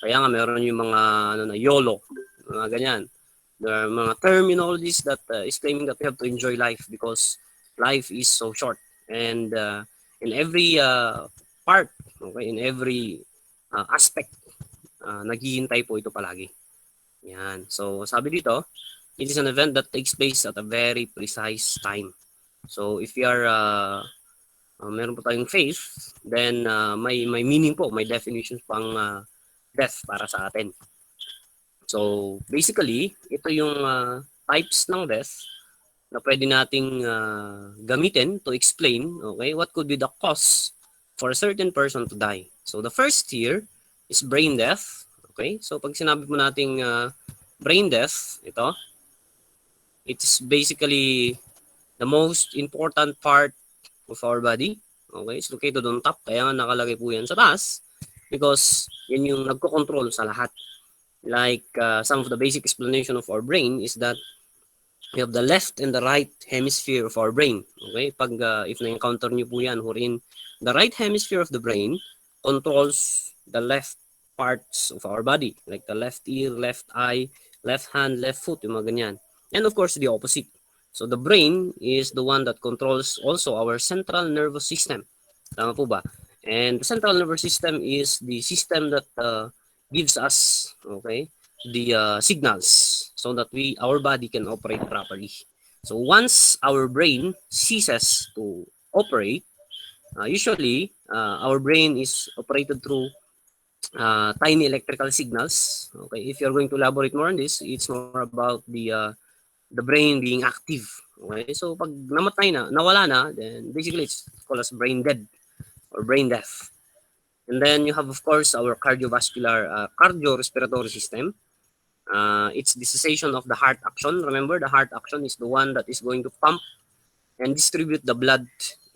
Kaya nga meron yung mga ano na YOLO, mga ganyan. There are mga terminologies that is claiming that we have to enjoy life because life is so short. And in every part, okay, in every aspect, naghihintay po ito palagi. Yan. So sabi dito, it is an event that takes place at a very precise time. So if you are meron po tayong faith, then may meaning po, may definition pang death para sa atin. So basically, ito yung types ng death na pwede nating gamitin to explain, okay, what could be the cause for a certain person to die. So the first here is brain death. Okay, so pag sinabi po nating brain death, ito, it is basically the most important part of our body. Okay, it's located on top, kaya nga nakalagay po yan sa taas because yan yung nagko-control sa lahat. Like some of the basic explanation of our brain is that we have the left and the right hemisphere of our brain. Okay, pag if na-encounter niyo po yan, hurin, the right hemisphere of the brain controls the left parts of our body, like the left ear, left eye, left hand, left foot, yung mga ganyan. And of course, the opposite. So the brain is the one that controls also our central nervous system. Tama po ba? And the central nervous system is the system that gives us, okay, the signals so that our body can operate properly. So once our brain ceases to operate, usually our brain is operated through tiny electrical signals. Okay, if you're going to elaborate more on this, it's more about the brain being active. Okay, so pag namatay na, nawala na, then basically it's called as brain dead or brain death. And then you have, of course, our cardiovascular, cardiorespiratory system. It's the cessation of the heart action. Remember, the heart action is the one that is going to pump and distribute the blood,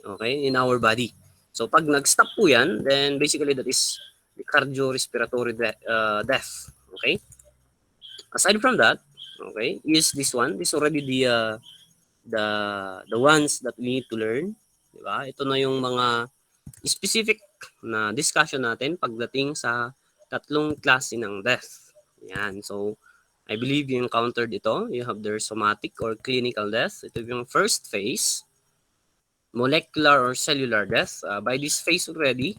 okay, in our body. So pag nag-stop po yan, then basically that is the cardiorespiratory death. Okay. Aside from that, okay, is this one. This is already the ones that we need to learn. Diba? Ito na yung mga specific na discussion natin pagdating sa tatlong klase ng death. Yan. So, I believe you encountered ito. You have the somatic or clinical death. Ito yung first phase, molecular or cellular death. By this phase already,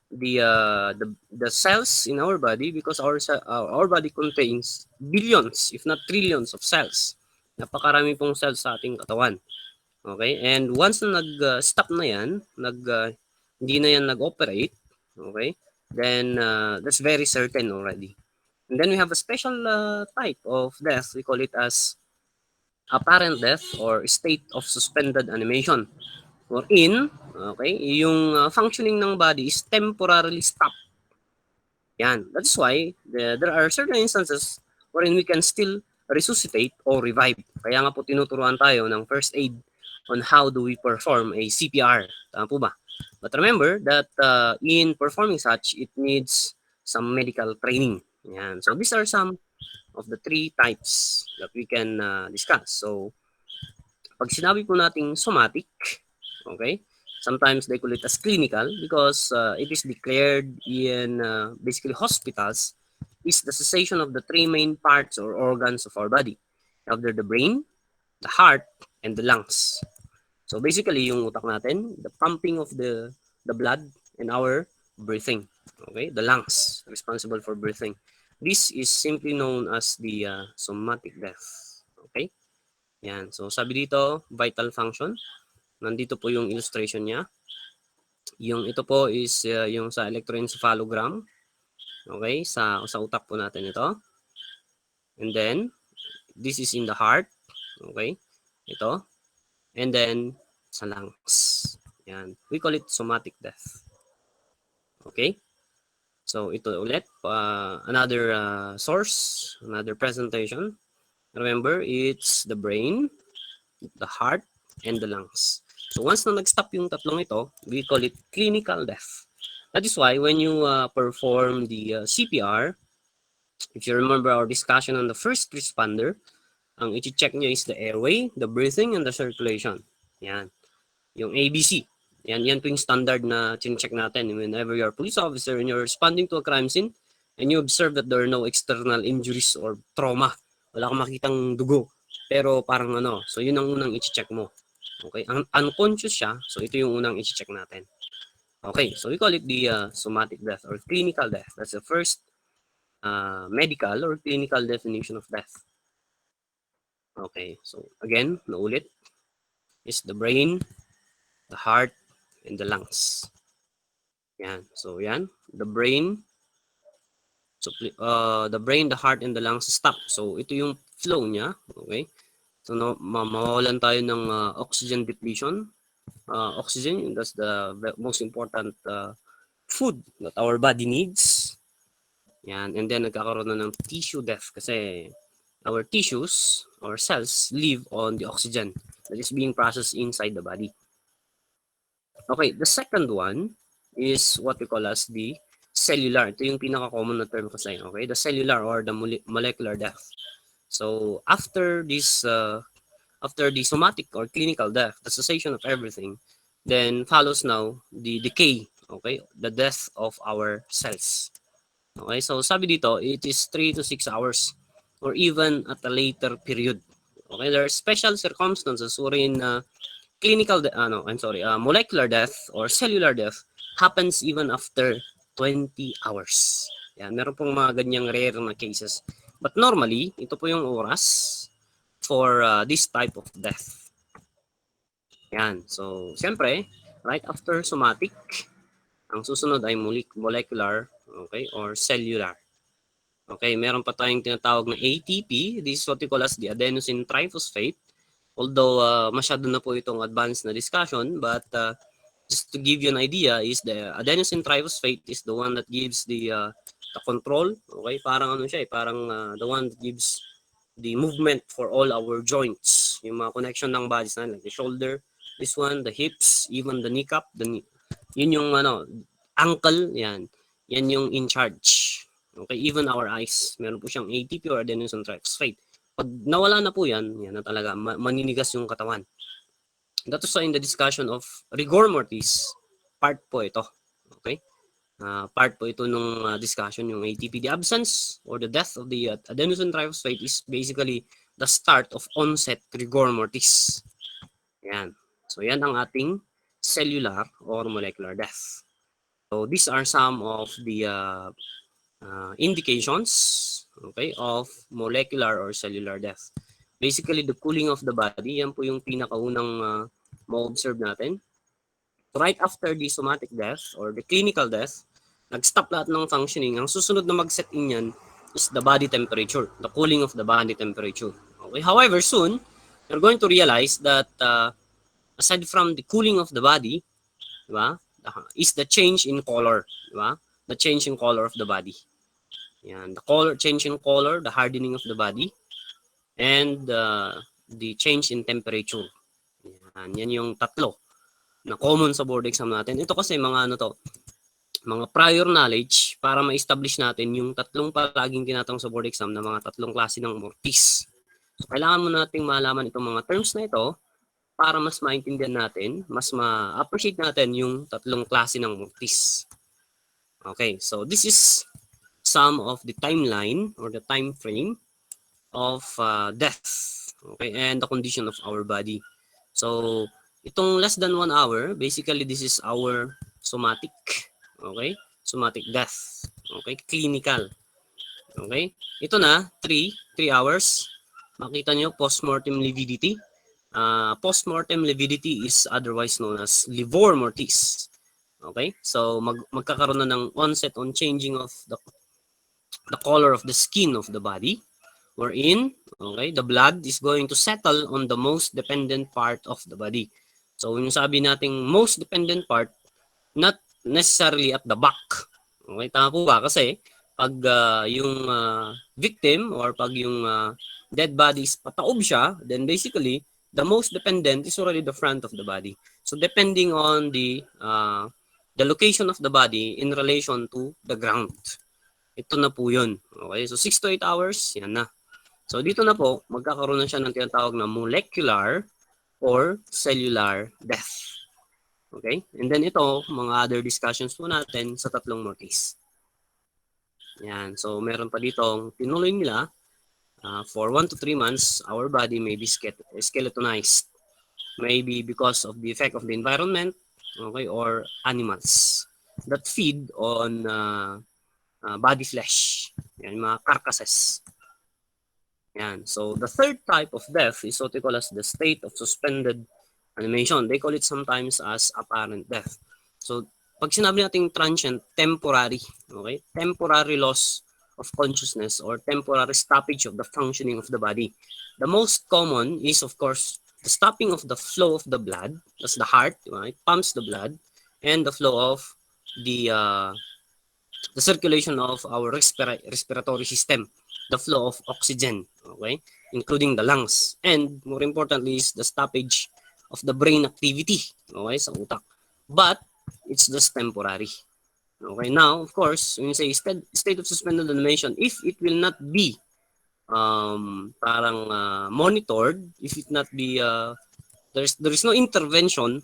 the cells in our body, because our body contains billions, if not trillions of cells. Napakarami pong cells sa ating katawan. Okay? And once na nag-stop na yan, hindi na yan nag-operate, okay? Then that's very certain already. And then we have a special type of death. We call it as apparent death or state of suspended animation. Wherein, okay, yung functioning ng body is temporarily stopped. Yan. That is why there are certain instances wherein we can still resuscitate or revive. Kaya nga po tinuturuan tayo ng first aid on how do we perform a CPR. Tama po ba? But remember that in performing such, it needs some medical training. Yan. So these are some of the three types that we can discuss. So pag sinabi po nating somatic, okay, sometimes they call it as clinical because it is declared in basically hospitals is the cessation of the three main parts or organs of our body. You have the brain, the heart, and the lungs. So basically, yung utak natin, the pumping of the blood and our breathing. Okay, the lungs responsible for breathing. This is simply known as the somatic death. Okay, yan. So sabi dito, vital function. Nandito po yung illustration niya. Yung ito po is yung sa electroencephalogram. Okay, sa utak po natin ito. And then, this is in the heart. Okay, ito. And then, sa lungs. Yan. We call it somatic death. Okay? So, ito ulit. Another source, another presentation. Remember, it's the brain, the heart, and the lungs. So, once na nag-stop yung tatlong ito, we call it clinical death. That is why when you perform the CPR, if you remember our discussion on the first responder, ang i-check nyo is the airway, the breathing, and the circulation. Yan. Yung ABC. Yan po yung standard na check natin. Whenever you're a police officer and you're responding to a crime scene, and you observe that there are no external injuries or trauma. Wala kang makitang dugo. Pero parang ano, so yun ang unang i-check mo. Okay, unconscious siya, so ito yung unang i-check natin. Okay, so we call it the somatic death or clinical death. That's the first medical or clinical definition of death. Okay, so again, naulit, is the brain, the heart, and the lungs. Yan. So yan, the brain, the brain, the heart, and the lungs stop. So ito yung flow niya. Okay. So mawawalan tayo ng oxygen depletion. Oxygen, that's the most important food that our body needs. Yan. And then nagkakaroon na ng tissue death kasi our tissues or cells live on the oxygen that is being processed inside the body. Okay, the second one is what we call as the cellular. Ito yung pinaka-common na term kasi. Okay, the cellular or the molecular death. So after this, after the somatic or clinical death, the cessation of everything, then follows now the decay. Okay, the death of our cells. Okay, so sabi dito, it is 3 to 6 hours or even at a later period. Okay, there are special circumstances wherein molecular death or cellular death happens even after 20 hours. Yan, meron pong mga ganyang rare na cases. But normally, ito po yung oras for this type of death. Yan, so siyempre, right after somatic, ang susunod ay molecular, okay, or cellular. Okay, meron pa tayong tinatawag na ATP. This is what we call as the adenosine triphosphate. Although masyado na po itong advanced na discussion, but just to give you an idea, is the adenosine triphosphate is the one that gives the control. Okay, parang ano siya, parang the one that gives the movement for all our joints, yung mga connection ng bodies na like the shoulder, this one, the hips, even the kneecap, yun yung ankle, yan yung in charge. Okay, even our eyes, meron po siyang ATP or adenosine triphosphate. Pag nawala na po yan na talaga, maninigas yung katawan. That was in the discussion of rigor mortis, part po ito. Okay? Part po ito nung discussion, yung ATP. The absence or the death of the adenosine triphosphate is basically the start of onset rigor mortis. Yan. So yan ang ating cellular or molecular death. So these are some of the indications, okay, of molecular or cellular death. Basically, the cooling of the body, yan po yung pinakaunang ma-observe natin. Right after the somatic death or the clinical death, nag-stop lahat ng functioning. Ang susunod na mag-set in yan is the body temperature, the cooling of the body temperature. Okay. However, soon, you're going to realize that aside from the cooling of the body, diba, is the change in color. Diba? The change in color of the body. Yan, the color, change in color, the hardening of the body, and the change in temperature. Yan yung tatlo na common sa board exam natin. Ito kasi mga mga prior knowledge para ma-establish natin yung tatlong palaging tinatawag sa board exam na mga tatlong klase ng mortis. So, kailangan mo nating malaman itong mga terms na ito para mas maintindihan natin, mas ma-appreciate natin yung tatlong klase ng mortis. Okay, so this is some of the timeline or the time frame of death, okay, and the condition of our body. So itong less than 1 hour, basically this is our somatic, okay, somatic death, okay, clinical. Okay, ito na 3 hours, makita nyo postmortem lividity. Postmortem lividity is otherwise known as livor mortis. Okay, so magkakaroon na ng onset on changing of the color of the skin of the body, wherein, okay, the blood is going to settle on the most dependent part of the body. So yung sabi nating most dependent part, not necessarily at the back. Okay, tama po ba? Kasi pag yung victim or pag yung dead body is pataob siya, then basically the most dependent is already the front of the body. So depending on the location of the body in relation to the ground. Ito na po yun. Okay, so 6 to 8 hours, yan na. So dito na po, magkakaroon na siya ng tinatawag na molecular or cellular death. Okay? And then ito, mga other discussions po natin sa tatlong mortis. Yan. So, meron pa ditong tinuloy nila, for 1 to 3 months, our body may be skeletonized. Maybe because of the effect of the environment, okay, or animals that feed on body flesh. Yan, mga carcasses. Yan. So, the third type of death is what they call as the state of suspended animation. They call it sometimes as apparent death. So, pag sinabi natin transient, temporary, okay? Temporary loss of consciousness or temporary stoppage of the functioning of the body. The most common is, of course, the stopping of the flow of the blood. That's the heart, right? Pumps the blood, and the flow of the uh, the circulation of our respiratory system, the flow of oxygen, okay, including the lungs, and more importantly is the stoppage of the brain activity, okay, sa utak. But it's just temporary. Okay, now of course, when you say state of suspended animation, if it will not be parang monitored, if it not be there is no intervention,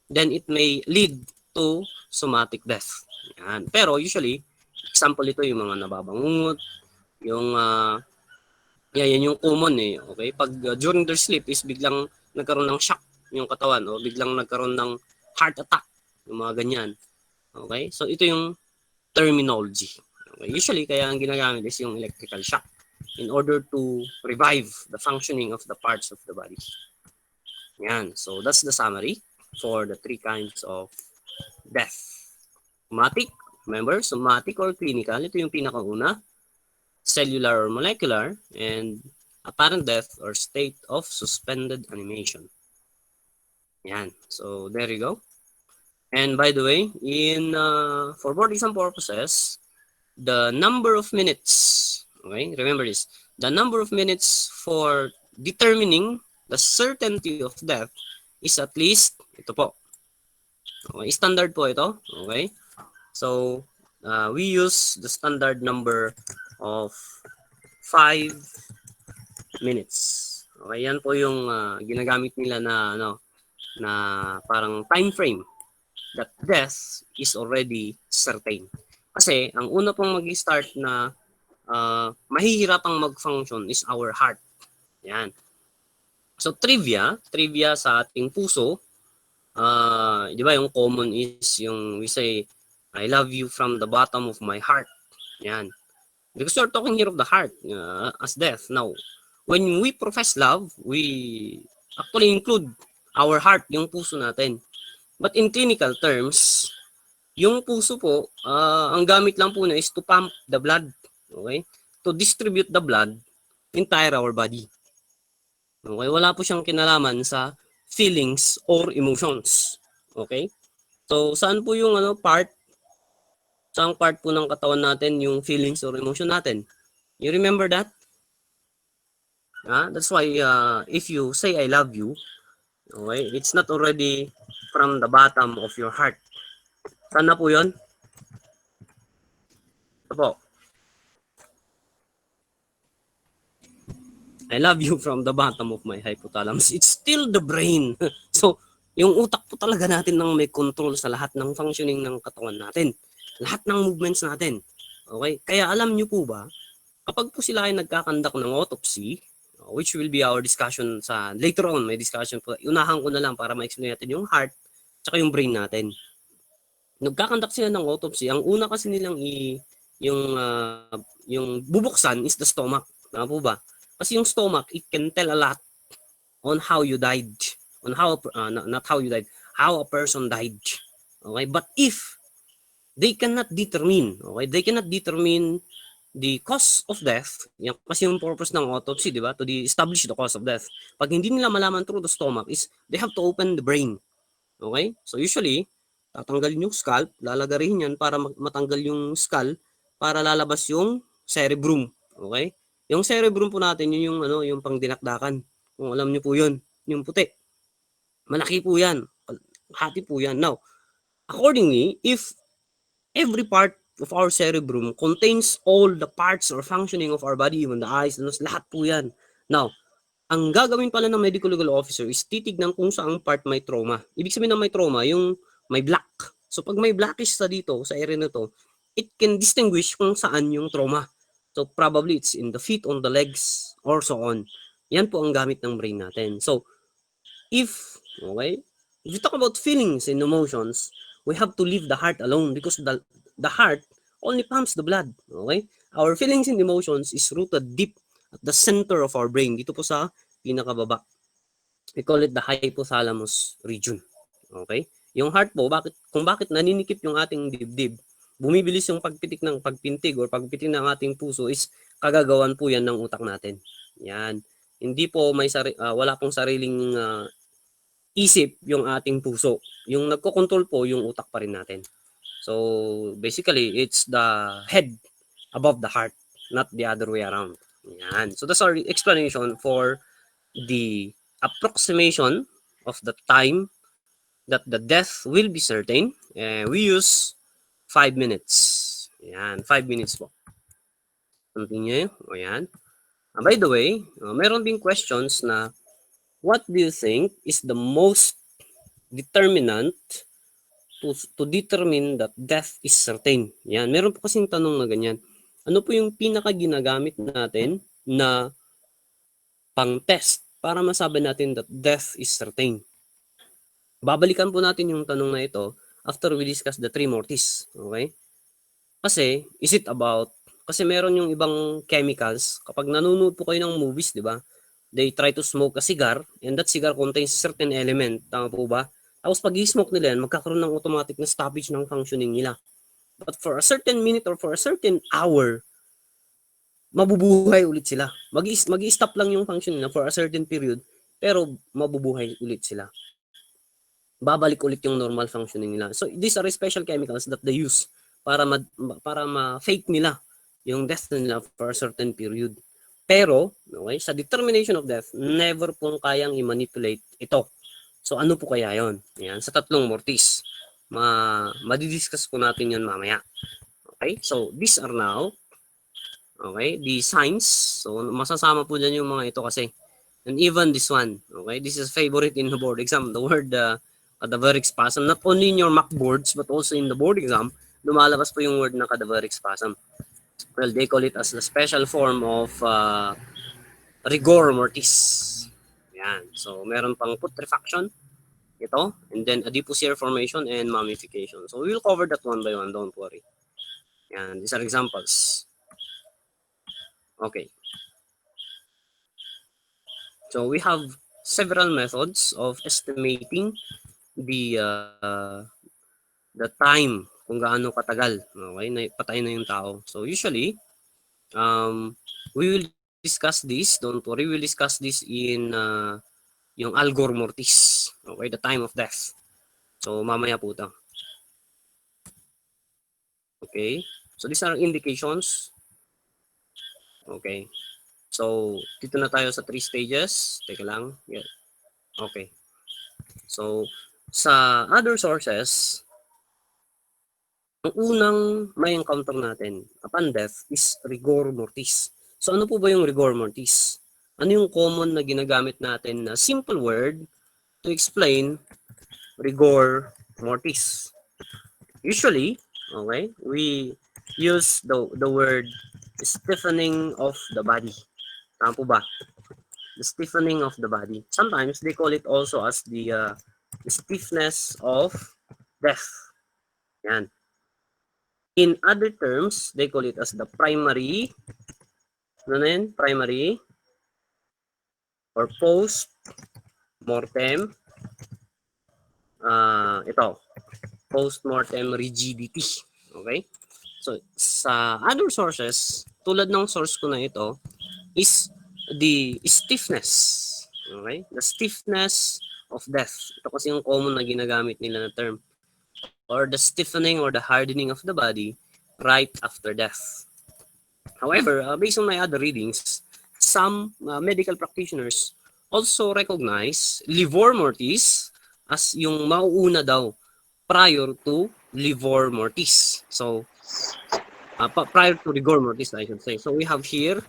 then it may lead to somatic death. Yan. Pero usually, example ito yung mga nababangungot, yung yan yung common eh. Okay? Pag during their sleep is biglang nagkaroon ng shock yung katawan o biglang nagkaroon ng heart attack, yung mga ganyan. Okay? So ito yung terminology. Okay? Usually kaya ang ginagamit is yung electrical shock in order to revive the functioning of the parts of the body. Yan. So that's the summary for the three kinds of death. Somatic, remember, somatic or clinical, ito yung pinakauna. Cellular or molecular, and apparent death or state of suspended animation. Yan. So there you go. And by the way, in for board exam purposes, the number of minutes, okay, remember this, the number of minutes for determining the certainty of death is at least, ito po, okay, standard po ito, okay. So, we use the standard number of 5 minutes. Okay, yan po yung ginagamit nila na na parang time frame that death is already certain. Kasi ang una pong mag-start na mahihirapang mag-function is our heart. Yan. So trivia sa ating puso, di ba yung common is yung we say, I love you from the bottom of my heart. Yan. Because we're talking here of the heart as death. Now, when we profess love, we actually include our heart, yung puso natin. But in clinical terms, yung puso po, ang gamit lang po na is to pump the blood. Okay? To distribute the blood entire our body. Okay? Wala po siyang kinalaman sa feelings or emotions. Okay? So, saan po yung part? Saan part po ng katawan natin yung feelings or emotion natin? You remember that? That's why if you say I love you, okay, it's not already from the bottom of your heart. Saan na po yun? Ito po. I love you from the bottom of my hypothalamus. It's still the brain. So, yung utak po talaga natin nang may control sa lahat ng functioning ng katawan natin. Lahat ng movements natin. Okay? Kaya alam nyo po ba, kapag po sila ay nagkakandak ng autopsy, which will be our discussion sa later on, may discussion po. Unahan ko na lang para ma-explain natin yung heart tsaka yung brain natin. Nagkakandak sila ng autopsy, ang una kasi nilang yung bubuksan is the stomach. Tama po ba? Kasi yung stomach, it can tell a lot on how you died. On how, not how you died, how a person died. Okay? But if they cannot determine, okay, they cannot determine the cause of death, yan kasi yung purpose ng autopsy, di ba? To establish the cause of death. Pag hindi nila malaman through the stomach is they have to open the brain. Okay? So usually, tatanggalin yung scalp, lalagarin yan para matanggal yung skull para lalabas yung cerebrum. Okay? Yung cerebrum po natin, yun yung yung pangdinakdakan. Kung alam niyo po yun, yung puti. Malaki po yan. Hati po yan. Now, accordingly, if every part of our cerebrum contains all the parts or functioning of our body, even the eyes, the nose, lahat po yan. Now, ang gagawin pala ng medical legal officer is titignan kung saang part may trauma. Ibig sabihin ng may trauma, yung may black. So pag may blackish sa dito, sa area na to, it can distinguish kung saan yung trauma. So probably it's in the feet, on the legs, or so on. Yan po ang gamit ng brain natin. So if you talk about feelings and emotions, we have to leave the heart alone because the heart only pumps the blood. Okay? Our feelings and emotions is rooted deep at the center of our brain. Dito po sa pinakababa. We call it the hypothalamus region. Okay? Yung heart po, kung bakit naninikip yung ating dibdib, bumibilis yung pagpintig or pagpitik ng ating puso is kagagawan po yan ng utak natin. Yan. Hindi po wala pong sariling isip yung ating puso. Yung nagko-control po yung utak pa rin natin. So basically, it's the head above the heart, not the other way around. Yan. So that's our explanation for the approximation of the time that the death will be certain. We use 5 minutes. Yan, 5 minutes po. Continue. O yan. By the way, meron ding questions na what do you think is the most determinant to determine that death is certain? Yan, meron po kasing tanong na ganyan. Ano po yung pinaka ginagamit natin na pang-test para masabi natin that death is certain? Babalikan po natin yung tanong na ito after we discuss the three mortis. Okay? Kasi meron yung ibang chemicals, kapag nanonood po kayo ng movies, di ba? They try to smoke a cigar and that cigar contains certain element. Tama po ba? Tapos pag i-smoke nila yan, magkakaroon ng automatic na stoppage ng functioning nila. But for a certain minute or for a certain hour, mabubuhay ulit sila. Mag-i-stop lang yung function nila for a certain period, pero mabubuhay ulit sila. Babalik ulit yung normal functioning nila. So these are special chemicals that they use para ma-fake nila yung death nila for a certain period. Pero, okay, sa determination of death, never pong kayang i-manipulate ito. So ano po kaya yon? Yan, sa tatlong mortis. Madidiscuss po natin yon mamaya. Okay? So these are now the signs. So masasama po dyan yung mga ito kasi. And even this one, okay? This is favorite in the board exam, the word cadaveric spasm. Not only in your mock boards, but also in the board exam, lumalabas po yung word na cadaveric spasm. Well, they call it as a special form of rigor mortis. Yan. So, meron pang putrefaction, ito, and then adipocere formation and mummification. So, we will cover that one by one, don't worry. Yan. These are examples. Okay. So, we have several methods of estimating the time kung gaano katagal, okay, na patay na yung tao. So usually we will discuss this, don't worry, we will discuss this in yung algor mortis, okay, the time of death. So mamaya po ito. Okay, so these are indications. Okay, so dito na tayo sa 3 stages. Teka lang. Yeah. Okay, so sa other sources, ang unang may encounter natin upon death is rigor mortis. So ano po ba yung rigor mortis? Ano yung common na ginagamit natin na simple word to explain rigor mortis? Usually, okay, we use the word stiffening of the body. Tama po ba? The stiffening of the body. Sometimes they call it also as the stiffness of death. Yan. In other terms, they call it as the primary, primary or post-mortem, post-mortem rigidity. Okay? So, sa other sources, tulad ng source ko na ito, is the stiffness. Okay? The stiffness of death. Ito kasi yung common na ginagamit nila na term. Or the stiffening or the hardening of the body right after death. However, based on my other readings, some medical practitioners also recognize livor mortis as yung mauuna daw prior to livor mortis. So, prior to rigor mortis, I should say. So, we have here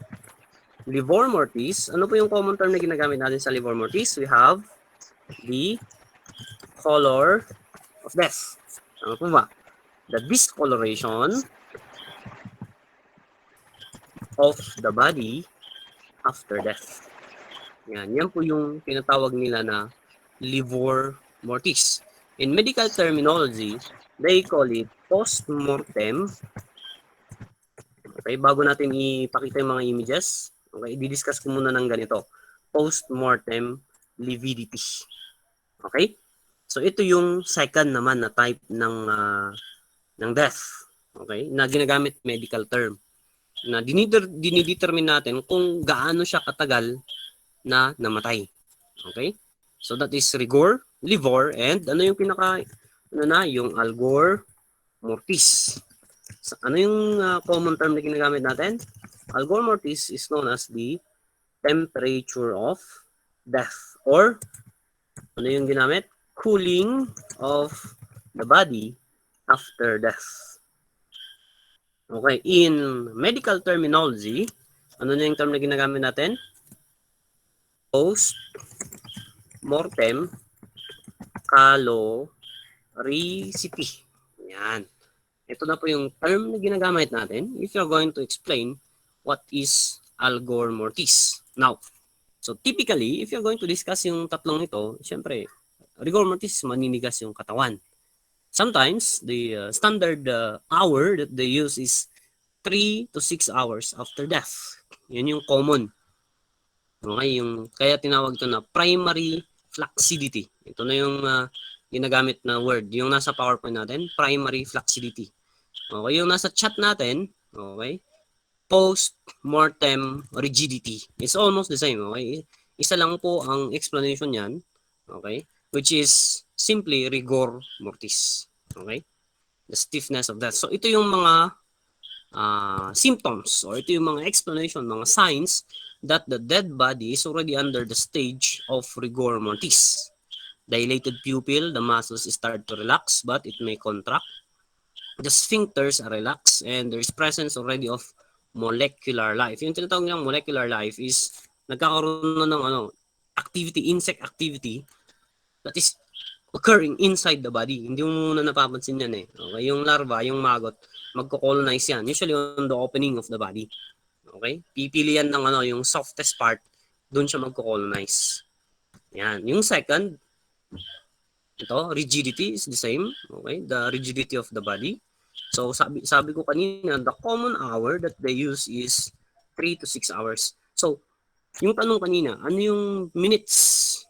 livor mortis. Ano po yung common term na ginagamit natin sa livor mortis? We have the color of death. Ano po ba? The discoloration of the body after death. Yan po yung tinatawag nila na livor mortis. In medical terminology, they call it post-mortem. Okay, bago natin ipakita yung mga images, okay, i-discuss ko muna ng ganito. Post-mortem lividity. Okay? So ito yung second naman na type ng death. Okay? Na ginagamit medical term. Na dinidetermine natin kung gaano siya katagal na namatay. Okay? So that is rigor, livor, and ano yung yung algor mortis. So, ano yung common term na ginagamit natin? Algor mortis is known as the temperature of death, or ano yung ginamit? Cooling of the body after death. Okay, in medical terminology, ano na yung term na ginagamit natin? Post-mortem caloricity. Yan. Ito na po yung term na ginagamit natin if you're going to explain what is algor mortis. Now, so typically, if you're going to discuss yung tatlong ito, syempre, rigor mortis, maninigas yung katawan. Sometimes, the standard hour that they use is 3 to 6 hours after death. Yan yung common. Okay, kaya tinawag ito na primary flaccidity. Ito na yung ginagamit na word. Yung nasa PowerPoint natin, primary flaccidity. Okay, yung nasa chat natin, okay, post-mortem rigidity. It's almost the same, okay? Isa lang po ang explanation niyan, okay, which is simply rigor mortis. Okay? The stiffness of that. So ito yung mga symptoms, or ito yung mga explanation, mga signs that the dead body is already under the stage of rigor mortis. Dilated pupil, the muscles start to relax but it may contract. The sphincters are relaxed and there is presence already of molecular life. Yung tinatawag nilang molecular life is nagkakaroon ng activity, insect activity that is occurring inside the body. Hindi mo muna napapansin yan eh. Okay? Yung larva, yung maggot, magko-colonize yan. Usually on the opening of the body. Okay? Pipili yan ng yung softest part, doon siya magko-colonize. Yan. Yung second, ito, rigidity is the same. Okay? The rigidity of the body. So, sabi ko kanina, the common hour that they use is 3 to 6 hours. So, yung tanong kanina, ano yung minutes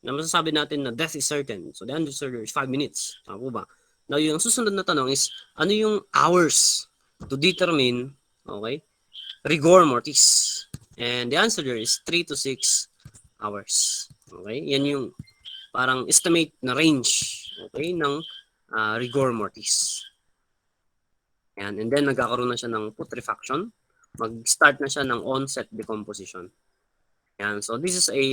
na masasabi natin na death is certain? So, the answer is 5 minutes. Tama po ba? Now, yung susunod na tanong is, ano yung hours to determine, okay, rigor mortis? And the answer there is 3 to 6 hours. Okay? Yan yung parang estimate na range, okay, ng rigor mortis. Yan. And then, nagkakaroon na siya ng putrefaction. Mag-start na siya ng onset decomposition. Yan. So, this is a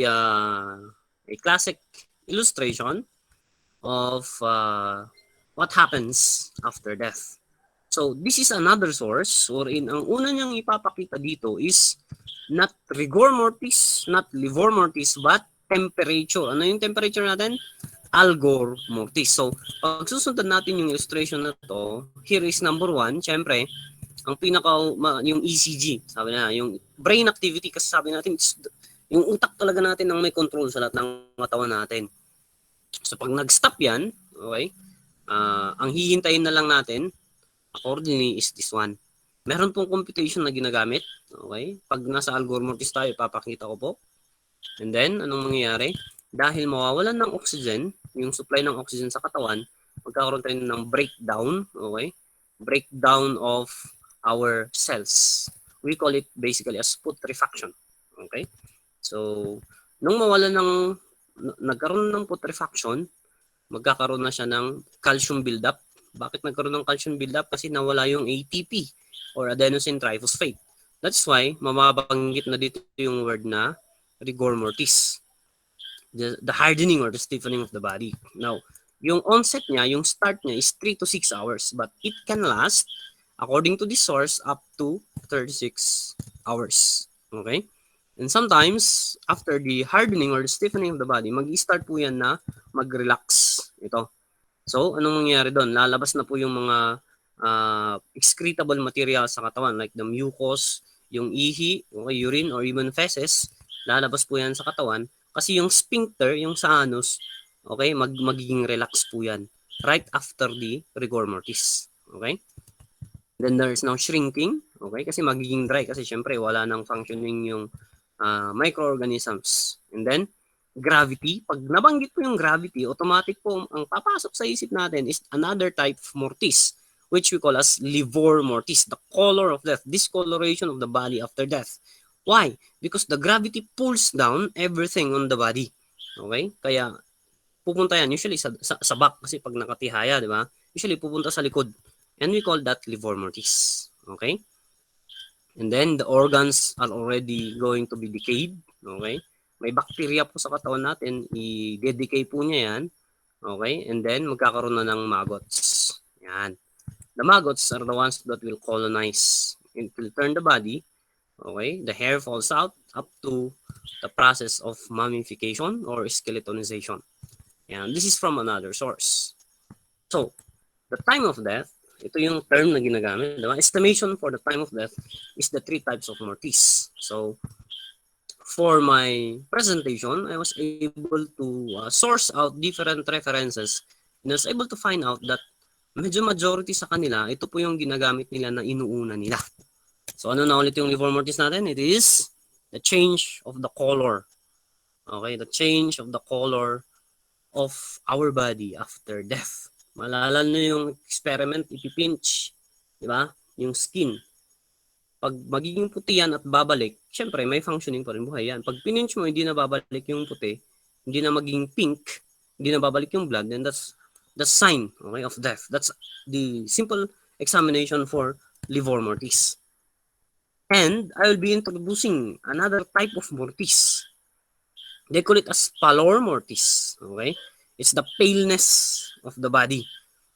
classic illustration of what happens after death. So, this is another source wherein ang una niyang ipapakita dito is not rigor mortis, not livor mortis, but temperature. Ano yung temperature natin? Algor mortis. So, pag susundan natin yung illustration na to, here is number 1. Siyempre, ang yung ECG, sabi na, yung brain activity, kasi sabi natin, yung utak talaga natin ang may control sa lahat ng katawan natin. So, pag nag-stop yan, okay, ang hihintayin na lang natin, accordingly, is this one. Meron pong computation na ginagamit, okay? Pag nasa algor mortis tayo, papakita ko po. And then, anong mangyayari? Dahil mawawalan ng oxygen, yung supply ng oxygen sa katawan, magkakaroon tayo ng breakdown, okay? Breakdown of our cells. We call it basically as putrefaction, okay? So, nung nagkaroon ng putrefaction, magkakaroon na siya ng calcium buildup. Bakit nagkaroon ng calcium buildup? Kasi nawala yung ATP or adenosine triphosphate. That's why, mamabanggit na dito yung word na rigor mortis. The hardening or the stiffening of the body. Now, yung onset niya, yung start niya is 3 to 6 hours, but it can last, according to this source, up to 36 hours. Okay? And sometimes, after the hardening or the stiffening of the body, mag-i-start po yan na mag-relax. Ito. So, anong mangyayari doon? Lalabas na po yung mga excretable material sa katawan, like the mucus yung ihi, okay, urine or even feces, lalabas po yan sa katawan kasi yung sphincter, yung sa anus, okay, magiging relax po yan right after the rigor mortis. Okay? Then there's now shrinking, okay, kasi magiging dry kasi syempre wala nang functioning yung microorganisms. And then gravity, pag nabanggit po yung gravity, automatic po ang papasok sa isip natin is another type of mortis, which we call as livor mortis, the color of death, discoloration of the body after death. Why? Because the gravity pulls down everything on the body. Okay? Kaya pupunta yan usually sa back kasi pag nakatihaya, di ba? Usually pupunta sa likod. And we call that livor mortis. Okay? And then the organs are already going to be decayed. Okay? May bacteria po sa katawan natin, i-decay po niya yan. Okay? And then magkakaroon na ng maggots. Yan. The maggots are the ones that will colonize. It will turn the body. Okay? The hair falls out up to the process of mummification or skeletonization. Yan. This is from another source. So, the time of death, ito yung term na ginagamit. Diba? Estimation for the time of death is the 3 types of mortis. So, for my presentation, I was able to source out different references and I was able to find out that medyo majority sa kanila, ito po yung ginagamit nila na inuuna nila. So, ano na ulit yung livor mortis natin? It is the change of the color. Okay, the change of the color of our body after death. Malala nyo yung experiment, ipipinch, di ba? Yung skin. Pag magiging puti yan at babalik, syempre may functioning pa rin buhay yan. Pag pininch mo, hindi na babalik yung puti, hindi na maging pink, hindi na babalik yung blood, then that's the sign, okay, of death. That's the simple examination for livor mortis. And I will be introducing another type of mortis. They call it as pallor mortis. Okay? It's the paleness of the body.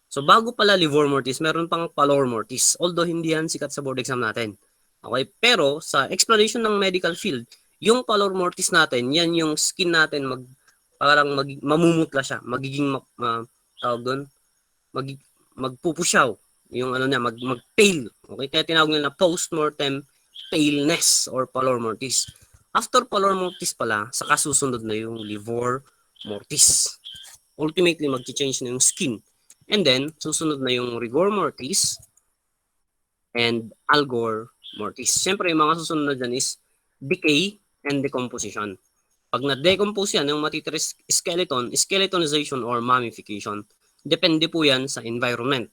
So bago pala livor mortis, meron pang pallor mortis. Although hindi yan sikat sa board exam natin. Okay? Pero sa explanation ng medical field, yung pallor mortis natin, yan yung skin natin parang mamumutla siya. Magiging tawag doon, magpupusyaw. Yung ano niya, mag-pale. Okay? Kaya tinawag nila na post-mortem paleness or pallor mortis. After pallor mortis pala, saka susunod na yung livor mortis. Ultimately, mag-change na yung skin. And then, susunod na yung rigor mortis and algor mortis. Siyempre, yung mga susunod na dyan is decay and decomposition. Pag na-decompose yan, yung matitira skeleton, skeletonization or mummification. Depende po yan sa environment.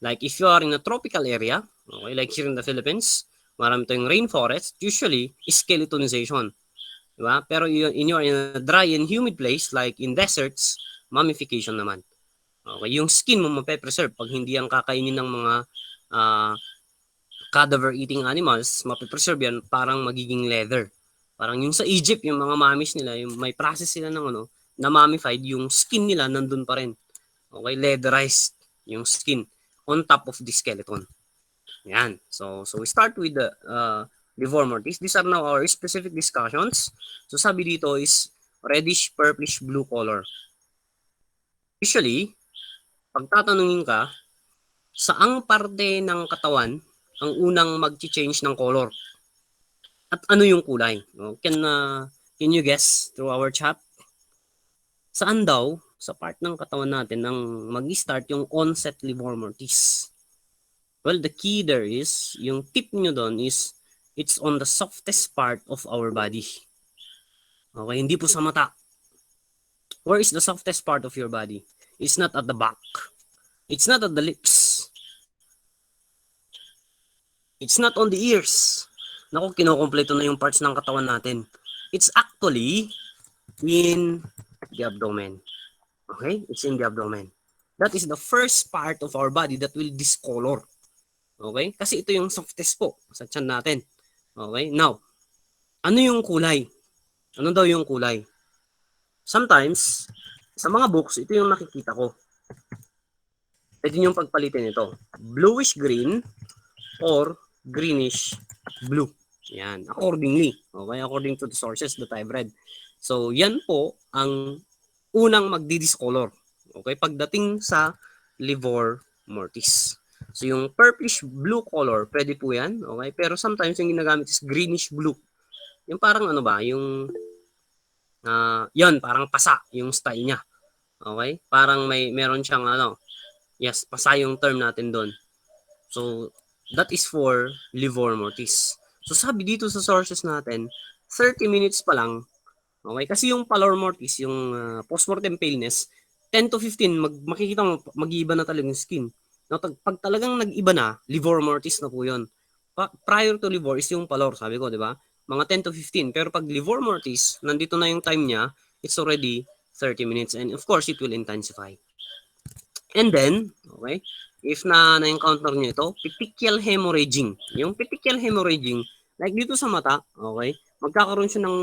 Like if you are in a tropical area, okay, like here in the Philippines, marami tayong rainforest, usually skeletonization. Diba? Pero in a dry and humid place like in deserts, mummification naman. Okay, yung skin mo mape-preserve pag hindi yan kakainin ng mga cadaver eating animals, mape-preserve yan parang magiging leather. Parang yung sa Egypt, yung mga mummies nila, yung may process sila ng na mummified, yung skin nila nandun pa rin. Okay, leatherized yung skin on top of the skeleton. Yan. So we start with the livor mortis. These are now our specific discussions. So sabi dito is reddish purplish blue color. Usually, pag tatanungin ka, saang parte ng katawan ang unang mag-change ng color? At ano yung kulay? Can you guess through our chat? Saan daw sa part ng katawan natin ang mag-start yung onset livor mortis? Well, the key there is, yung tip nyo doon is, it's on the softest part of our body. Okay, hindi po sa mata. Where is the softest part of your body? It's not at the back. It's not at the lips. It's not on the ears. Naku, kinokompleto na yung parts ng katawan natin. It's actually in the abdomen. Okay? It's in the abdomen. That is the first part of our body that will discolor. Okay? Kasi ito yung softest po sa tiyan natin. Okay? Now, ano yung kulay? Ano daw yung kulay? Sometimes, sa mga books, ito yung nakikita ko. Pwede nyo pagpalitin ito. Bluish green or greenish blue. Yan. Accordingly. Okay? According to the sources that I've read. So, yan po ang unang magdi-discolor. Okay? Pagdating sa livor mortis. So yung purplish blue color, pwede po yan. Okay? Pero sometimes yung ginagamit is greenish blue. Yung parang ano ba, yung yun, parang pasa yung style niya. Okay? Parang meron siyang ano, yes, pasa yung term natin doon. So that is for livor mortis. So sabi dito sa sources natin, 30 minutes pa lang. Okay? Kasi yung pallor mortis, yung postmortem paleness, 10 to 15, makikita mo, mag-iiba na talaga yung skin. Now, pag talagang nag-iba na, livor mortis na po yun. Prior to livor is yung pallor, sabi ko, di ba? Mga 10 to 15. Pero pag livor mortis, nandito na yung time niya, it's already 30 minutes. And of course, it will intensify. And then, okay, if na-encounter nyo ito, petechial hemorrhaging. Yung petechial hemorrhaging, like dito sa mata, okay, magkakaroon siya ng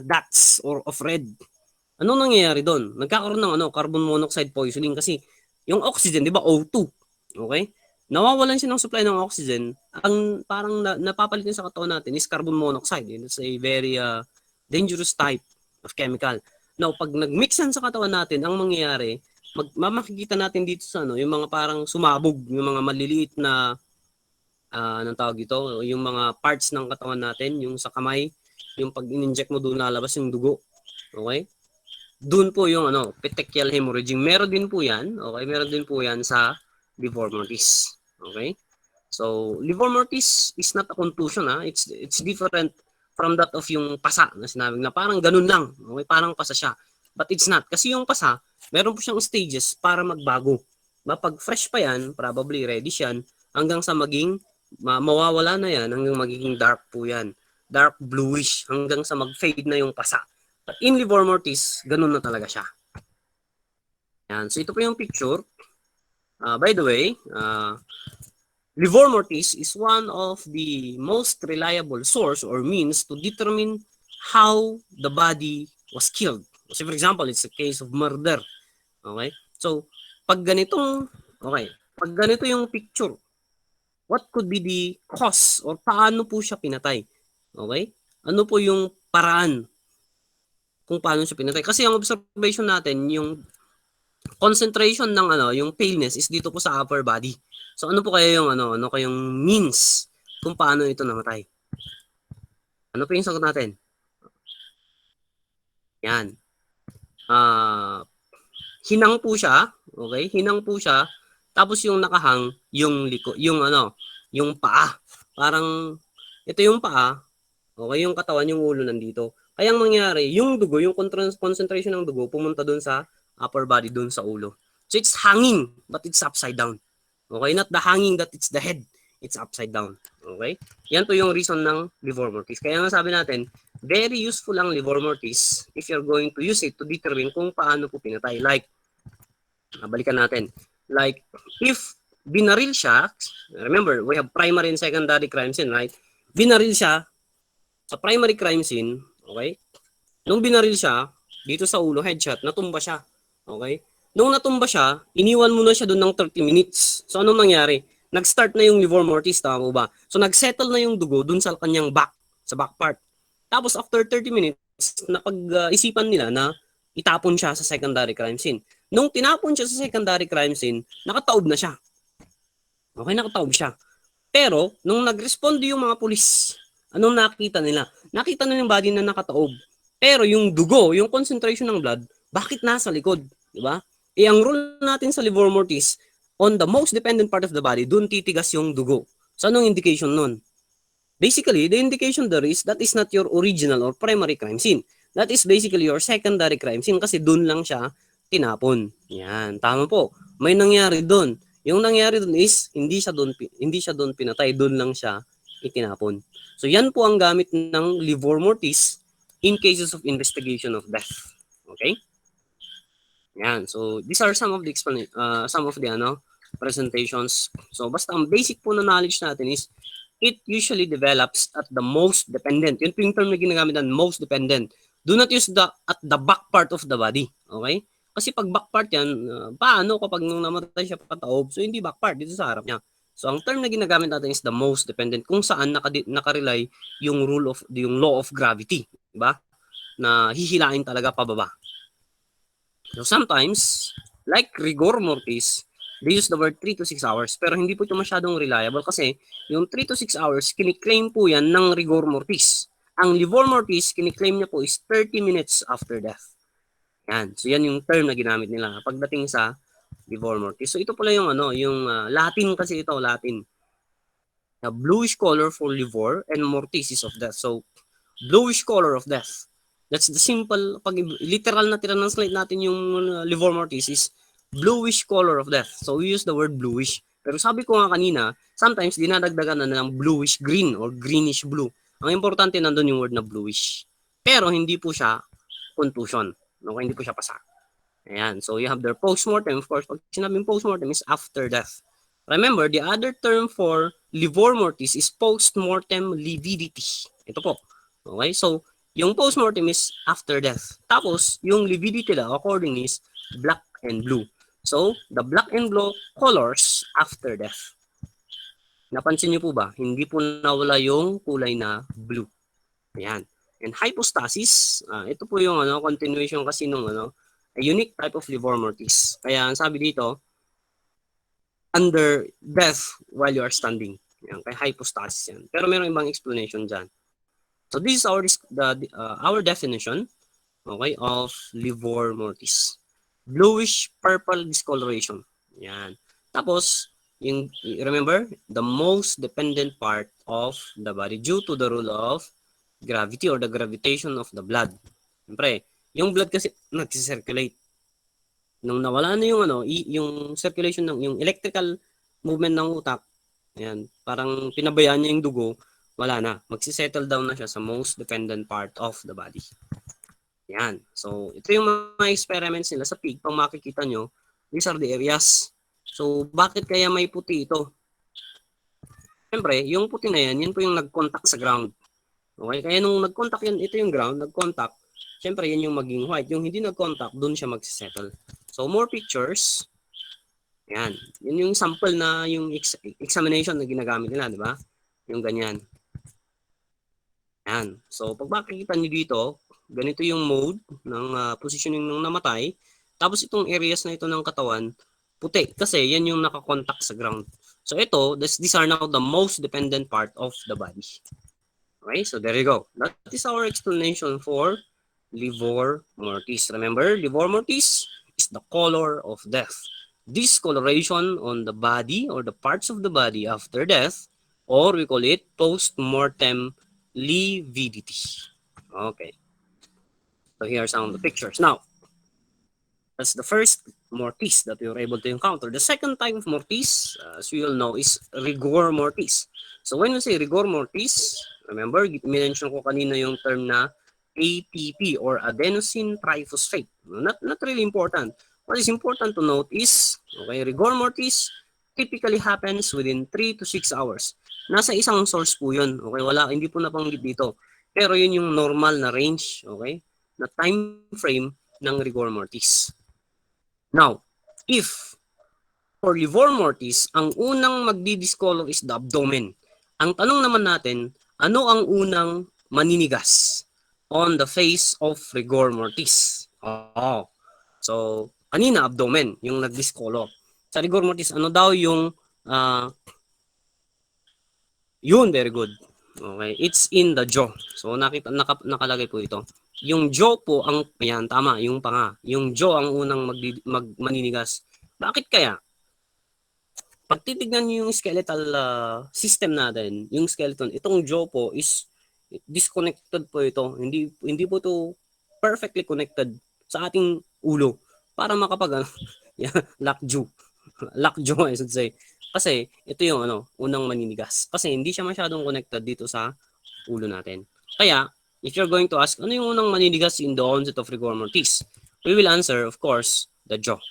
dots or of red. Anong nangyayari doon? Nagkakaroon ng carbon monoxide poisoning kasi yung oxygen, di ba, O2, okay? Nawawalan siya ng supply ng oxygen. Ang parang napapalit sa katawan natin is carbon monoxide. It's a very dangerous type of chemical. Now, pag nagmix yan sa katawan natin, ang mangyayari, makikita natin dito sa yung mga parang sumabog, yung mga maliliit na anong tawag ito, yung mga parts ng katawan natin, yung sa kamay, yung pag in-inject mo doon lalabas yung dugo. Okay? Doon po yung petechial hemorrhaging. Meron din po yan. Okay? Meron din po yan sa livor mortis. Okay? So, livor mortis is not a contusion. It's different from that of yung pasa na sinabi na parang ganun lang. Okay? Parang pasa siya. But it's not. Kasi yung pasa, meron po siyang stages para magbago. Pag fresh pa yan, probably reddish yan, hanggang sa maging mawawala na yan, hanggang magiging dark po yan. Dark bluish, hanggang sa mag-fade na yung pasa. But in livor mortis, ganun na talaga siya. Yan. So ito po yung picture. By the way, livor mortis is one of the most reliable source or means to determine how the body was killed. So for example, it's a case of murder. Okay? So, pag ganito yung picture, what could be the cause or paano po siya pinatay? Okay? Ano po yung paraan kung paano siya pinatay? Kasi ang observation natin, yung concentration ng yung paleness is dito po sa upper body. So ano po kaya yung ano kayong means kung paano ito namatay? Ano po yung sagot natin? Yan. Hinang po siya, okay? Hinang po siya. Tapos yung nakahang yung yung paa. Parang ito yung paa, okay, yung katawan, yung ulo nandito. Kaya ang mangyari, yung dugo, yung concentration ng dugo pumunta doon sa upper body, doon sa ulo. So it's hanging, but it's upside down. Okay, not the hanging that it's the head. It's upside down. Okay? Yan po yung reason ng livor mortis. Kaya nga sabi natin, very useful ang livor mortis if you're going to use it to determine kung paano po pinatay. Like, balikan natin. Like, if binaril siya, remember, we have primary and secondary crime scene, right? Binaril siya sa primary crime scene, okay? Nung binaril siya, dito sa ulo, headshot, natumba siya. Okay? Nung natumba siya, iniwan mo na siya doon ng 30 minutes. So anong nangyari? Nag-start na yung livor mortis, tama mo ba? So nag-settle na yung dugo doon sa kanyang back, sa back part. Tapos after 30 minutes, napag-isipan nila na itapon siya sa secondary crime scene. Nung tinapon siya sa secondary crime scene, nakataob na siya. Okay, nakataob siya. Pero, nung nag-respond yung mga pulis, anong nakita nila? Nakita nila yung body na nakataob. Pero yung dugo, yung concentration ng blood, bakit nasa likod? Diba? Ang rule natin sa livor mortis, on the most dependent part of the body, dun titigas yung dugo. So, anong indication nun? Basically, the indication there is that is not your original or primary crime scene. That is basically your secondary crime scene kasi dun lang siya tinapon. Yan, tama po. May nangyari dun. Yung nangyari dun is hindi siya doon pinatay, dun lang siya itinapon. So yan po ang gamit ng livor mortis in cases of investigation of death. Okay? Yan. So these are some of the presentations. So basta ang basic po na knowledge natin is it usually develops at the most dependent. Yun po yung term na ginagamit ng most dependent. Do not use at the back part of the body. Okay? Kasi pag back part yan, paano kapag nung namatay siya pataob? So hindi back part, dito sa harap niya. So ang term na ginagamit natin is the most dependent, kung saan nakarely yung law of gravity, di ba? Na hihilain talaga pababa. So sometimes, like rigor mortis, They use the word 3 to 6 hours. Pero hindi po ito masyadong reliable kasi yung 3 to 6 hours, kiniklaim po yan ng rigor mortis. Ang livor mortis, kiniklaim niya po is 30 minutes after death. Yan. So yan yung term na ginamit nila pagdating sa livor mortis. So ito pala yung yung Latin kasi ito, Latin. A bluish color for livor and mortis is of death. So bluish color of death. That's the simple, pag literal na translate natin yung livor mortis is bluish color of death. So we use the word bluish. Pero sabi ko nga kanina, sometimes dinadagdagan na ng bluish green or greenish blue. Ang importante nandun yung word na bluish. Pero hindi po siya contusion. Okay, hindi po siya pasa. Ayan. So you have their postmortem. Of course, pag sinabing postmortem is after death. Remember, the other term for livor mortis is postmortem lividity. Ito po. Okay, so yung postmortem is after death. Tapos, yung lividity daw according is black and blue. So, the black and blue colors after death. Napansin niyo po ba? Hindi po nawala yung kulay na blue. Ayan. And hypostasis, ito po yung continuation kasi nung a unique type of livor mortis. Kaya ang sabi dito, under death while you are standing. Yan, kaya hypostasis yan. Pero meron ibang explanation dyan. So this is our definition, okay, of livor mortis. Bluish purple discoloration. Yan. Tapos, remember, the most dependent part of the body due to the rule of gravity or the gravitation of the blood. Siyempre, yung blood kasi nag-circulate. Nung nawala na yung yung circulation ng yung electrical movement ng utak, ayan, parang pinabayaan niya yung dugo, wala na. Magsisettle down na siya sa most dependent part of the body. Yan. So, ito yung mga experiments nila sa pig. Pag makikita nyo, these are the areas. So, bakit kaya may puti ito? Siyempre, yung puti na yan po yung nag-contact sa ground. Okay? Kaya nung nag-contact yan, ito yung ground, nag-contact. Siyempre, yan yung maging white. Yung hindi nag-contact, dun siya magsisettle. So, more pictures. Yan. Yun yung sample na yung examination na ginagamit nila, di ba? Yung ganyan. Yan. So, pag makikita nyo dito, ganito yung mode ng positioning ng namatay. Tapos itong areas na ito ng katawan, puti. Kasi yan yung nakakontakt sa ground. So ito, these are now the most dependent part of the body. Okay, so there you go. That is our explanation for livor mortis. Remember, livor mortis is the color of death. Discoloration on the body or the parts of the body after death, or we call it post-mortem lividity. Okay. So here are some of the pictures. Now, that's the first mortis that we were able to encounter. The second type of mortis, as we all know, is rigor mortis. So when we say rigor mortis, remember, minention ko kanina yung term na ATP or adenosine triphosphate. Not really important. What is important to note is, okay, rigor mortis typically happens within 3 to 6 hours. Nasa isang source po yun. Okay, hindi po nabanggit dito. Pero yun yung normal na range, okay, na time frame ng rigor mortis. Now, if for livor mortis, ang unang magdi-discolor is the abdomen. Ang tanong naman natin, ano ang unang maninigas on the face of rigor mortis? Oh. So, kanina abdomen, yung nag-discolor. Sa rigor mortis, ano daw yung yun, very good. Okay, it's in the jaw. So nakalagay po ito. Yung jaw po ang ayan, tama, yung panga. Yung jaw ang unang maninigas. Bakit kaya? Pag titignan niyo yung skeletal system natin, yung skeleton, itong jaw po is disconnected po ito. Hindi po to perfectly connected sa ating ulo para makapag lockjaw I should say. Kasi ito yung unang maninigas. Kasi hindi siya masyadong connected dito sa ulo natin. Kaya, if you're going to ask, ano yung unang maninigas in the onset of rigor mortis? We will answer, of course, the jaw.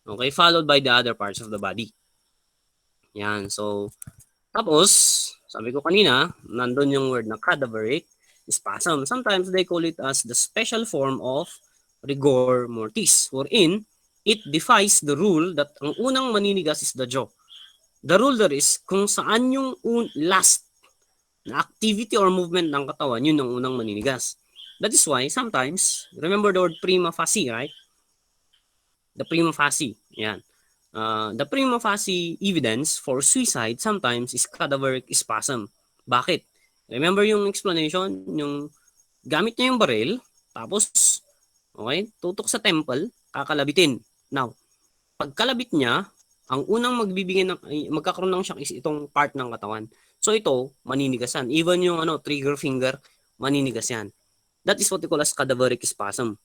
Okay, followed by the other parts of the body. Yan, so, tapos, sabi ko kanina, nandun yung word na cadaveric spasm. Sometimes they call it as the special form of rigor mortis, wherein it defies the rule that ang unang maninigas is the jaw. The rule there is kung saan yung last na activity or movement ng katawan, yun ang unang maninigas. That is why sometimes, remember the word prima facie, right? The prima facie, yan. the prima facie evidence for suicide sometimes is cadaveric spasm. Bakit? Remember yung explanation, yung gamit niya yung baril, tapos, okay, tutok sa temple, kakalabitin. Now, pagkalabit niya, ang unang magbibigay ng, magkakaroon ng shock is itong part ng katawan. So ito, maninigasan. Even yung trigger finger, maninigas yan. That is what we call as cadaveric spasm.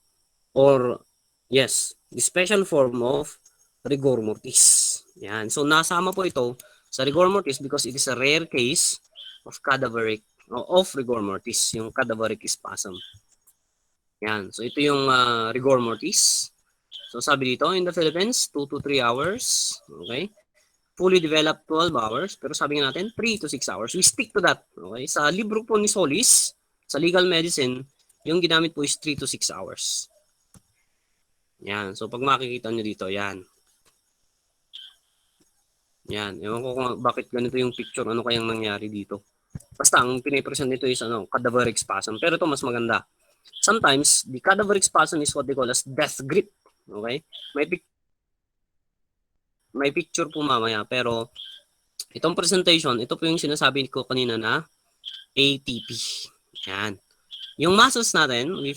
Or, yes, the special form of rigor mortis. Yan. So nasama po ito sa rigor mortis because it is a rare case of cadaveric, of rigor mortis, yung cadaveric spasm. Yan. So ito yung rigor mortis. So sabi dito, in the Philippines, 2 to 3 hours. Okay? Fully developed 12 hours. Pero sabi nga natin, 3 to 6 hours. We stick to that. Okay? Sa libro po ni Solis, sa legal medicine, yung ginamit po is 3 to 6 hours. Yan. So pag makikita nyo dito, yan. Yan. Ewan ko kung bakit ganito yung picture. Ano kayang nangyari dito. Basta ang pinipresent nito is cadaveric spasm. Pero ito mas maganda. Sometimes, the cadaveric spasm is what they call as death grip. Okay? May picture po mamaya. Pero itong presentation, ito po yung sinasabi ko kanina na ATP. Yan. Yung muscles natin, we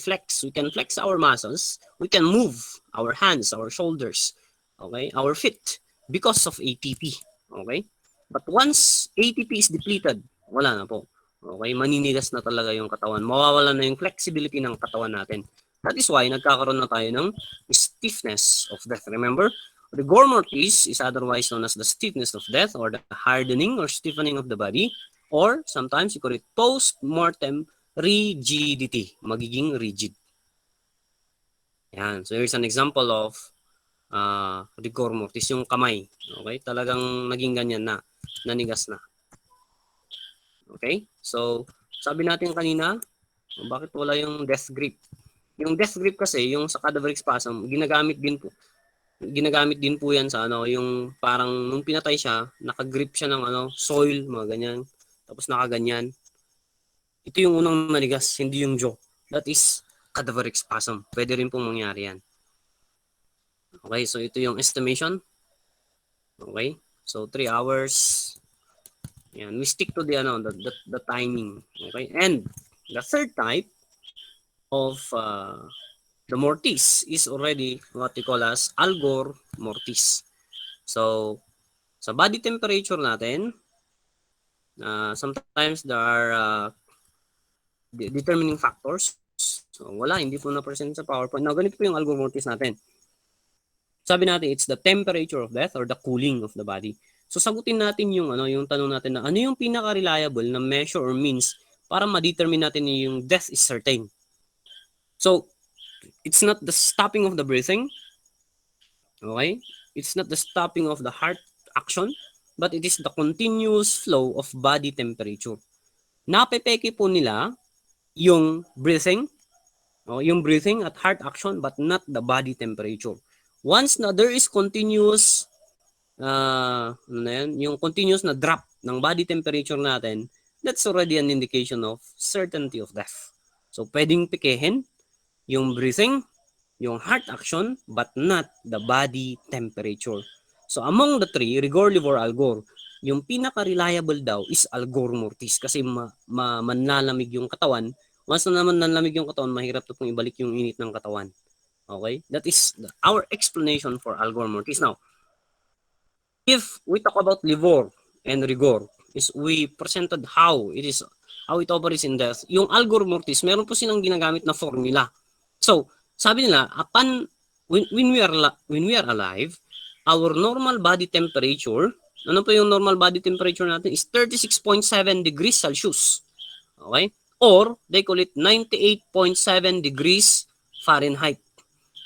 can flex our muscles, we can move our hands, our shoulders, okay, our feet because of ATP, okay? But once ATP is depleted, wala na po. Okay, maninigas na talaga yung katawan. Mawawala na yung flexibility ng katawan natin. That is why nagkakaroon na tayo ng stiffness of death. Remember, rigor mortis is otherwise known as the stiffness of death or the hardening or stiffening of the body, or sometimes you call it post-mortem rigidity, magiging rigid. Yan. So here's an example of rigor mortis, yung kamay. Okay? Talagang naging ganyan na, nanigas na. Okay? So, sabi natin kanina, bakit wala yung death grip? Yung death grip kasi, yung sa cadaveric spasm, ginagamit din po yan sa yung parang nung pinatay siya, nakagrip siya ng soil, mga ganyan. Tapos nakaganyan. Ito yung unang nanigas, hindi yung jaw. That is cadaveric spasm. Pwede rin pong mangyari yan. Okay, so ito yung estimation. Okay, so 3 hours. Yan, we stick to the timing. Okay, and the third type of the mortis is already what we call as algor mortis. So, sa body temperature natin, sometimes there are determining factors. So, wala, hindi po na-present sa PowerPoint. Now, ganito po yung algor mortis natin. Sabi natin, it's the temperature of death or the cooling of the body. So, sagutin natin yung tanong natin na ano yung pinaka-reliable na measure or means para ma-determine natin yung death is certain. So, it's not the stopping of the breathing. Okay? It's not the stopping of the heart action, but it is the continuous flow of body temperature. Napepeke po nila yung breathing at heart action, but not the body temperature. Once na there is continuous yung continuous na drop ng body temperature natin, that's already an indication of certainty of death. So, pwedeng pekehin yung breathing, yung heart action, but not the body temperature. So, among the three, rigor, livor, algor, yung pinaka-reliable daw is algor mortis kasi manlalamig yung katawan. Once na naman nanlamig yung katawan, mahirap to pong ibalik yung init ng katawan. Okay? That is our explanation for algor mortis. Now, if we talk about livor and rigor, is we presented how it operates in death. Yung algor mortis, meron po silang ginagamit na formula. So, sabi nila, when we are alive, our normal body temperature, ano po yung normal body temperature natin is 36.7 degrees Celsius. Okay? Or, they call it 98.7 degrees Fahrenheit.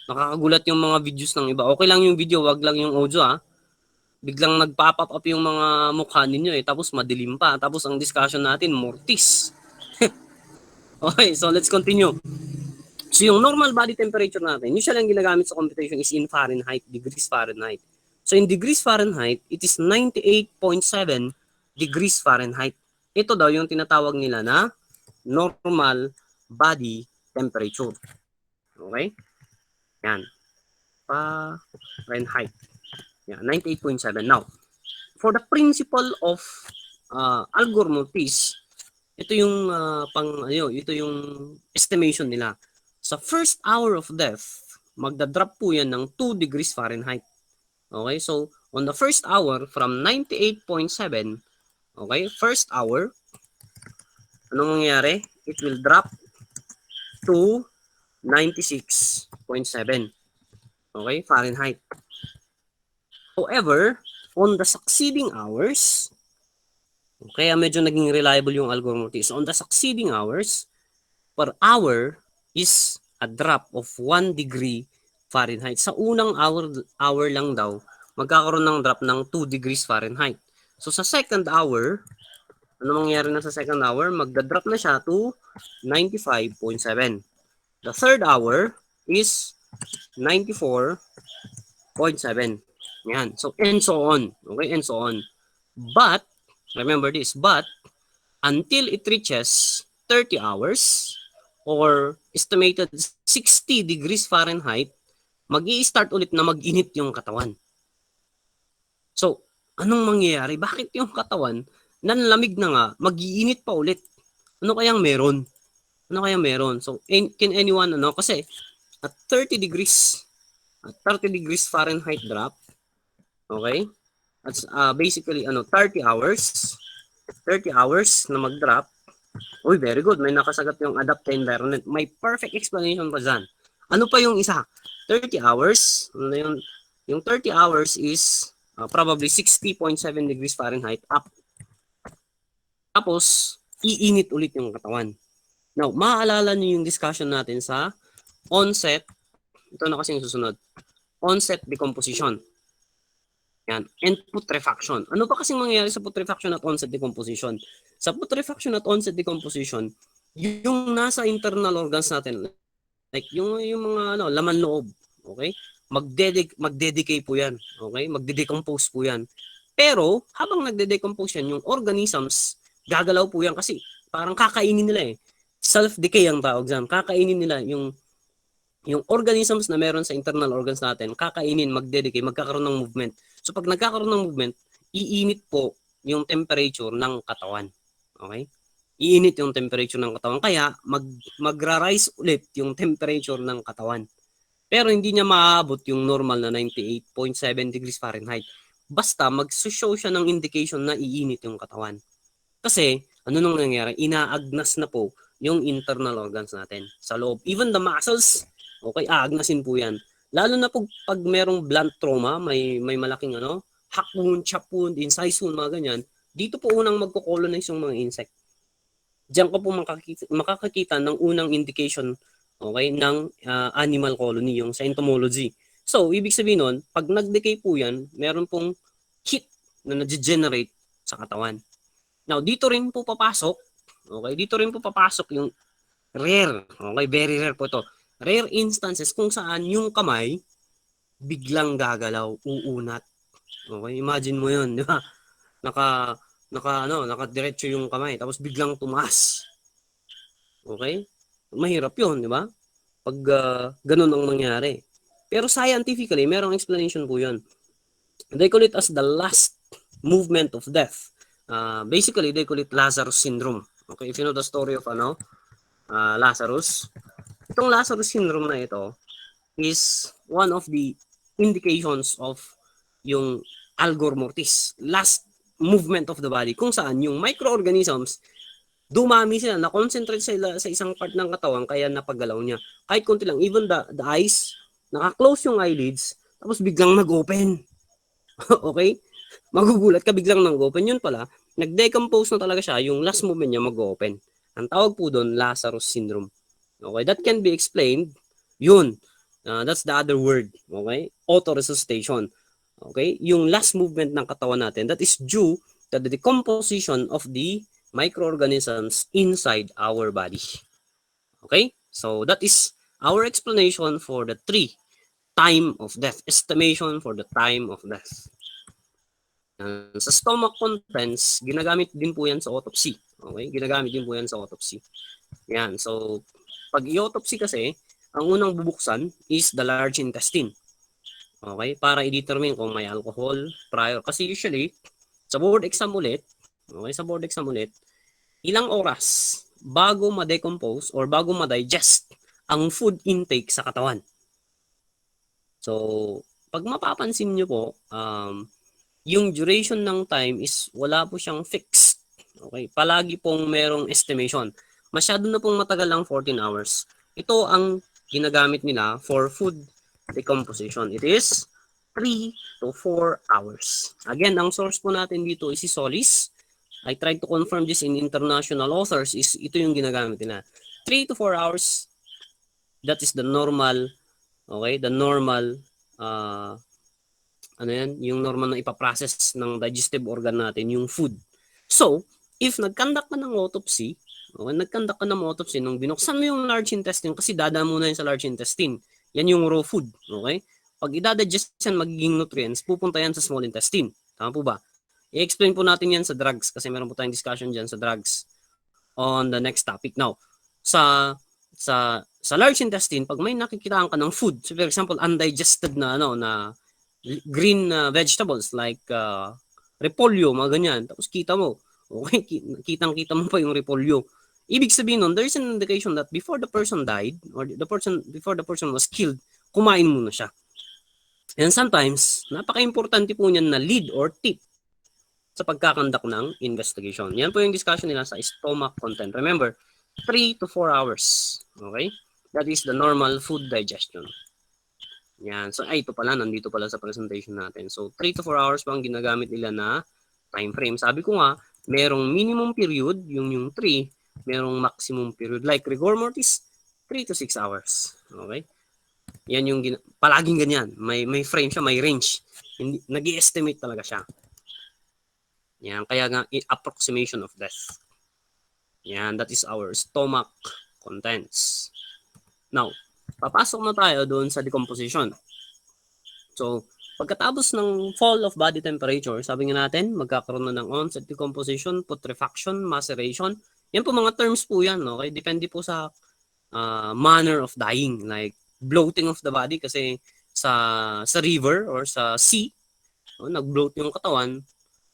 Nakakagulat yung mga videos ng iba. Okay lang yung video, wag lang yung audio Biglang nagpa-pop up yung mga mukha ninyo tapos madilim pa. Tapos ang discussion natin, mortis. Okay, so let's continue. So yung normal body temperature natin, usually ang ginagamit sa computation is in Fahrenheit, degrees Fahrenheit. So in degrees Fahrenheit, it is 98.7 degrees Fahrenheit. Ito daw yung tinatawag nila na normal body temperature. Okay? Yan. Fahrenheit. Yeah, 98.7. Now, for the principle of Algor mortis, ito yung ito yung estimation nila. Sa first hour of death, magda-drop po yan ng 2 degrees Fahrenheit. Okay, so on the first hour from 98.7, okay, first hour, anong mangyayari? It will drop to 96.7. Okay, Fahrenheit. However, on the succeeding hours, kaya medyo naging reliable yung algorithm. So on the succeeding hours, per hour is a drop of 1 degree Fahrenheit. Sa unang hour lang daw, magkakaroon ng drop ng 2 degrees Fahrenheit. So sa second hour, ano mangyayari na sa second hour? Magda-drop na siya to 95.7. The third hour is 94.7. Yan. So, and so on. Okay, and so on. But, remember this, but, until it reaches 30 hours, or estimated 60 degrees Fahrenheit, mag-i-start ulit na mag-init yung katawan. So, anong mangyayari? Bakit yung katawan, nanlamig na nga, mag-iinit pa ulit? Ano kayang meron? Ano kayang meron? So, can anyone, kasi at 30 degrees Fahrenheit drop, okay? That's basically 30 hours na mag-drop. Uy, very good. May nakasagot yung adapt environment. May perfect explanation pa dyan. Ano pa yung isa? 30 hours. Ano yun? Yung 30 hours is probably 60.7 degrees Fahrenheit up. Tapos, iinit ulit yung katawan. Now, maaalala niyo yung discussion natin sa onset. Ito na kasi yung susunod. Onset decomposition. Yan. And putrefaction. Ano pa kasing mangyayari sa putrefaction at onset decomposition? Sa putrefaction at onset decomposition, yung nasa internal organs natin, like yung mga laman loob, okay? Magdedecay po yan, okay? Magdedecompose po yan. Pero habang nagde-decompose yan, yung organisms gagalaw po yan kasi parang kakainin nila eh. Self-decay ang tawag dyan. Kakainin nila yung organisms na meron sa internal organs natin, kakainin, magdedecay, magkakaroon ng movement. So pag nagkakaroon ng movement, iinit po yung temperature ng katawan. Okay? Iinit yung temperature ng katawan. Kaya magra-rise ulit yung temperature ng katawan. Pero hindi niya maabot yung normal na 98.7 degrees Fahrenheit. Basta mag-show siya ng indication na iinit yung katawan. Kasi ano nung nangyayari? Inaagnas na po yung internal organs natin sa loob. Even the muscles, okay, aagnasin po yan. Lalo na pag merong blunt trauma, may malaking hack wound, chop wound, incise wound, mga ganyan, dito po unang magko-colonize yung mga insect. Diyan ka po makakakita ng unang indication, okay, ng animal colony, yung sa entomology. So, ibig sabihin nun, pag nag-decay po yan, meron pong heat na na-generate sa katawan. Now, dito rin po papasok, okay, yung rare, okay, very rare po ito. Rare instances kung saan yung kamay biglang gagalaw, uunat. Okay, imagine mo 'yun, di ba? Nakadiretso yung kamay tapos biglang tumaas. Okay? Mahirap 'yun, di ba? Pag ganun ang nangyari. Pero scientifically, merong explanation po 'yun. They call it as the last movement of death. Basically, they call it Lazarus syndrome. Okay, if you know the story of Lazarus, itong Lazarus syndrome na ito is one of the indications of yung algor mortis, last movement of the body, kung saan yung microorganisms dumami sila, na-concentrate sila sa isang part ng katawan kaya napagalaw niya. Kahit konti lang, even the eyes, naka-close yung eyelids, tapos biglang nag-open. Okay? Magugulat ka biglang nag-open. Yun pala, nag-decompose na talaga siya, yung last movement niya mag-open. Ang tawag po doon, Lazarus syndrome. Okay, that can be explained. Yun, that's the other word. Okay, autoresuscitation. Okay, yung last movement ng katawan natin, that is due to the decomposition of the microorganisms inside our body. Okay, so that is our explanation for the time of death, estimation for the time of death. Sa stomach contents, ginagamit din po yan sa autopsy. Okay, ginagamit din po yan sa autopsy. Yan, so pag i-autopsy kasi, ang unang bubuksan is the large intestine. Okay? Para i-determine kung may alcohol prior. Kasi usually, sa board exam ulit, okay, sa board exam ulit, ilang oras bago ma-decompose or bago ma-digest ang food intake sa katawan. So, pag mapapansin nyo po, yung duration ng time is wala po siyang fixed. Okay? Palagi pong merong estimation. Masyado na pong matagal ang 14 hours. Ito ang ginagamit nila for food decomposition. It is 3 to 4 hours. Again, ang source po natin dito is si Solis. I tried to confirm this in international authors is ito yung ginagamit nila. 3 to 4 hours, that is the normal, okay, the normal ano yan, yung normal na ipaprocess ng digestive organ natin, yung food. So, if nagkandak ka ng autopsy, okay, nagkandak ka ng autopsy, nung binuksan mo yung large intestine, kasi dadaan muna yun sa large intestine, yan yung raw food, okay? Pag idadigest yan, magiging nutrients, pupunta yan sa small intestine. Tama po ba? I-explain po natin yan sa drugs, kasi meron po tayong discussion dyan sa drugs on the next topic. Now, sa large intestine, pag may nakikitaan ka ng food, so for example, undigested na ano na green vegetables like repolyo, mga ganyan. Tapos kita mo, okay, kitang-kita mo pa yung repolyo. Ibig sabihin nun, there is an indication that before the person died or before the person was killed, kumain muna siya. And sometimes, napaka-importante po niyan na lead or tip sa pagkakandak ng investigation. Yan po yung discussion nila sa stomach content. Remember, 3 to 4 hours. Okay? That is the normal food digestion. Yan. So, ito pala, nandito pala sa presentation natin. So, 3 to 4 hours pa ang ginagamit nila na time frame. Sabi ko nga, merong minimum period, yung 3, merong maximum period. Like rigor mortis, 3 to 6 hours. Okay? Yan yung palaging ganyan. May frame siya, may range. Nag-i-estimate talaga siya. Yan, kaya nga approximation of death. Yan, that is our stomach contents. Now, papasok na tayo doon sa decomposition. So, pagkatapos ng fall of body temperature, sabi nga natin, magkakaroon na ng onset decomposition, putrefaction, maceration. Yan po mga terms po yan, okay? Depende po sa manner of dying, like bloating of the body kasi sa river or sa sea, nag-bloat yung katawan.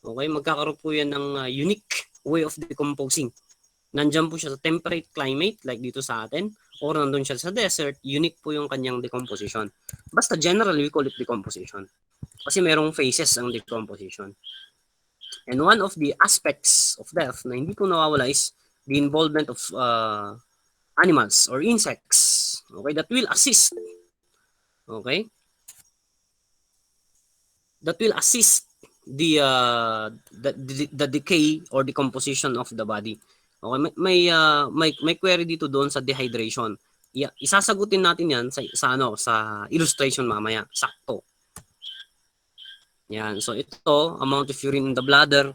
Okay, magkakaroon po yan ng unique way of decomposing. Nandiyan po siya sa temperate climate like dito sa atin or nandun siya sa desert, unique po yung kanyang decomposition. Basta generally we call it decomposition. Kasi merong phases ang decomposition. And one of the aspects of death na hindi po nawawala is the involvement of animals or insects, okay, that will assist, okay, that will assist the decay or decomposition of the body. Okay, may query dito doon sa dehydration. Isasagutin natin 'yan sa illustration mamaya, sakto. Yan. So ito, amount of urine in the bladder,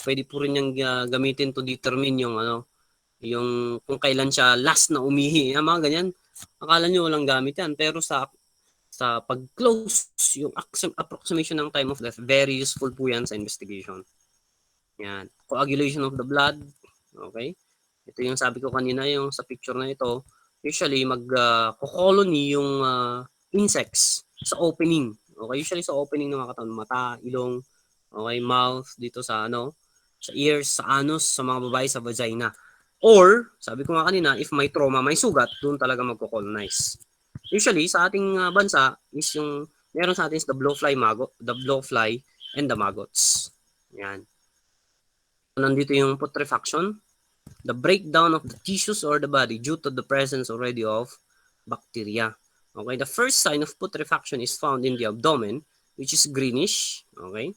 pwede po rin yang gamitin to determine yung kung kailan siya last na umihi. Mga ganyan. Akala nyo walang gamit yan, pero sa pag-close, yung approximation ng time of death, very useful po yan sa investigation. Yan. Coagulation of the blood. Okay? Ito yung sabi ko kanina, yung sa picture na ito, usually mag-colony yung insects sa opening. Okay? Usually sa opening ng mga katawan, mata, ilong, okay, mouth, dito sa sa ears, sa anus, sa mga babae, sa vagina. Or, sabi ko nga kanina, if may trauma, may sugat, doon talaga magko-colonize. Usually sa ating bansa is yung meron sa atin is the blowfly and the maggots. Yan. Nandito yung putrefaction, the breakdown of the tissues or the body due to the presence already of bacteria. Okay, the first sign of putrefaction is found in the abdomen, which is greenish, okay?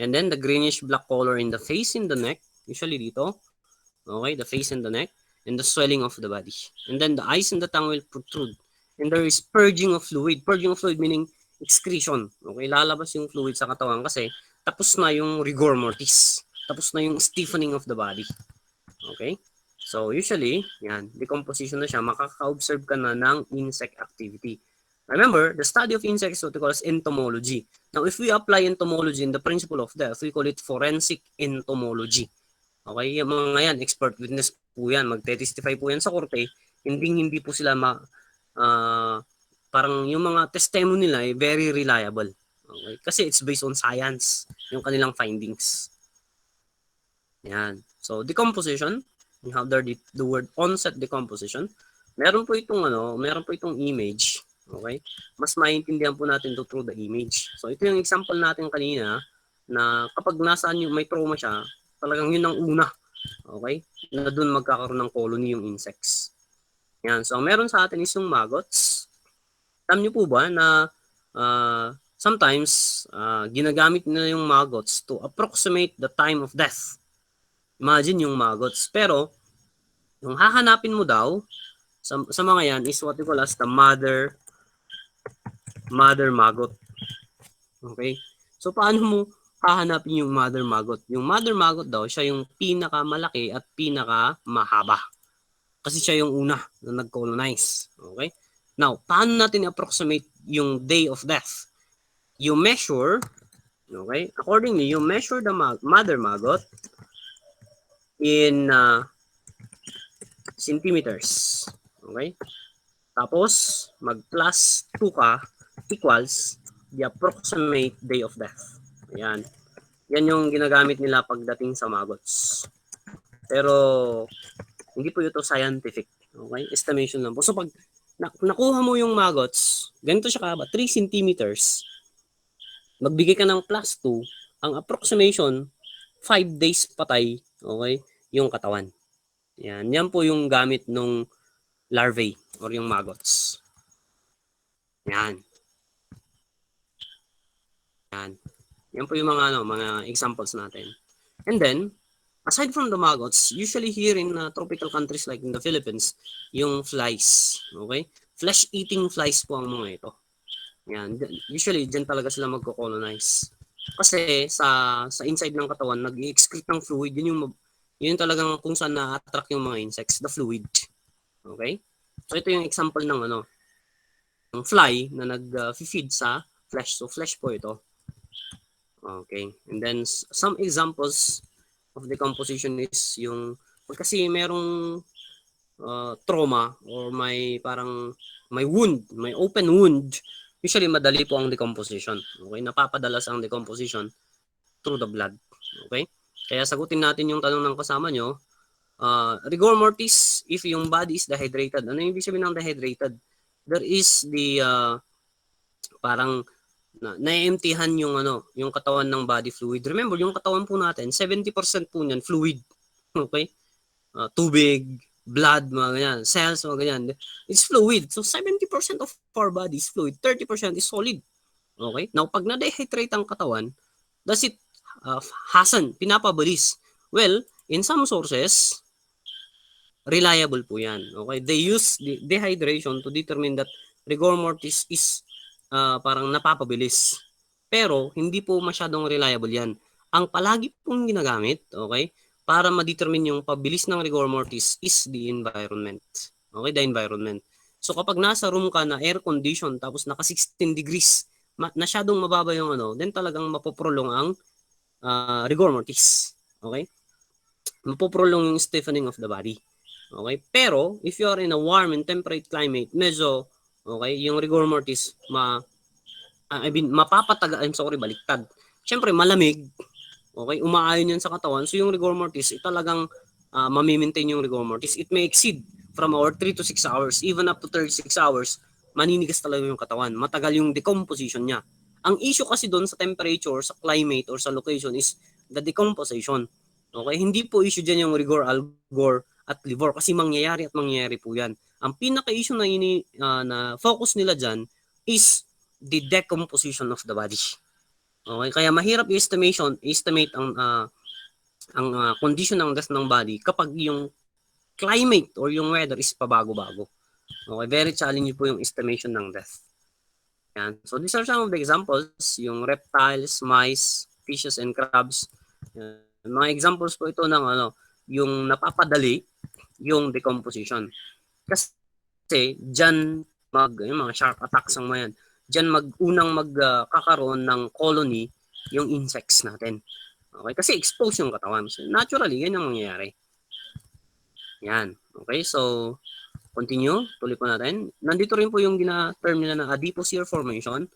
And then the greenish black color in the face and the neck, usually dito. Okay, the face and the neck, and the swelling of the body. And then the eyes and the tongue will protrude. And there is purging of fluid. Purging of fluid meaning excretion. Okay, lalabas yung fluid sa katawan kasi tapos na yung rigor mortis. Tapos na yung stiffening of the body. Okay? So usually, yan, decomposition na siya, makaka-observe ka na ng insect activity. Remember, the study of insects is what we call as entomology. Now, if we apply entomology in the principle of death, we call it forensic entomology. Okay, yung mga yan, expert witness po yan, magte-testify po yan sa korte, hindi po sila parang yung mga testimony nila ay very reliable. Okay? Kasi it's based on science, yung kanilang findings. Yan. So, decomposition, we have there the word onset decomposition. Meron po itong image. Okay? Mas maintindihan po natin to through the image. So, ito yung example natin kanina na kapag nasaan yung may trauma siya, talagang yun ang una. Okay? Na doon magkakaroon ng colony yung insects. Yan. So, ang meron sa atin is yung maggots. Alam niyo po ba na sometimes ginagamit nila yung maggots to approximate the time of death. Imagine yung maggots. Pero, yung hahanapin mo daw sa mga yan is what we call as the mother maggot. Okay? So, paano mo hahanapin yung mother maggot? Yung mother maggot daw, siya yung pinakamalaki at pinakamahaba. Kasi siya yung una na nag-colonize. Okay? Now, paano natin approximate yung day of death? You measure, okay? Accordingly, you measure the mother maggot in centimeters. Okay? Tapos, mag-plus 2 ka equals the approximate day of death. Ayan. Yan yung ginagamit nila pagdating sa maggots. Pero, hindi po ito scientific. Okay? Estimation lang po. So, pag nakuha mo yung maggots, ganito siya kahaba, 3 centimeters, magbigay ka ng plus 2, ang approximation, 5 days patay, okay, yung katawan. Yan po yung gamit ng larvae or yung maggots. Yan. Yan po yung mga examples natin. And then, aside from the maggots, usually here in tropical countries like in the Philippines, yung flies, okay? Flesh-eating flies po ang mga ito. Yan. Usually, dyan talaga sila magko-colonize. Kasi sa inside ng katawan, nag-excrete ng fluid. Yun talagang kung saan na-attract yung mga insects, the fluid. Okay? So, ito yung example ng fly na nag-feed sa flesh. So, flesh po ito. Okay. And then, some examples of decomposition is yung, kasi merong trauma or may wound, may open wound, usually madali po ang decomposition. Okay? Napapadalas ang decomposition through the blood. Okay? Kaya sagutin natin yung tanong ng kasama nyo. Rigor mortis, if yung body is dehydrated. Ano yung ibig sabihin ng dehydrated? There is the parang na-emptyhan yung katawan ng body fluid. Remember, yung katawan po natin, 70% po niyan fluid. Okay? Tubig, blood, mga ganyan, cells, mga ganyan. It's fluid. So, 70% of our body is fluid. 30% is solid. Okay? Now, pag na-dehydrate ang katawan, does it hasten, pinapabilis? Well, in some sources, reliable po yan. Okay? They use the dehydration to determine that rigor mortis is parang napapabilis. Pero, hindi po masyadong reliable yan. Ang palagi pong ginagamit, okay, para ma-determine yung pabilis ng rigor mortis is the environment. Okay, the environment. So, kapag nasa room ka na air condition tapos naka 16 degrees, masyadong mababa yung then talagang mapoprolong ang rigor mortis. Okay? Mapoprolong yung stiffening of the body. Okay? Pero, if you are in a warm and temperate climate, medyo, okay, yung rigor mortis, baliktad. Siyempre, malamig, okay, umaayon yan sa katawan. So, yung rigor mortis, talagang mamimaintain yung rigor mortis. It may exceed from 3 to 6 hours, even up to 36 hours, maninigas talaga yung katawan. Matagal yung decomposition niya. Ang issue kasi doon sa temperature, sa climate, or sa location is the decomposition. Okay? Hindi po issue dyan yung rigor, algor, at livor kasi mangyayari po yan. Ang pinaka-issue na focus nila dyan is the decomposition of the body. Okay? Kaya mahirap estimate ang condition ng death ng body kapag yung climate or yung weather is pabago-bago. Okay? Very challenging po yung estimation ng death. Yan. So these are some of the examples, yung reptiles, mice, fishes, and crabs. Yan. Mga examples po ito ng yung napapadali yung decomposition. Kasi dyan yung mga shark attacks ang mga yan, dyan unang magkakaroon ng colony yung insects natin. Okay? Kasi exposed yung katawan. So naturally, yan yung mangyayari. Yan. Okay? So, Continue, tuloy po natin. Nandito rin po yung gina-term nila na adipose hair formation.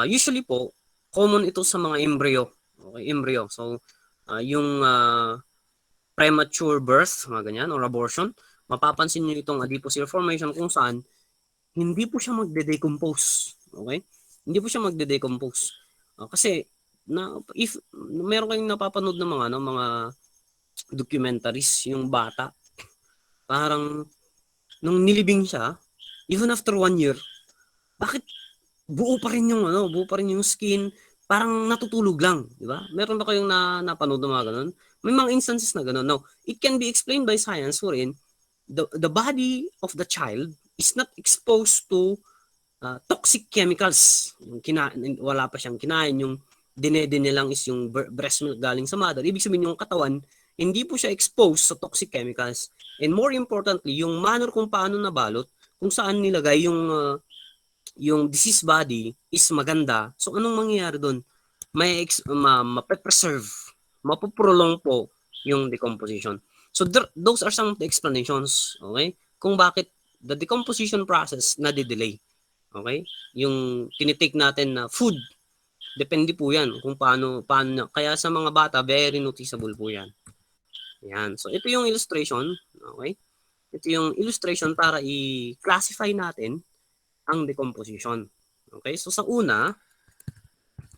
Usually po, common ito sa mga embryo. Okay, embryo. So, yung premature birth, mga ganyan, or abortion, mapapansin nyo itong adipose hair formation kung saan hindi po siya magde-decompose. Okay? Hindi po siya magde-decompose. Kasi if meron kayong napapanood ng mga documentaries, yung bata, parang nung nilibing siya, even after 1 year, bakit buo pa rin yung buo pa rin yung skin, parang natutulog lang, di ba? Meron ba kayong napanood ng mga ganun? May mga instances na ganun. Now, it can be explained by science wherein the body of the child is not exposed to toxic chemicals. Wala pa siyang kinain, yung dinedene lang is yung breast milk galing sa mother. Ibig sabihin yung katawan, hindi po siya exposed sa toxic chemicals. And more importantly, yung manner kung paano nabalot, kung saan nilagay yung disease body is maganda. So anong mangyayari doon? Mape-preserve, mapoprolong po yung decomposition. So those are some of the explanations, okay? Kung bakit the decomposition process na-delay. Okay? Yung tinitake natin na food, depende po yan kung paano. Kaya sa mga bata, very noticeable po yan. Yan. So ito yung illustration, okay? Ito yung illustration para i-classify natin ang decomposition. Okay? So sa una,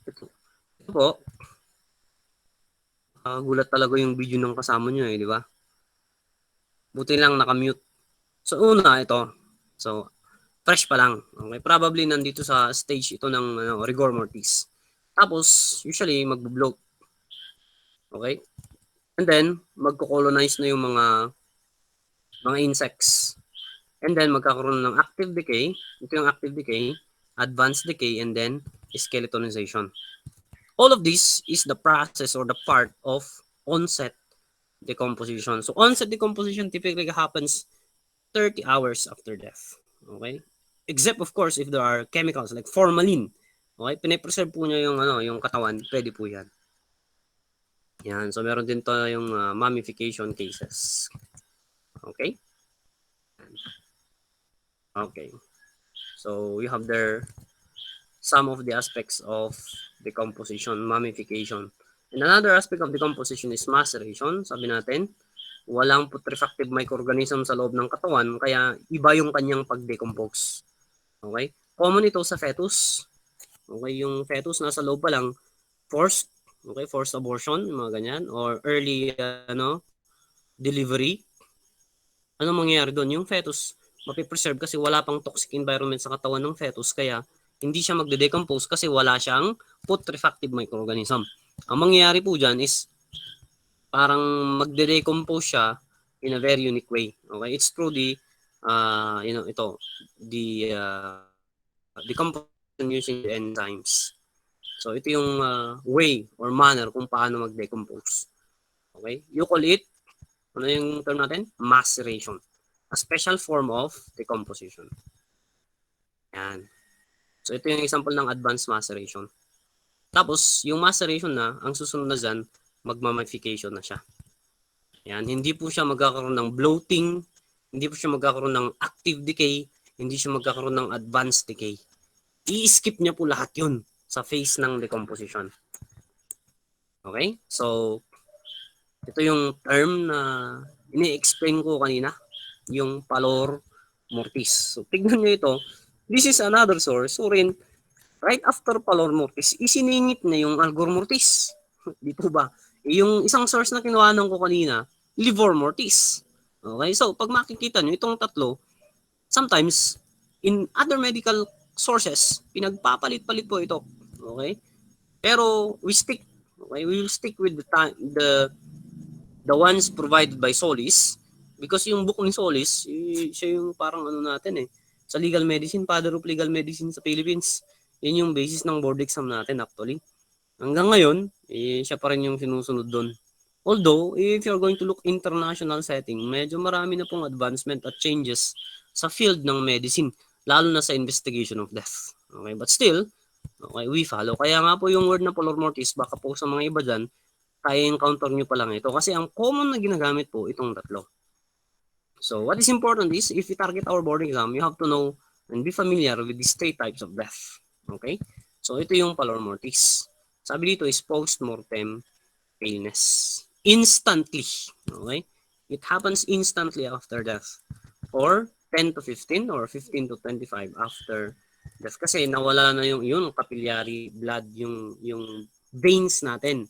ito po, gulat talaga yung video ng kasama nyo di ba? Buti lang nakamute. So una, ito. So, fresh pa lang. Okay? Probably nandito sa stage ito ng rigor mortis. Tapos, usually, magbo-bloat. Okay? And then, magko-colonize na yung mga insects. And then, magkakaroon ng active decay. Ito yung active decay, advanced decay, and then skeletonization. All of this is the process or the part of onset decomposition. So, onset decomposition typically happens 30 hours after death. Okay? Except, of course, if there are chemicals like formalin. Okay? Pinapreserve po niya yung katawan. Pwede po yan. Yan. So, meron din tayong mummification cases. Okay? Okay. So, we have there some of the aspects of decomposition, mummification. And another aspect of decomposition is maceration. Sabi natin, walang putrefactive microorganism sa loob ng katawan, kaya iba yung kanyang pag-decompose. Okay? Common ito sa fetus. Okay, yung fetus nasa loob pa lang, forced abortion, mga ganyan, or early delivery. Ano mangyayari doon? Yung fetus mapipreserve kasi wala pang toxic environment sa katawan ng fetus, kaya hindi siya magde-decompose kasi wala siyang putrefactive microorganism. Ang mangyayari po dyan is parang magde-decompose siya in a very unique way. Okay? It's through the decomposition using the enzymes. So ito yung way or manner kung paano mag-decompose. Okay? You call it, ano yung term natin? Maceration. A special form of decomposition. Yan. So ito yung example ng advanced maceration. Tapos, yung maceration na, ang susunod na dyan, magmummification na siya. Yan. Hindi po siya magkakaroon ng bloating, hindi po siya magkakaroon ng active decay, hindi siya magkakaroon ng advanced decay. I-skip niya po lahat yun sa phase ng decomposition. Okay? So, ito yung term na ini-explain ko kanina, yung pallor mortis. So, tignan nyo ito. This is another source. So, rin, right after pallor mortis, isiningit na yung algor mortis. Di po ba? Yung isang source na kinuhanan ko kanina, livor mortis. Okay? So, pag makikita nyo, itong tatlo, sometimes, in other medical sources, pinagpapalit-palit po ito. Okay? Pero, we will stick with the ones provided by Solis, because yung book ni Solis, siya yung parang natin sa legal medicine, Father of Legal Medicine sa Philippines. Yan yung basis ng board exam natin actually. Hanggang ngayon, siya pa rin yung sinusunod doon. Although, if you're going to look international setting, medyo marami na pong advancement at changes sa field ng medicine, lalo na sa investigation of death. Okay, but still, okay, we follow. Kaya nga po yung word na pallor mortis, baka po sa mga iba dyan, kaya encounter nyo pa lang ito. Kasi ang common na ginagamit po, itong tatlo. So what is important is if you target our board exam, you have to know and be familiar with these three types of death. Okay? So ito yung pallor mortis. Sabi dito is post-mortem paleness. Instantly. Okay? It happens instantly after death. Or 10 to 15 or 15 to 25 after death. Kasi nawala na yung capillary blood, yung veins natin.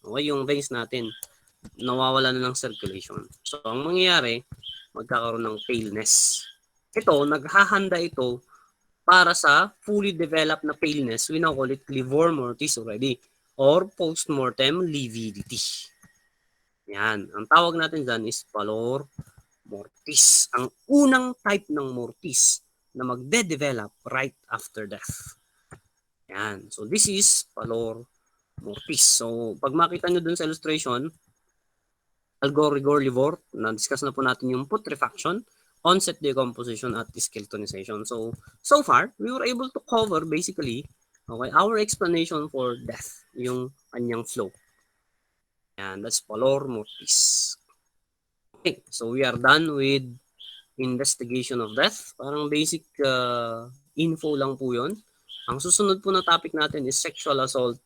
Okay? Yung veins natin nawawala na ng circulation. So, ang mangyayari, magkakaroon ng paleness. Ito, naghahanda ito para sa fully developed na paleness. We now call it livor mortis already or post-mortem lividity. Yan. Ang tawag natin dyan is pallor mortis. Ang unang type ng mortis na magde-develop right after death. Yan. So, this is pallor mortis. So, pag makita nyo dun sa illustration, algor livor, na-discuss na po natin yung putrefaction, onset decomposition, at skeletonization. So far, we were able to cover basically our explanation for death, yung kanyang flow. And that's pallor mortis. Okay, so we are done with investigation of death. Parang basic info lang po yun. Ang susunod po na topic natin is sexual assault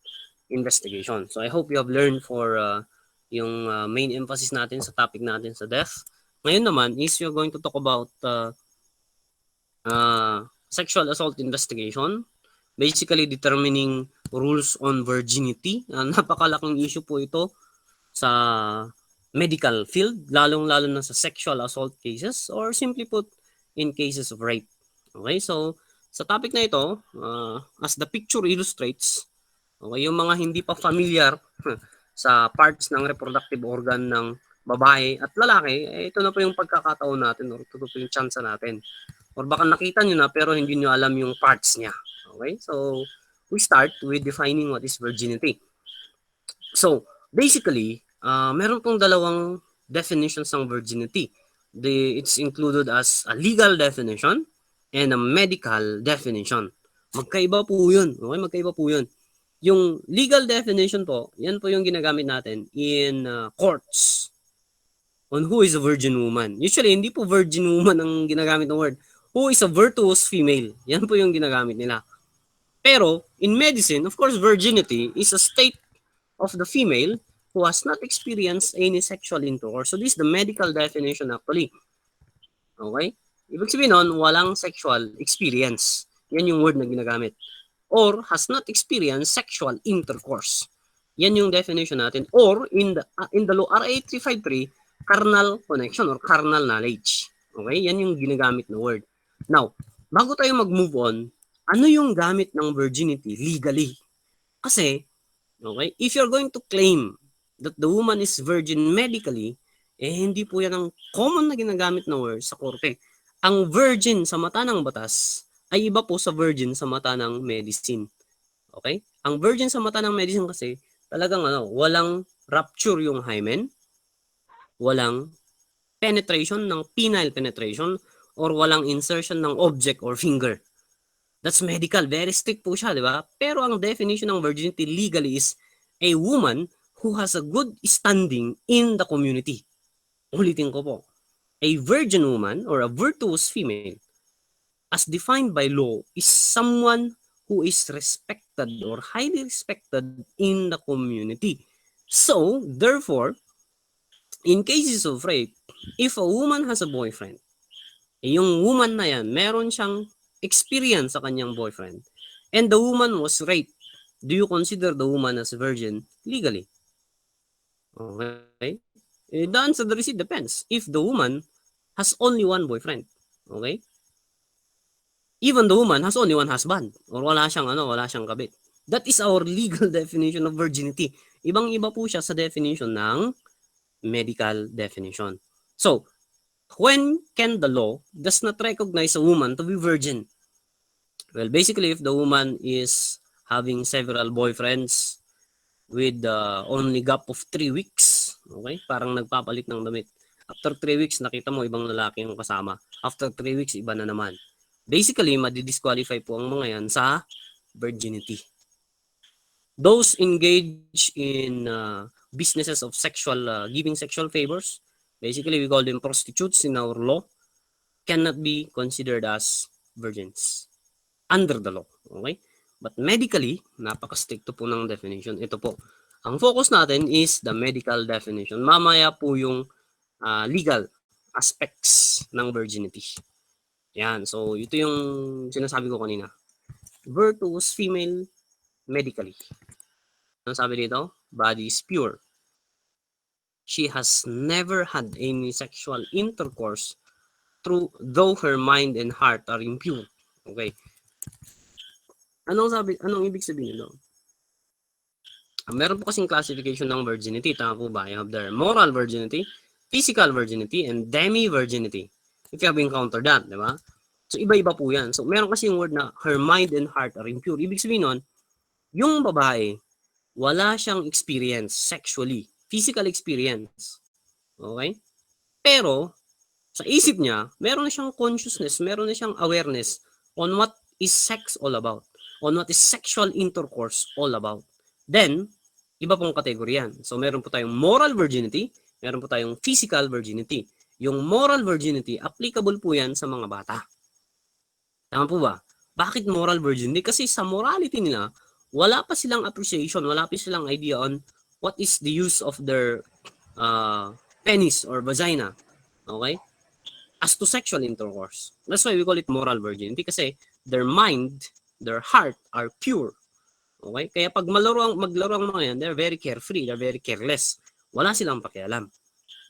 investigation. So I hope you have learned for yung main emphasis natin sa topic natin sa death. Ngayon naman is you're going to talk about sexual assault investigation. Basically determining rules on virginity. Napakalaking issue po ito sa medical field, lalong-lalo na sa sexual assault cases or simply put, in cases of rape. Okay, so sa topic na ito, as the picture illustrates, okay, yung mga hindi pa familiar sa parts ng reproductive organ ng babae at lalaki, ito na po yung pagkakataon natin or ito po yung chance natin. Or baka nakita nyo na pero hindi nyo alam yung parts niya. Okay, so we start with defining what is virginity. So, basically, meron pong dalawang definitions ng virginity. It's included as a legal definition and a medical definition. Magkaiba po yun. Okay, magkaiba po yun. Yung legal definition po, yan po yung ginagamit natin in courts on who is a virgin woman. Usually, hindi po virgin woman ang ginagamit ng word. Who is a virtuous female. Yan po yung ginagamit nila. Pero, in medicine, of course, virginity is a state of the female who has not experienced any sexual intercourse. So, this is the medical definition actually. Okay? Ibig sabihin nun, walang sexual experience. Yan yung word na ginagamit. Or has not experienced sexual intercourse. Yan yung definition natin. Or in the law RA 353, carnal connection or carnal knowledge. Okay? Yan yung ginagamit na word. Now, bago tayo mag-move on, ano yung gamit ng virginity legally? Kasi, okay, if you're going to claim that the woman is virgin medically, hindi po yan ang common na ginagamit na word sa korte. Ang virgin sa mata ng batas ay iba po sa virgin sa mata ng medicine. Okay? Ang virgin sa mata ng medicine kasi talagang walang rupture yung hymen, walang penetration ng penile penetration, or walang insertion ng object or finger. That's medical. Very strict po siya, di ba? Pero ang definition ng virginity legally is a woman who has a good standing in the community. Ulitin ko po. A virgin woman or a virtuous female, as defined by law, is someone who is respected or highly respected in the community. So, therefore, in cases of rape, if a woman has a boyfriend, yung woman na yan, meron siyang experience sa kanyang boyfriend, and the woman was raped, do you consider the woman as a virgin legally? Okay? The answer there is it depends. If the woman has only one boyfriend, okay? Even the woman has only one husband, or wala siyang kabit. That is our legal definition of virginity. Ibang-iba po siya sa definition ng medical definition. So, when can the law does not recognize a woman to be virgin? Well, basically, if the woman is having several boyfriends with only gap of 3 weeks, okay? Parang nagpapalit ng damit. After 3 weeks, nakita mo ibang lalaki yung kasama. After 3 weeks, iba na naman. Basically, madi-disqualify po ang mga yan sa virginity. Those engaged in businesses of giving sexual favors, basically we call them prostitutes in our law, cannot be considered as virgins under the law. Okay? But medically, napaka-stricto po ng definition. Ito po. Ang focus natin is the medical definition. Mamaya po yung legal aspects ng virginity. Yan. So, ito yung sinasabi ko kanina. Virtuous female medically. Ano sabi dito? Body is pure. She has never had any sexual intercourse though her mind and heart are impure. Okay. Anong ibig sabihin nito? Meron po kasing classification ng virginity. Tama po ba? You have the moral virginity, physical virginity, and demi-virginity. If you have encountered that, di ba? So, iba-iba po yan. So, meron kasi yung word na her mind and heart are impure. Ibig sabihin nun, yung babae, wala siyang experience sexually, physical experience. Okay? Pero, sa isip niya, meron na siyang consciousness, meron na siyang awareness on what is sex all about, on what is sexual intercourse all about. Then, iba pong kategory yan. So, meron po tayong moral virginity, meron po tayong physical virginity. Yung moral virginity, applicable po yan sa mga bata. Tama po ba? Bakit moral virginity? Kasi sa morality nila, wala pa silang appreciation, wala pa silang idea on what is the use of their penis or vagina. Okay? As to sexual intercourse. That's why we call it moral virginity kasi their mind, their heart are pure. Okay? Kaya pag maglaro ang mga yan, they're very carefree, they're very careless. Wala silang pakialam.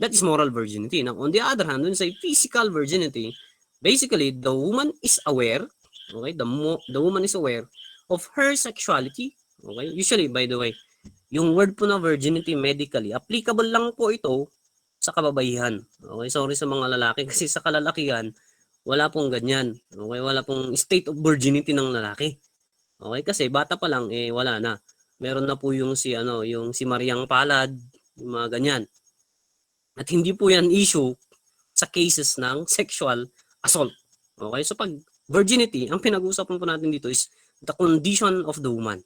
That is moral virginity. Now, on the other hand, when say physical virginity, basically, the woman is aware, okay? The woman is aware of her sexuality, okay? Usually, by the way, yung word po na virginity medically, applicable lang po ito sa kababaihan. Okay? Sorry sa mga lalaki kasi sa kalalakihan, wala pong ganyan. Okay? Wala pong state of virginity ng lalaki. Okay? Kasi bata pa lang, wala na. Meron na po yung si Mariang Palad, yung mga ganyan. At hindi po yan issue sa cases ng sexual assault. Okay? So pag virginity, ang pinag-uusapan po natin dito is the condition of the woman.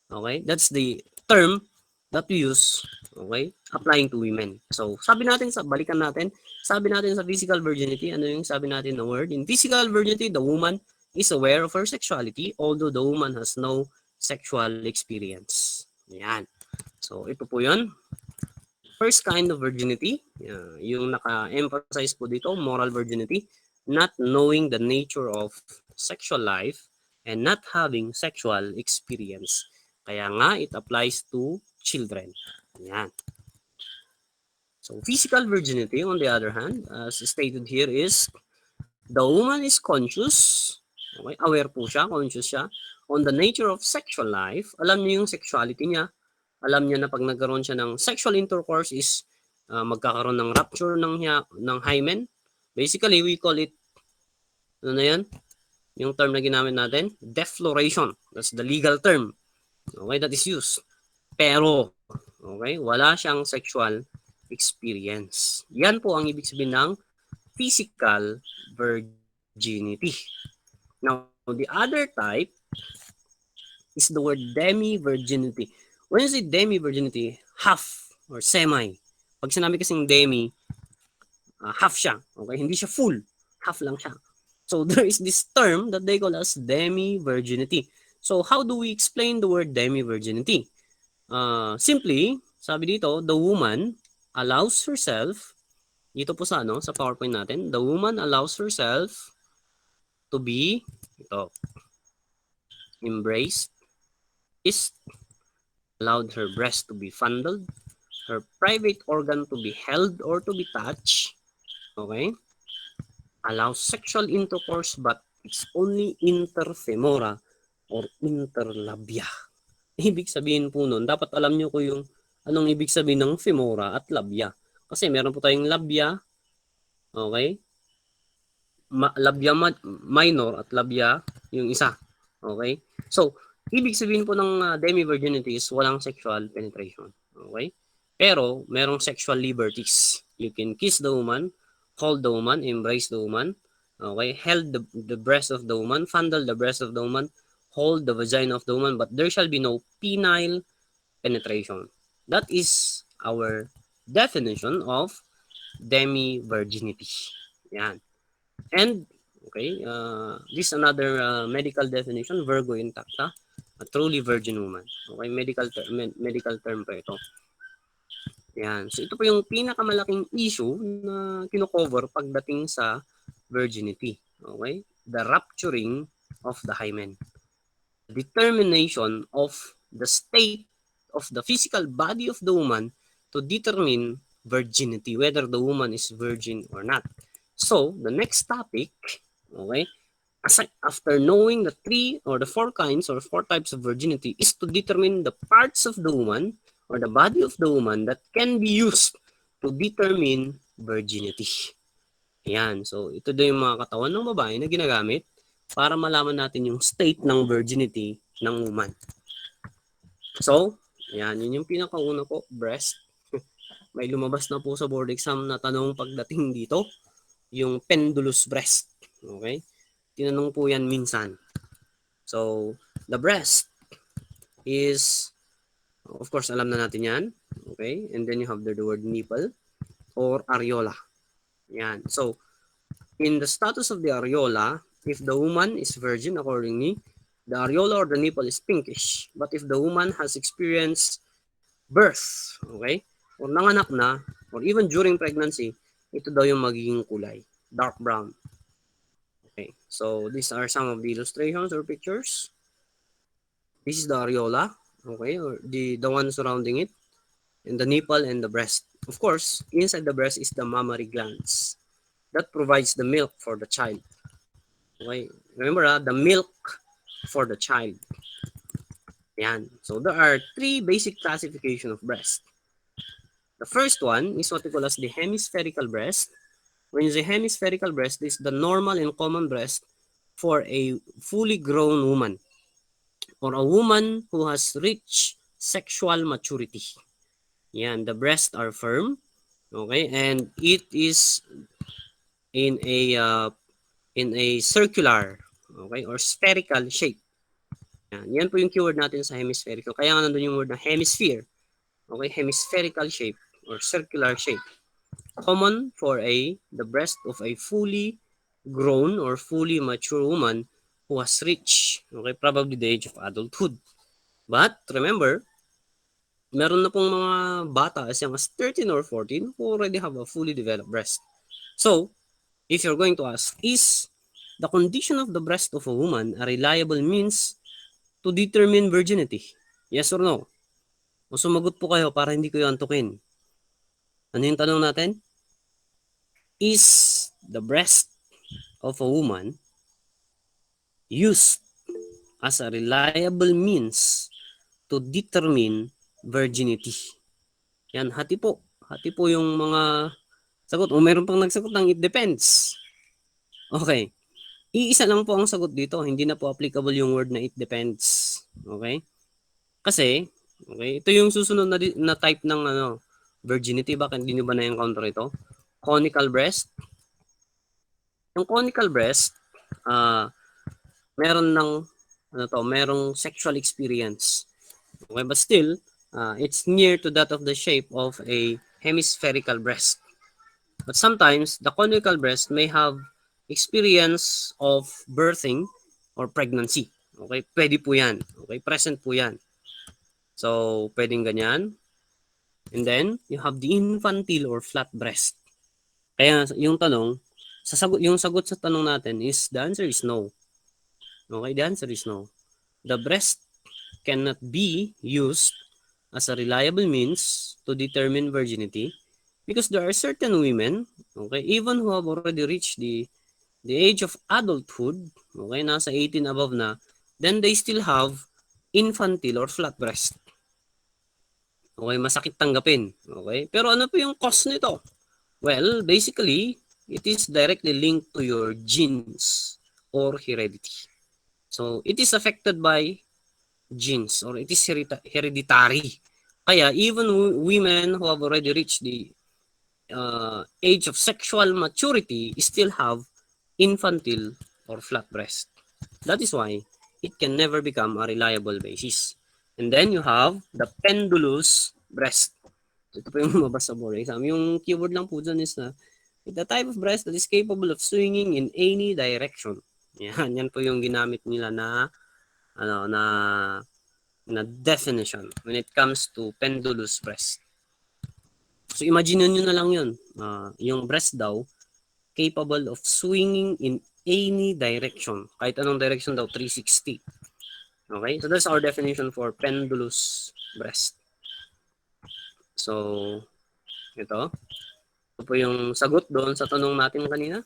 Okay? That's the term that we use, okay, applying to women. So, sabi natin sabi natin sa physical virginity, ano yung sabi natin na word? In physical virginity, the woman is aware of her sexuality although the woman has no sexual experience. Yan. So, ito po yun. First kind of virginity, yung naka-emphasize po dito, moral virginity, not knowing the nature of sexual life and not having sexual experience. Kaya nga, it applies to children. Yan. So, physical virginity, on the other hand, as stated here is, the woman is conscious, okay, aware po siya, conscious siya, on the nature of sexual life. Alam niya yung sexuality niya. Alam niya na pag nagkaroon siya ng sexual intercourse is magkakaroon ng rupture ng hymen. Basically, we call it, ano na yan? Yung term na ginamit natin, defloration. That's the legal term. Okay, that is used. Pero, okay, wala siyang sexual experience. Yan po ang ibig sabihin ng physical virginity. Now, the other type is the word demi-virginity. When you say demi-virginity, half or semi. Pag sinabi kasing demi, half siya. Okay, hindi siya full. Half lang siya. So, there is this term that they call as demi-virginity. So, how do we explain the word demi-virginity? Simply, sabi dito, the woman allows herself, dito po sa PowerPoint natin, the woman allows herself to be, embraced, kissed, allowed her breast to be fondled, her private organ to be held or to be touched, okay? Allows sexual intercourse but it's only interfemora or interlabia. Ibig sabihin po nun, dapat alam nyo ko yung anong ibig sabihin ng femora at labia. Kasi meron po tayong labia, okay? Labia minor at labia yung isa. Okay? So, ibig sabihin po ng demi-virginity is walang sexual penetration. Okay? Pero, merong sexual liberties. You can kiss the woman, hold the woman, embrace the woman, okay? Held the breast of the woman, fondle the breast of the woman, hold the vagina of the woman, but there shall be no penile penetration. That is our definition of demi-virginity. Yan. And, okay, this another medical definition, Virgo intacta, a truly virgin woman. Okay, medical term pa ito. Yan. So, ito po yung pinakamalaking issue na kino-cover pagdating sa virginity. Okay? The rupturing of the hymen. Determination of the state of the physical body of the woman to determine virginity, whether the woman is virgin or not. So, the next topic, okay, after knowing the three or the four kinds or four types of virginity, is to determine the parts of the woman or the body of the woman that can be used to determine virginity. Ayan. So, ito daw yung mga katawan ng babae na ginagamit para malaman natin yung state ng virginity ng woman. So, ayan. Yun yung pinakauna po, breast. May lumabas na po sa board exam na tanong pagdating dito, yung pendulous breast. Okay? Tinanong po yan minsan. So, the breast is, of course, alam na natin yan. Okay? And then you have the word nipple or areola. Yan. So, in the status of the areola, if the woman is virgin, accordingly, the areola or the nipple is pinkish. But if the woman has experienced birth, okay, or nanganak na, or even during pregnancy, ito daw yung magiging kulay, dark brown. Okay, so these are some of the illustrations or pictures. This is the areola, okay, or the one surrounding it, and the nipple and the breast. Of course, inside the breast is the mammary glands that provides the milk for the child. Okay, remember the milk for the child. Yan. So there are three basic classification of breast. The first one is what we call as the hemispherical breast. When you say hemispherical breast, this is the normal and common breast for a fully grown woman or a woman who has reached sexual maturity. Yan, the breasts are firm, okay, and it is in a circular, okay, or spherical shape. Yan po yung keyword natin sa hemispherical. Kaya nga nandun yung word na hemisphere. Okay, hemispherical shape or circular shape. Common for the breast of a fully grown or fully mature woman who has reached, okay, probably the age of adulthood. But remember, meron na pong mga bata as young as 13 or 14 who already have a fully developed breast. So, if you're going to ask, is the condition of the breast of a woman a reliable means to determine virginity? Yes or no? O sumagot po kayo para hindi ko yung antukin. Ano yung tanong natin? Is the breast of a woman used as a reliable means to determine virginity? Yan, hati po. Hati po yung mga sagot. O meron pang nagsagot ng it depends. Okay. Iisa lang po ang sagot dito. Hindi na po applicable yung word na it depends. Okay? Kasi, okay, ito yung susunod na type ng virginity. Bakit hindi nyo ba na-encounter ito? Conical breast. Yung conical breast, merong sexual experience. Okay, but still, it's near to that of the shape of a hemispherical breast. But sometimes, the conical breast may have experience of birthing or pregnancy. Okay, pwede po yan. Okay, present po yan. So, pwedeng ganyan. And then, you have the infantile or flat breast. Kaya yung tanong, yung sagot sa tanong natin is, the answer is no. Okay, the answer is no. The breast cannot be used as a reliable means to determine virginity because there are certain women, okay, even who have already reached the age of adulthood, okay, nasa 18 above na, then they still have infantile or flat breast. Okay, masakit tanggapin. Okay, pero ano po yung cause nito? Well, basically, it is directly linked to your genes or heredity. So, it is affected by genes or it is hereditary. Kaya, even women who have already reached the age of sexual maturity still have infantile or flat breast. That is why it can never become a reliable basis. And then you have the pendulous breast. So, ito po yung lumabas sa board exam. Yung keyword lang po dyan is na the type of breast that is capable of swinging in any direction. Yan po yung ginamit nila na ano na definition when it comes to pendulous breast. So imagine nyo na lang yun. Yung breast daw capable of swinging in any direction. Kahit anong direction daw, 360. Okay? So that's our definition for pendulous breast. So, ito. Ito po yung sagot doon sa tanong natin kanina.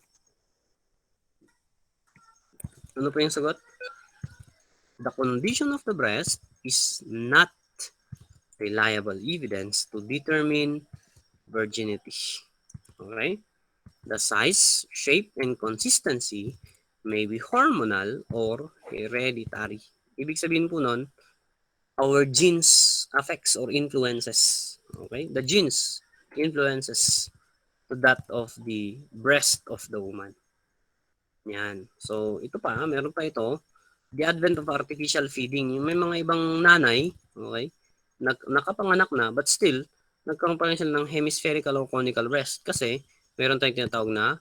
Ano po yung sagot? The condition of the breast is not reliable evidence to determine virginity. Okay? The size, shape, and consistency may be hormonal or hereditary. Ibig sabihin po nun, our genes affects or influences. Okay? The genes influences to that of the breast of the woman. Yan. So, ito pa, meron pa ito, the advent of artificial feeding. May mga ibang nanay, okay, nakapanganak na, but still, nagkaroon pa rin sila ng hemispherical or conical breast kasi meron tayong tinatawag na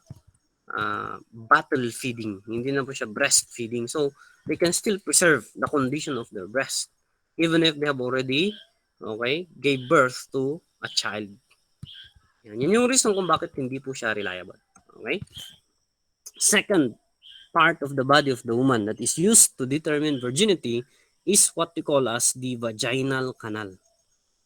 bottle feeding. Hindi na po siya breastfeeding. So, they can still preserve the condition of their breast even if they have already, okay, gave birth to a child. Yan yung reason kung bakit hindi po siya reliable. Okay? Second part of the body of the woman that is used to determine virginity is what we call as the vaginal canal.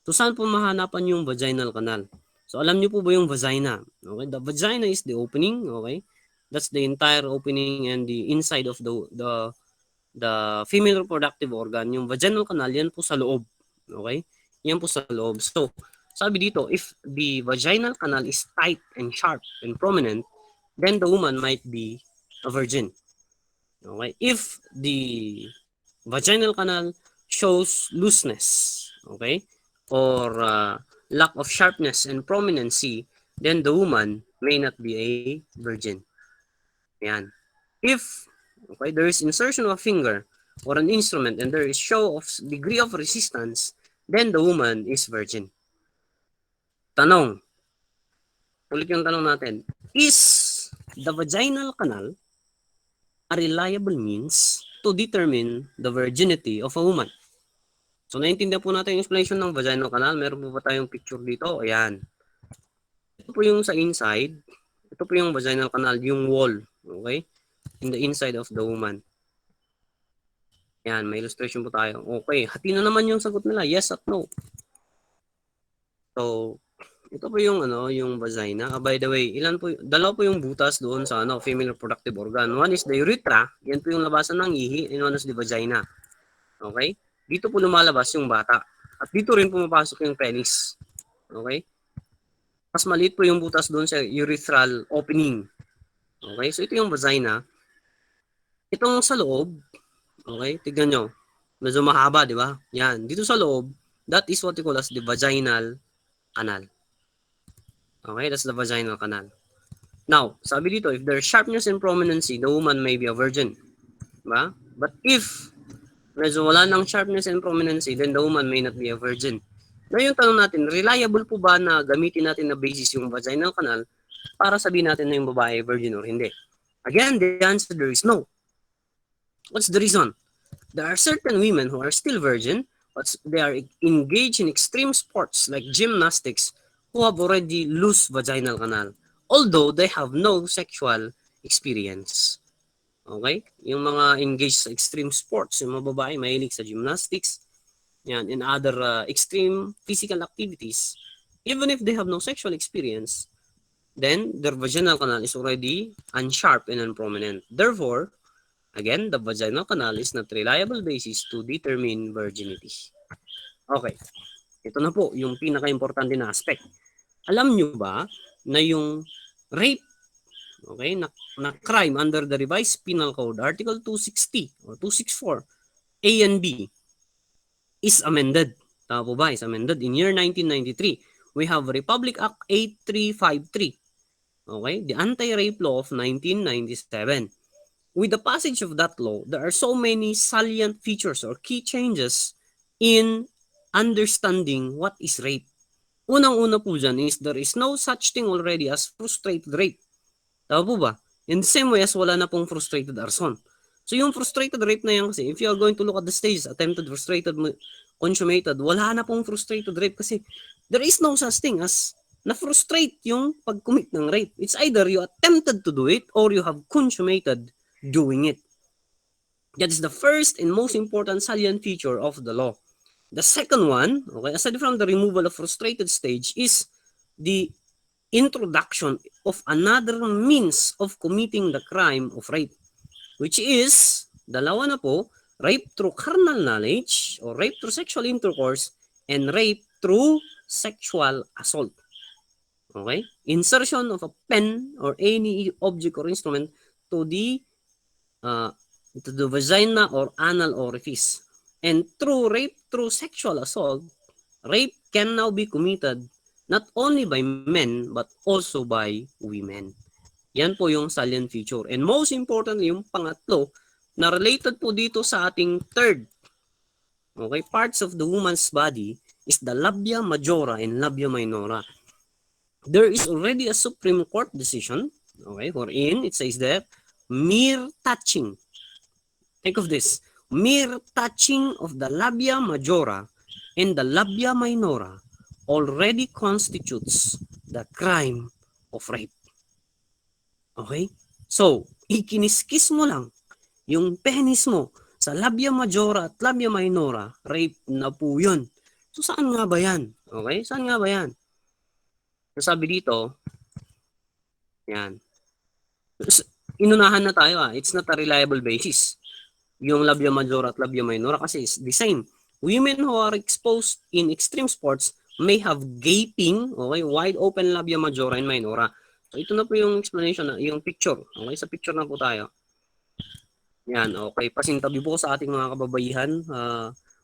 So, saan po mahanapan yung vaginal canal? So, alam niyo po ba yung vagina? Okay? The vagina is the opening, okay? That's the entire opening and the inside of the female reproductive organ. Yung vaginal canal, yan po sa loob. Okay? Yan po sa loob. So, sabi dito, if the vaginal canal is tight and sharp and prominent, then the woman might be a virgin. Okay? If the vaginal canal shows looseness, okay, or lack of sharpness and prominency, then the woman may not be a virgin. Yan. If okay, there is insertion of a finger or an instrument and there is show of degree of resistance, then the woman is virgin. Tanong. Ulit yung tanong natin. Is the vaginal canal a reliable means to determine the virginity of a woman? So, naiintindihan po natin yung explanation ng vaginal canal. Meron po ba tayong picture dito? Ayan. Ito po yung sa inside. Ito po yung vaginal canal, yung wall. Okay? In the inside of the woman. Ayan, may illustration po tayo. Okay, hati na naman yung sagot nila. Yes at no. So, ito po yung yung vagina. By the way, dalawa po yung butas doon sa female reproductive organ. One is the urethra, yan po yung labasan ng ihi, and one is the vagina. Okay? Dito po lumalabas yung bata. At dito rin pumapasok yung penis. Okay? Mas maliit po yung butas doon sa urethral opening. Okay? So ito yung vagina. Itong sa loob, okay? Tignan nyo. Medyo mahaba, di ba? Yan. Dito sa loob, that is what we call as the vaginal canal. Okay? That's the vaginal canal. Now, sabi dito, if there's sharpness and prominency, the woman may be a virgin. Diba? But if medyo wala ng sharpness and prominency, then the woman may not be a virgin. Ngayon yung tanong natin, reliable po ba na gamitin natin na basis yung vaginal canal para sabihin natin na yung babae virgin or hindi? Again, the answer there is no. What's the reason? There are certain women who are still virgin, but they are engaged in extreme sports like gymnastics who have already loose vaginal canal, although they have no sexual experience. Okay? Yung mga engaged sa extreme sports, yung mga babae mahilig sa gymnastics, yan, and other extreme physical activities, even if they have no sexual experience, then their vaginal canal is already unsharp and unprominent. Therefore, again, the vaginal canal is not reliable basis to determine virginity. Okay. Ito na po yung pinaka-importante na aspect. Alam nyo ba na yung rape, okay, na crime under the revised penal code, Article 260 or 264, A and B, is amended. Tama po ba? Is amended in year 1993. We have Republic Act 8353. Okay? The Anti-Rape Law of 1997. With the passage of that law, there are so many salient features or key changes in understanding what is rape. Unang-una po dyan is there is no such thing already as frustrated rape. Tama po ba? In the same way as wala na pong frustrated arson. So yung frustrated rape na yan kasi, if you are going to look at the stages, attempted, frustrated, consummated, wala na pong frustrated rape kasi there is no such thing as na-frustrate yung pag-commit ng rape. It's either you attempted to do it or you have consummated doing it. That is the first and most important salient feature of the law. The second one, okay, aside from the removal of frustrated stage, is the introduction of another means of committing the crime of rape, which is, dalawa na po, rape through carnal knowledge or rape through sexual intercourse and rape through sexual assault. Okay? Insertion of a pen or any object or instrument to the vagina or anal orifice. And through rape through sexual assault, rape can now be committed not only by men but also by women. Yan po yung salient feature. And most importantly, yung pangatlo, na related po dito sa ating third, okay, parts of the woman's body is the labia majora and labia minora. There is already a Supreme Court decision, okay, wherein it says that mere touching, think of this, mere touching of the labia majora and the labia minora already constitutes the crime of rape. Okay? So, ikiniskis mo lang yung penis mo sa labia majora at labia minora, rape na po yun. So, saan nga ba yan? Okay? Saan nga ba yan? So, sabi dito, yan. Inunahan na tayo It's not a reliable basis. Yung labia majora at labia minora kasi is the same. Women who are exposed in extreme sports may have gaping, okay, wide open labia majora and minora. So ito na po yung explanation, yung picture. Okay, sa picture na po tayo. Yan, okay. Pasintabi po sa ating mga kababaihan.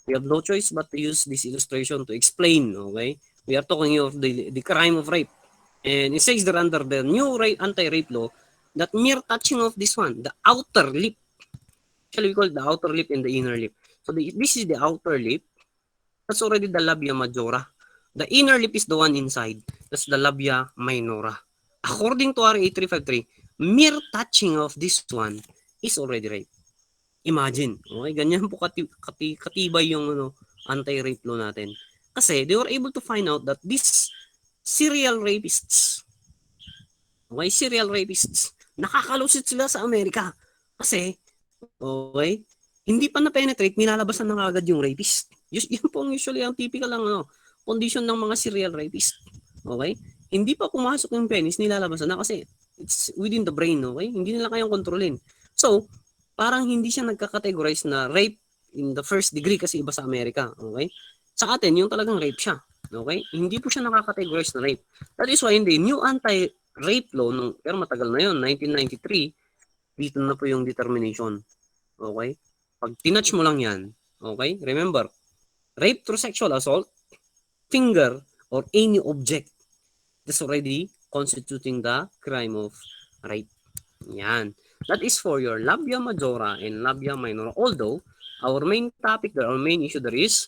We have no choice but to use this illustration to explain, okay? We are talking of the crime of rape. And it says that under the new anti-rape law, that mere touching of this one, the outer lip, actually we call it the outer lip and the inner lip. So this is the outer lip. That's already the labia majora. The inner lip is the one inside. That's the labia minora. According to RA 353, mere touching of this one is already rape. Imagine, okay? Ganyan po katibay yung anti-rape law natin. Kasi they were able to find out that these serial rapists, okay, nakakalusit sila sa Amerika. Kasi, okay, hindi pa na-penetrate, nilalabasan na agad yung rapist. Yun po usually ang typical lang condition ng mga serial rapist. Okay? Hindi pa pumasok yung penis, nilalabasan na kasi it's within the brain, okay? Hindi nila kayang kontrolin. So, parang hindi siya nagka-categorize na rape in the first degree kasi iba sa Amerika, okay? Sa atin, yung talagang rape siya, okay? Hindi po siya nakaka-categorize na rape. That is why in the new anti-rape law, pero matagal na yun, 1993, dito na po yung determination. Okay? Pag tinouch mo lang yan, okay? Remember, rape through sexual assault, finger, or any object, that's already constituting the crime of rape. Yan. That is for your labia majora and labia minora. Although, our main topic there, our main issue there is,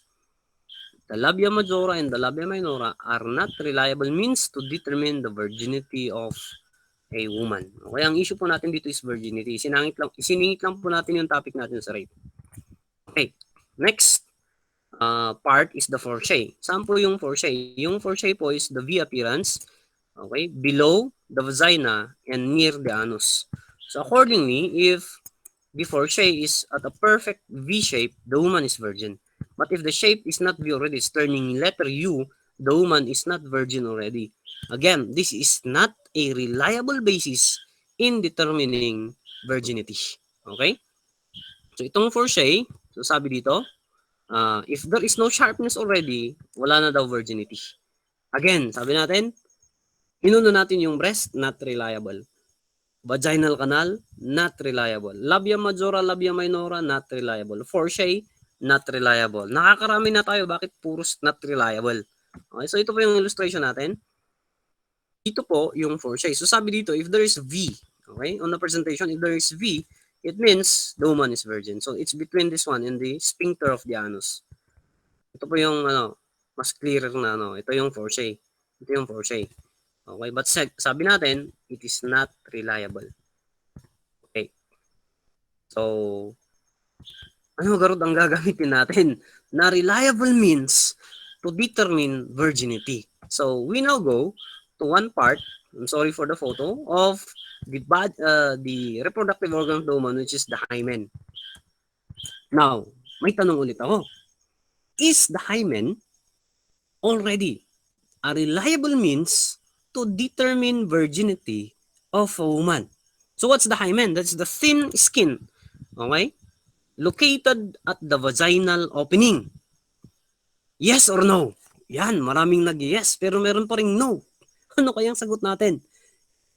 the labia majora and the labia minora are not reliable means to determine the virginity of a woman. Okay, ang issue po natin dito is virginity. Isiningit lang po natin yung topic natin sa rape. Okay, next part is the foreshay. Saan po yung foreshay? Yung foreshay po is the V appearance, okay, below the vagina and near the anus. So accordingly, if the foreshay is at a perfect V shape, the woman is virgin. But if the shape is not V already, it's turning letter U, the woman is not virgin already. Again, this is not a reliable basis in determining virginity. Okay? So itong foreshay, so sabi dito, if there is no sharpness already, wala na daw virginity. Again, sabi natin, inuno natin yung breast, not reliable. Vaginal canal, not reliable. Labia majora, labia minora, not reliable. Foreshay, not reliable. Nakakarami na tayo, bakit puros not reliable? Okay, so ito po yung illustration natin. Dito po yung foreshay. So sabi dito, if there is V, okay, on the presentation, if there is V, it means the woman is virgin. So it's between this one and the sphincter of the anus. Ito po yung mas clearer na ito yung foreshay. Ito yung for say. Okay, but sabi natin, it is not reliable. Okay. So, ano garud ang gagamitin natin na reliable means to determine virginity. So, we now go to one part, I'm sorry for the photo, of the reproductive organ of the woman, which is the hymen. Now, may tanong ulit ako. Is the hymen already a reliable means to determine virginity of a woman? So, what's the hymen? That's the thin skin, okay, located at the vaginal opening. Yes or no? Yan, maraming nag-yes, pero meron pa ring no. Ano kayang sagot natin?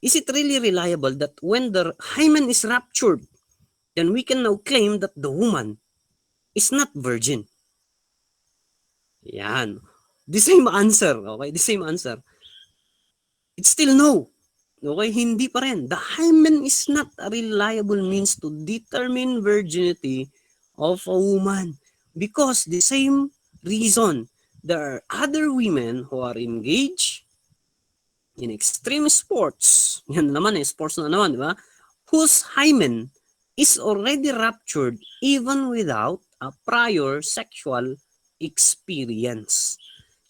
Is it really reliable that when the hymen is ruptured, then we can now claim that the woman is not virgin? Yan. The same answer, okay? The same answer. It's still no. Okay, hindi pa rin. The hymen is not a reliable means to determine virginity of a woman. Because the same reason, there are other women who are engaged in extreme sports. Yan naman sports na naman, di ba? Whose hymen is already ruptured even without a prior sexual experience.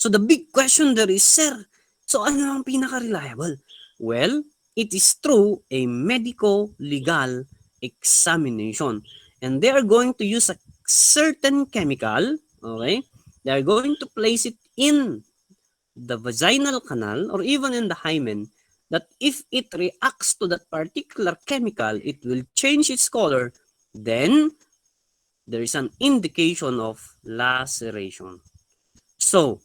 So the big question there is, sir, so ano ang pinaka-reliable? Well, it is through a medico-legal examination. And they are going to use a certain chemical, okay? They are going to place it in the vaginal canal or even in the hymen, that if it reacts to that particular chemical, it will change its color, then there is an indication of laceration. So,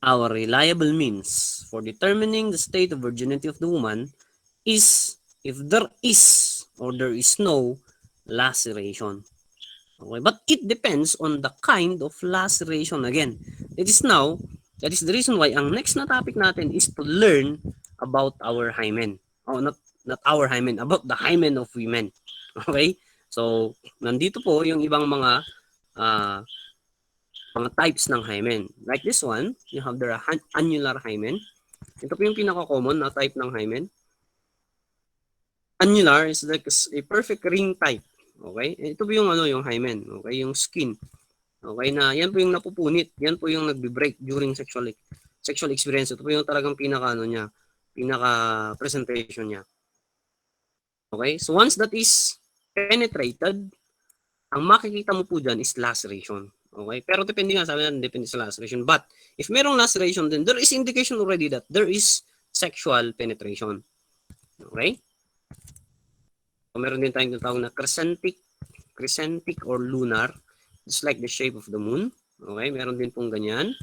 our reliable means for determining the state of virginity of the woman is if there is or there is no laceration. Okay, but it depends on the kind of laceration again. That is the reason why ang next na topic natin is to learn about our hymen. Oh, not our hymen, about the hymen of women. Okay? So, nandito po yung ibang mga types ng hymen. Like this one, you have the annular hymen. Ito po yung pinaka-common na type ng hymen. Annular is like a perfect ring type. Okay? Ito po yung yung hymen. Okay? Yung skin. Okay? Na yan po yung napupunit. Yan po yung nagbe-break during sexual experience. Ito po yung talagang pinaka-presentation niya. Okay? So once that is penetrated, ang makikita mo po dyan is laceration. Okay? Pero depende nga, sabi natin, depende sa laceration. But if merong laceration, then there is indication already that there is sexual penetration. Okay? So meron din tayong tinatawag na crescentic or lunar, just like the shape of the moon. Okay? Meron din pong ganyan.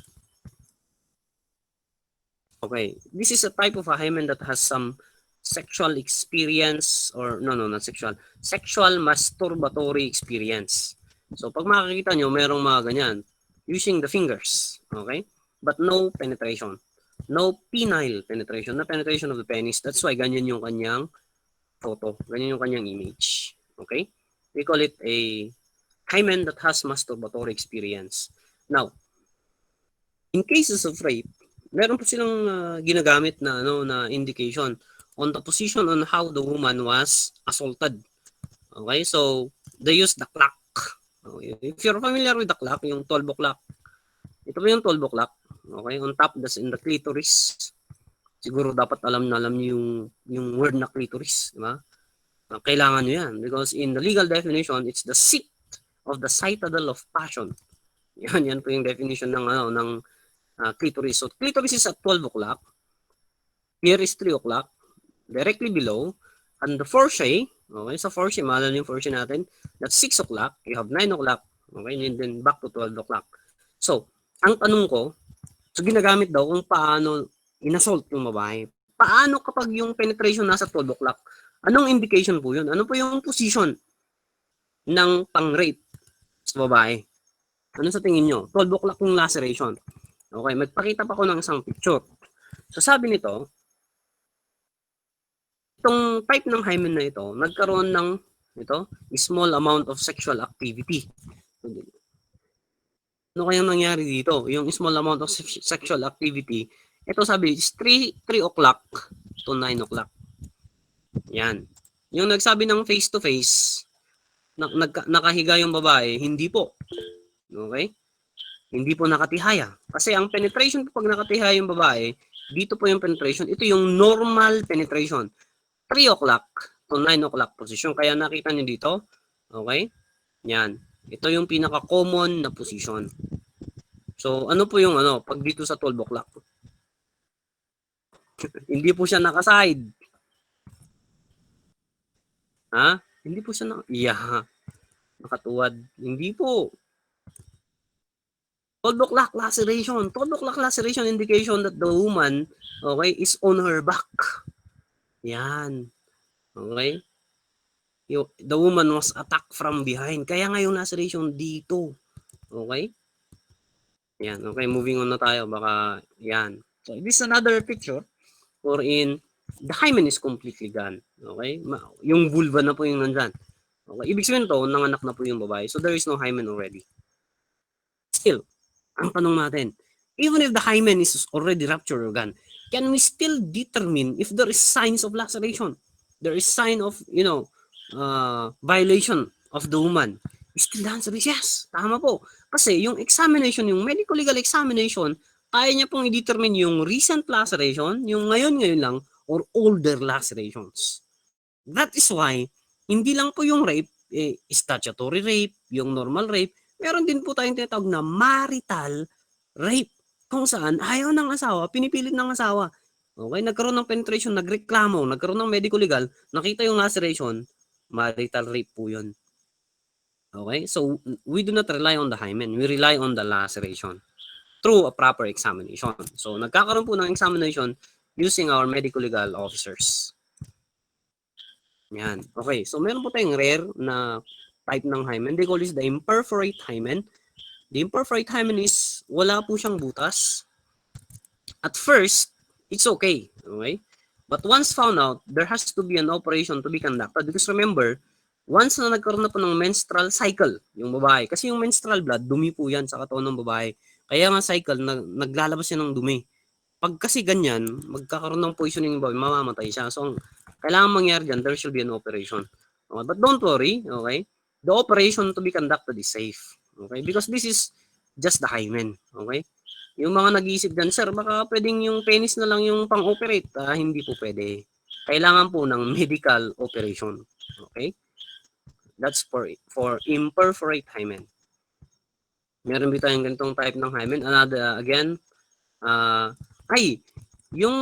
Okay. This is a type of a hymen that has some sexual experience or not sexual. Sexual masturbatory experience. So pag makikita nyo, merong mga ganyan using the fingers. Okay? But no penetration. No penile penetration. No penetration of the penis. That's why ganyan yung kanyang photo. Ganyan yung kanyang image. Okay? We call it a hymen that has masturbatory experience. Now, in cases of rape, meron po silang ginagamit na na indication on the position on how the woman was assaulted. Okay? So, they use the clock. Okay? If you're familiar with the clock, yung 12 o'clock. Ito po yung 12 o'clock. Okay? On top, that's in the clitoris. Siguro dapat alam niyo yung word na clitoris, di ba? Kailangan nyo yan because in the legal definition, it's the seat of the citadel of passion. Yan po yung definition ng clitoris. So clitoris is at 12 o'clock. Here is 3 o'clock. Directly below. And the foreshay, okay, sa foreshay, maalala yung foreshay natin, that's 6 o'clock. You have 9 o'clock. Okay, and then back to 12 o'clock. So, ang tanong ko, so ginagamit daw kung paano inassault yung babae. Paano kapag yung penetration nasa 12 o'clock? Anong indication po yun? Ano po yung position ng pang-rape sa babae? Ano sa tingin nyo? 12 o'clock yung laceration. Okay, magpakita pa ko ng isang picture. So sabi nito, itong type ng hymen na ito, nagkaroon ng small amount of sexual activity. Ano kayang nangyari dito? Yung small amount of sexual activity, Ito sabi, is 3 o'clock to 9 o'clock. Yan. Yung nagsabi ng face-to-face, nakahiga yung babae, hindi po. Okay? Hindi po nakatihaya. Kasi ang penetration po pag nakatihaya yung babae, dito po yung penetration. Ito yung normal penetration. 3 o'clock to 9 o'clock position. Kaya nakita nyo dito. Okay? Yan. Ito yung pinaka-common na position. So, ano po yung pag dito sa 12 o'clock? Hindi po siya nakaside. Ha? Hindi po siya nakatuwad. Hindi po. 12 o'clock laceration. 12 o'clock laceration indication that the woman, okay, is on her back. Yan. Okay? The woman was attacked from behind. Kaya nga yung laceration dito. Okay? Yan. Okay, moving on na tayo. Baka, yan. So, this is another picture wherein the hymen is completely gone. Okay? Yung vulva na po yung nandyan. Okay? Ibig sabihin to, nanganak na po yung babae. So, there is no hymen already. Still, ang tanong natin, even if the hymen is already ruptured organ, can we still determine if there is signs of laceration? There is sign of, violation of the woman. Still the answer is yes. Tama po. Kasi yung examination, yung medical legal examination, kaya niya pong i-determine yung recent laceration, yung ngayon lang, or older lacerations. That is why, hindi lang po yung rape, statutory rape, yung normal rape, meron din po tayong tinatawag na marital rape. Kung saan, ayaw ng asawa, pinipilit ng asawa. Okay, nagkaroon ng penetration, nagreklamo, nagkaroon ng medical legal, nakita yung laceration, marital rape po yun. Okay, so we do not rely on the hymen, we rely on the laceration through a proper examination. So nagkakaroon po ng examination using our medical legal officers. Yan. Okay, so meron po tayong rare na type ng hymen. They call this the imperforate hymen. The imperforate hymen is wala po siyang butas. At first, it's okay. Okay? But once found out, there has to be an operation to be conducted. Because remember, once na nagkaroon na po ng menstrual cycle, yung babae, kasi yung menstrual blood, dumi po yan sa katawan ng babae. Kaya nga cycle, naglalabas yan ng dumi. Pag kasi ganyan, magkakaroon ng poisoning yung babae, mamamatay siya. So, kailangan mangyari dyan, there should be an operation. Okay? But don't worry, okay? The operation to be conducted is safe. Okay? Because this is just the hymen. Okay? Yung mga nag-iisip dyan, sir, baka pwedeng yung penis na lang yung pang-operate. Hindi po pwede. Kailangan po ng medical operation. Okay? That's for imperforate hymen. Meron ba tayong ganitong type ng hymen? Another, again, yung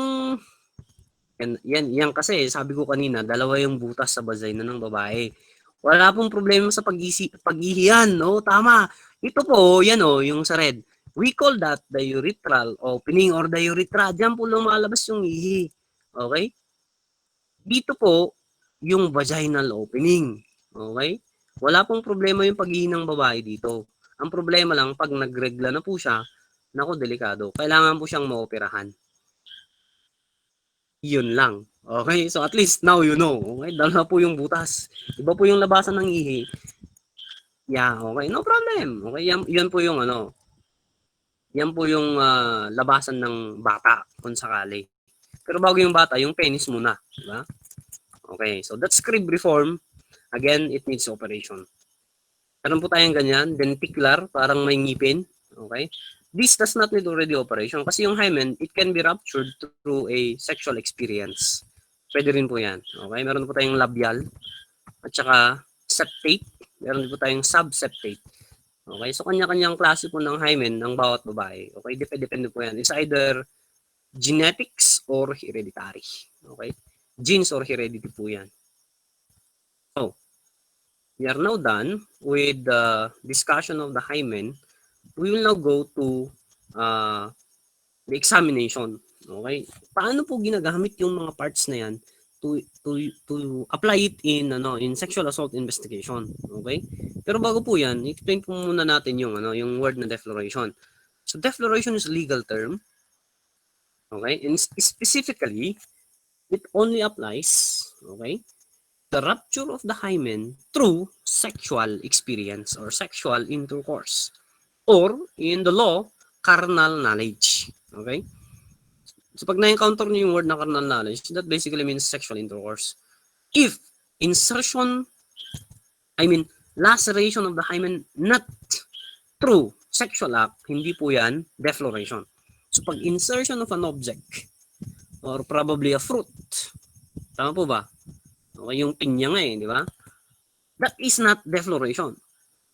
yan kasi sabi ko kanina, dalawa yung butas sa vagina ng babae. Wala pong problema sa pag-ihiyan, no? Tama. Ito po, yan yung sa red. We call that the urethral opening or the urethra. Diyan po lumalabas yung ihi. Okay? Dito po, yung vaginal opening. Okay? Wala pong problema yung pag-ihi ng babae dito. Ang problema lang, pag nagregla na po siya, naku, delikado. Kailangan po siyang maoperahan. Yun lang. Okay? So at least now you know. Okay? Dalawa po yung butas. Iba po yung labasan ng ihi. Yeah, okay. No problem. Okay? Yan po yung yan po yung labasan ng bata kung sakali. Pero bago yung bata, yung penis muna. Diba? Okay. So that's crib reform. Again, it needs operation. Meron po tayong ganyan. Denticular, parang may ngipin. Okay? This does not need already operation kasi yung hymen, it can be ruptured through a sexual experience. Pwede rin po yan. Okay? Meron po tayong labial at saka septate. Meron din po tayong subseptate. Okay? So, kanya-kanyang klase po ng hymen ng bawat babae. Okay? Depende po yan. It's either genetics or hereditary. Okay? Genes or heredity po yan. So, we are now done with the discussion of the hymen. We will now go to the examination. Okay? Paano po ginagamit yung mga parts na yan to apply it in sexual assault investigation. Okay? Pero bago po yan, explain po muna natin yung yung word na defloration. So defloration is a legal term. Okay? And specifically, it only applies, okay, the rupture of the hymen through sexual experience or sexual intercourse, or in the law, carnal knowledge. Okay? So pag na-encounter niyo yung word na carnal knowledge, that basically means sexual intercourse. If insertion, laceration of the hymen not through sexual act, hindi po yan defloration. So pag insertion of an object or probably a fruit, tama po ba? Okay, yung pinya nga di ba? That is not defloration.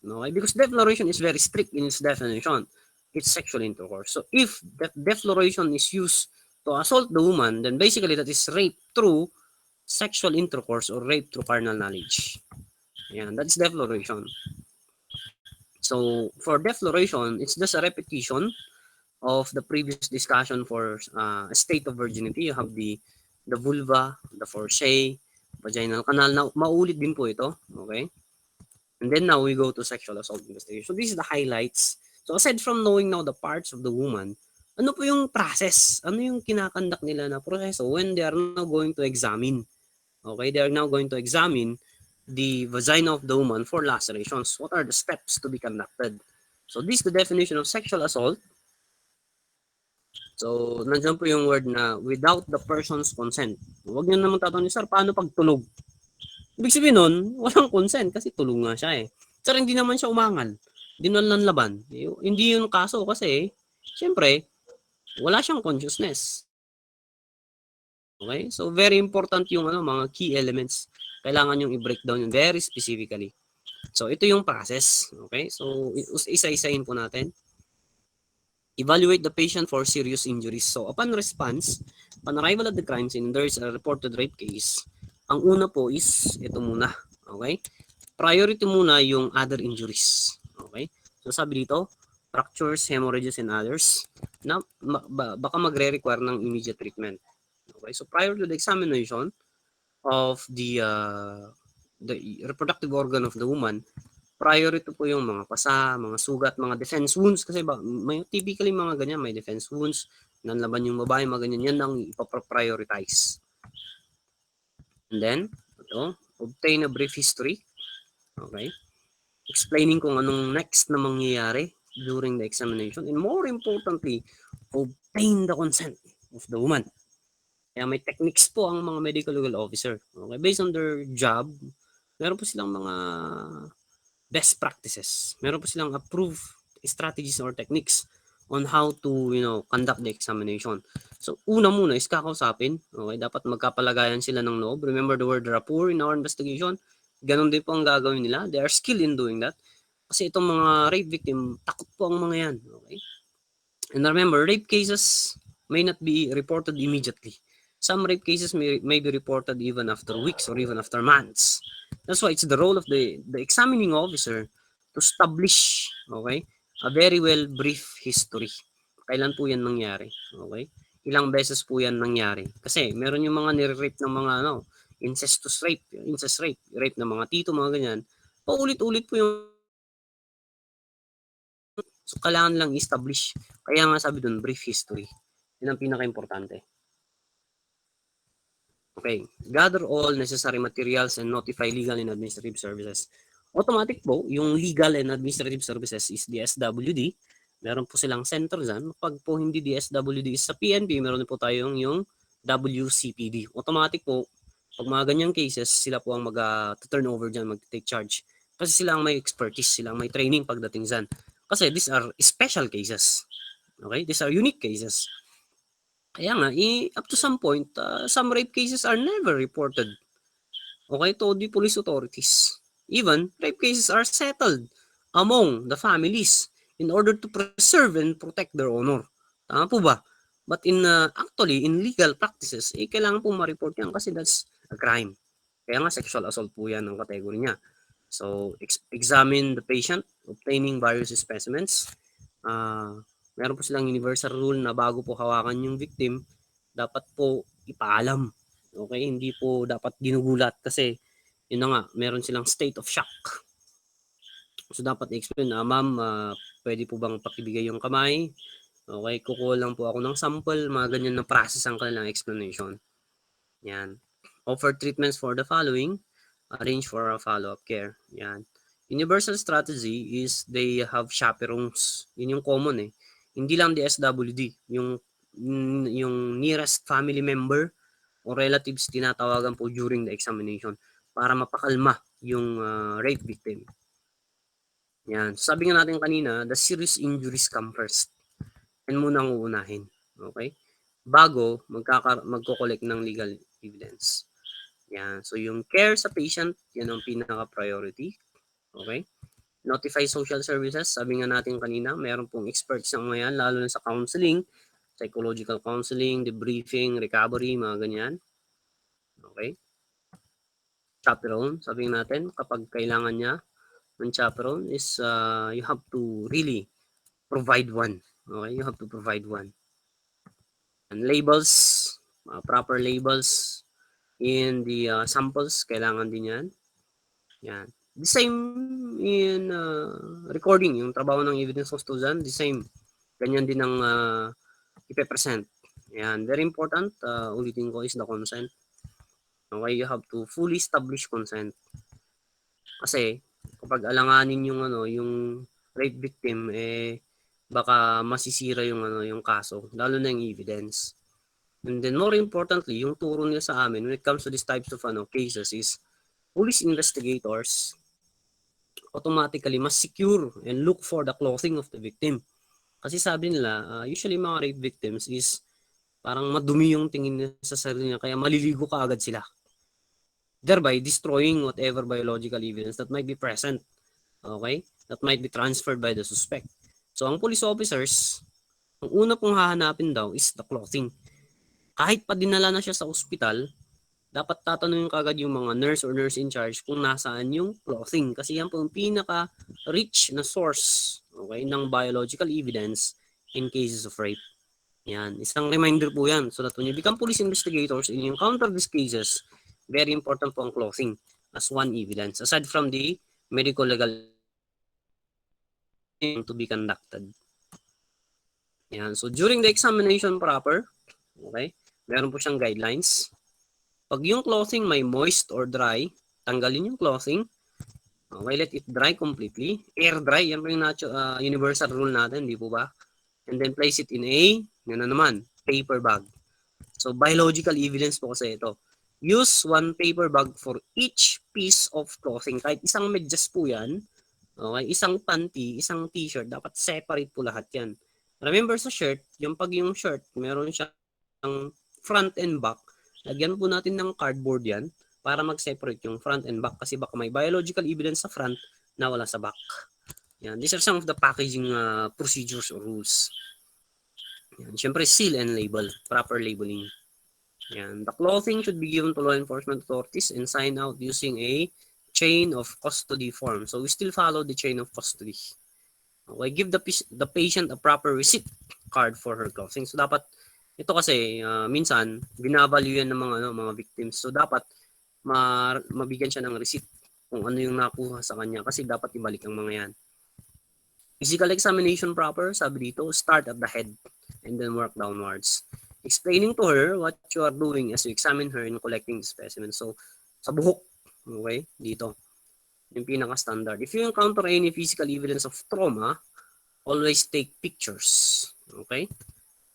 Okay? Because defloration is very strict in its definition. It's sexual intercourse. So if that defloration is used to assault the woman, then basically that is rape through sexual intercourse or rape through carnal knowledge. Yan, that's defloration. So for defloration, it's just a repetition of the previous discussion for a state of virginity. You have the vulva, the foresay, vaginal canal. Now, maulit din po ito. Okay? And then now we go to sexual assault investigation. So this is the highlights. So aside from knowing now the parts of the woman, ano po yung process? Ano yung kinakandak nila na proseso when they are now going to examine? Okay, they are now going to examine the vagina of the woman for lacerations. What are the steps to be conducted? So this is the definition of sexual assault. So, nandiyan po yung word na without the person's consent. Huwag niyo naman tatanungin, sir, paano pag tulog? Ibig sabihin nun, walang consent kasi tulog nga siya eh. Sir, hindi naman siya umangal. Hindi na laban. Hindi yun kaso kasi, syempre, wala siyang consciousness. Okay? So, very important yung mga key elements. Kailangan yung i-break down yun very specifically. So, ito yung process. Okay? So, isa-isahin po natin. Evaluate the patient for serious injuries. So, upon response, upon arrival at the crime scene, there is a reported rape case. Ang una po is, ito muna. Okay? Priority muna yung other injuries. Okay? So, sabi dito, fractures, hemorrhages, and others na baka magre-require ng immediate treatment. Okay? So, prior to the examination of the reproductive organ of the woman, priority po yung mga pasa, mga sugat, mga defense wounds kasi may typically mga ganyan, may defense wounds, nanlaban yung babae, mga ganyan, yan ang ipaprioritize. And then, obtain a brief history. Okay? Explaining kung anong next na mangyayari during the examination. And more importantly, obtain the consent of the woman. Kaya may techniques po ang mga medical legal officer. Okay? Based on their job, meron po silang mga best practices. Meron po silang approved strategies or techniques on how to, conduct the examination. So, una muna is kakausapin. Okay, dapat magkapalagayan sila ng loob. Remember the word rapport in our investigation. Ganon din po ang gagawin nila. They are skilled in doing that. Kasi itong mga rape victim, takot po ang mga yan. Okay? And remember, rape cases may not be reported immediately. Some rape cases may be reported even after weeks or even after months. That's why it's the role of the examining officer to establish, okay, a very well brief history. Kailan po yan nangyari? Okay? Ilang beses po yan nangyari? Kasi meron yung mga nire-rape ng mga incest rape, rape ng mga tito, mga ganyan. Paulit-ulit po yung so kailangan lang establish. Kaya nga sabi doon, brief history. Yan ang pinaka-importante. Okay, gather all necessary materials and notify legal and administrative services. Automatic po, yung legal and administrative services is DSWD. Meron po silang center dyan. Pag po hindi DSWD is sa PNP, meron po tayong yung WCPD. Automatic po, pag mga ganyang cases, sila po ang mag-turn over dyan, mag-take charge. Kasi sila ang may expertise, sila ang may training pagdating dyan. Kasi these are special cases. Okay, these are unique cases. Kaya nga, up to some point, some rape cases are never reported. Okay, to the police authorities. Even, rape cases are settled among the families in order to preserve and protect their honor. Tama po ba? But actually, in legal practices, kailangan po ma-report yan kasi that's a crime. Kaya nga, sexual assault po yan ang category niya. So, examine the patient, obtaining various specimens. Meron po silang universal rule na bago po hawakan yung victim, dapat po ipaalam. Okay, hindi po dapat ginugulat kasi yun na nga, meron silang state of shock. So dapat i-explain na, ma'am, pwede po bang pakibigay yung kamay? Okay, kukuha lang po ako ng sample, mga ganyan na process ang kanilang explanation. Yan. Offer treatments for the following, arrange for a follow-up care. Yan. Universal strategy is they have chaperones. Yun yung common eh. Hindi lang the SWD, yung yung nearest family member o relatives tinatawagan po during the examination para mapakalma yung rape victim. Yan. Sabi nga natin kanina, the serious injuries come first. Yan muna ang uunahin. Okay? Bago magko-collect ng legal evidence. Yan. So yung care sa patient, yan ang pinaka-priority. Okay? Notify social services. Sabi nga natin kanina, mayroon pong experts sa mga yan, lalo na sa counseling, psychological counseling, debriefing, recovery, mga ganyan. Okay? Chaperone, sabi natin, kapag kailangan niya ng chaperone is you have to really provide one. Okay? You have to provide one. And labels, proper labels in the samples, kailangan din yan. Yan. The same in recording, yung trabaho ng evidence custodian, the same. Ganyan din ang ipe-present. Yan. Very important, ulitin ko, is the consent. Okay, you have to fully establish consent. Kasi kapag alanganin yung rape victim, baka masisira yung kaso, lalo na yung evidence. And then more importantly, yung turo niya sa amin when it comes to these types of cases is police investigators automatically must secure and look for the clothing of the victim. Kasi sabi nila, usually mga rape victims is parang madumi yung tingin nila sa sarili niya, kaya maliligo ka agad sila. Thereby destroying whatever biological evidence that might be present. Okay? That might be transferred by the suspect. So ang police officers, ang una pong hahanapin daw is the clothing. Kahit pa dinala na siya sa ospital, dapat tatanungin kagad yung mga nurse or nurse in charge kung nasaan yung clothing. Kasi yan po yung pinaka-rich na source, okay, ng biological evidence in cases of rape. Yan. Isang reminder po yan. So that when you become police investigators and you encounter these cases, very important po ang clothing as one evidence. Aside from the medical legal to be conducted. Yan. So during the examination proper, okay, meron po siyang guidelines. Pag yung clothing may moist or dry, tanggalin yung clothing. Okay, let it dry completely. Air dry, yan po yung universal rule natin, di po ba? And then place it in yan na naman, paper bag. So biological evidence po kasi ito. Use one paper bag for each piece of clothing. Kahit isang medyas po yan, okay, isang panty, isang t-shirt, dapat separate po lahat yan. Remember sa shirt, yung shirt, meron siyang front and back. Lagyan po natin ng cardboard yan para mag-separate yung front and back kasi baka may biological evidence sa front na wala sa back. Yan. These are some of the packaging procedures or rules. Yan. Siyempre, seal and label. Proper labeling. Yan. The clothing should be given to law enforcement authorities and signed out using a chain of custody form. So we still follow the chain of custody. Okay, give the patient a proper receipt card for her clothing. So dapat ito kasi minsan binavalue yan ng mga victims. So dapat mabigyan siya ng receipt kung ano yung nakuha sa kanya kasi dapat ibalik ang mga yan. Physical examination proper, sabi dito, start at the head and then work downwards. Explaining to her what you are doing as you examine her in collecting the specimen. So sa buhok, okay, dito. Yung pinaka-standard. If you encounter any physical evidence of trauma, always take pictures. Okay?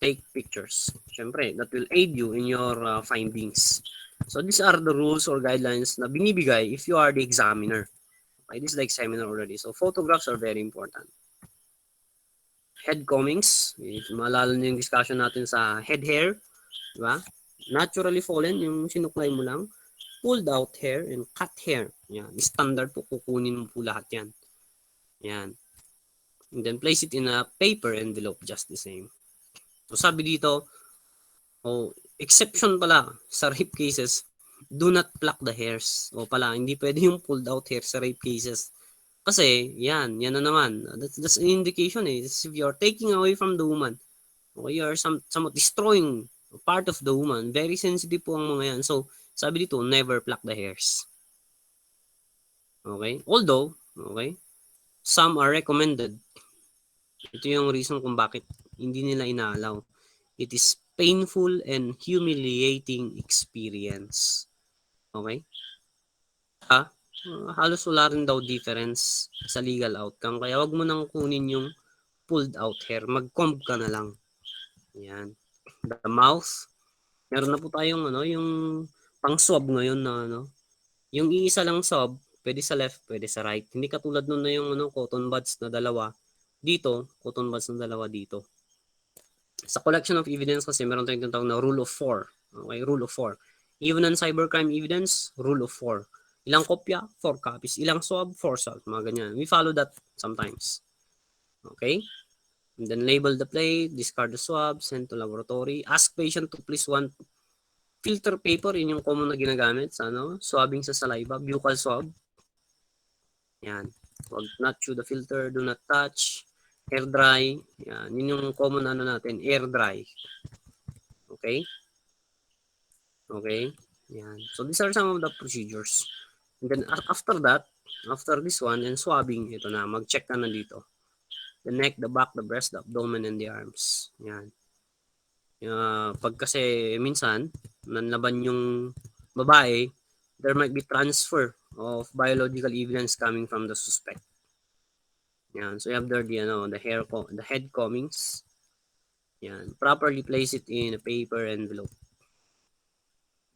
Take pictures. Siyempre, that will aid you in your findings. So these are the rules or guidelines na binibigay if you are the examiner. Okay? This is the examiner already. So photographs are very important. Head combings. If maalala nyo yung discussion natin sa head hair. Diba? Naturally fallen, yung sinuklay mo lang. Pulled out hair and cut hair. Yan. Standard po, kukunin mo po lahat yan. Yan. And then place it in a paper envelope, just the same. So sabi dito, exception pala sa rape cases, do not pluck the hairs. O pala, hindi pwede yung pulled out hair sa rape cases. Kasi, yan na naman. That's an indication eh. If you're taking away from the woman, okay, you're somewhat destroying part of the woman. Very sensitive po ang mga yan. So, sabi dito, never pluck the hairs. Okay? Although, okay, some are recommended. Ito yung reason kung bakit hindi nila inaalaw. It is painful and humiliating experience. Okay? Halos wala rin daw difference sa legal outcome. Kaya wag mo nang kunin yung pulled out hair. Mag-comb ka na lang. Yan. the mouth. Meron na po tayong yung pang-swab ngayon na yung iisa lang swab, pwede sa left, pwede sa right. Hindi katulad nun na yung cotton buds na dalawa dito, cotton buds na dalawa dito. Sa collection of evidence kasi meron tayong tinatawag na rule of 4. Okay, rule of 4. Even on cybercrime evidence, rule of 4. Ilang kopya? 4 copies. Ilang swab? 4 swabs. Mga ganyan. We follow that sometimes. Okay? And then label the plate, discard the swab, send to laboratory. Ask patient to please want filter paper. Yun yung common na ginagamit sa swabbing sa saliva. Buccal swab. Yan. Wag not chew the filter, do not touch. Air dry. Yan. Yun yung common natin, air dry. Okay? Okay? Yan. So these are some of the procedures. And then after that, after this one, and swabbing, ito na, mag-check ka na dito. The neck, the back, the breast, the abdomen, and the arms. Yan. Pag kasi minsan, nanlaban yung babae, there might be transfer of biological evidence coming from the suspect. Yan. So you have there the head combings. Yan. Properly place it in a paper envelope.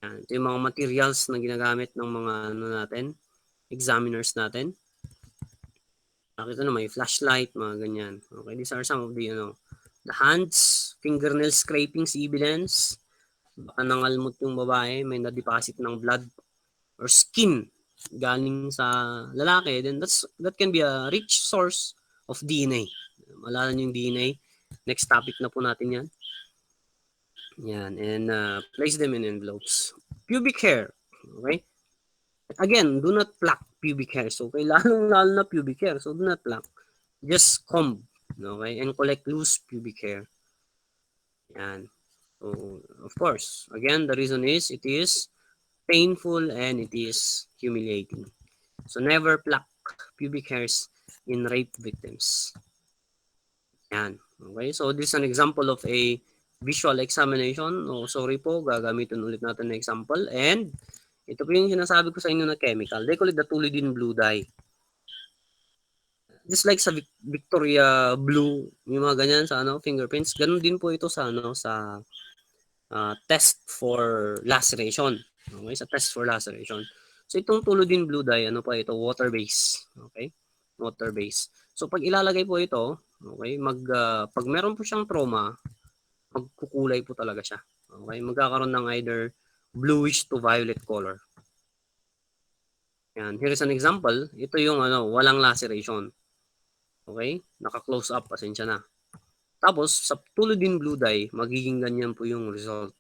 Yan. Ito yung mga materials na ginagamit ng mga examiners natin. Nakita na may flashlight, mga ganyan. Okay, these are some of the the hands, fingernail scrapings evidence. Baka nangalmot yung babae, may na-deposit ng blood or skin galing sa lalaki, then that can be a rich source of DNA. Malala nyo yung DNA. Next topic na po natin yan. Yan, and place them in envelopes. Pubic hair, okay? Again, do not pluck pubic hair. So, okay, lalo na pubic hair. So, do not pluck. Just comb, okay? And collect loose pubic hair. Yan. So, of course, again, the reason is it is painful and it is humiliating. So, never pluck pubic hairs in rape victims. Yan. Okay, so this is an example of a visual examination. Oh, sorry po, gagamitin ulit natin na example. And ito po yung sinasabi ko sa inyo na chemical. They call it the Tulidin blue dye. Just like sa Victoria blue, yung mga ganyan sa fingerprints, ganun din po ito sa sa test for laceration. Okay, sa test for laceration. So itong Tulidin blue dye, pa ito, water base. Okay? Water base. So pag ilalagay po ito, okay, pag meron po siyang trauma, magkukulay po talaga siya. Okay? Magkakaroon ng either bluish to violet color. Yan, here is an example. Ito yung walang laceration. Okay? Naka-close up, pasensya na. Tapos, sa Tulidin blue dye, magiging ganyan po yung result.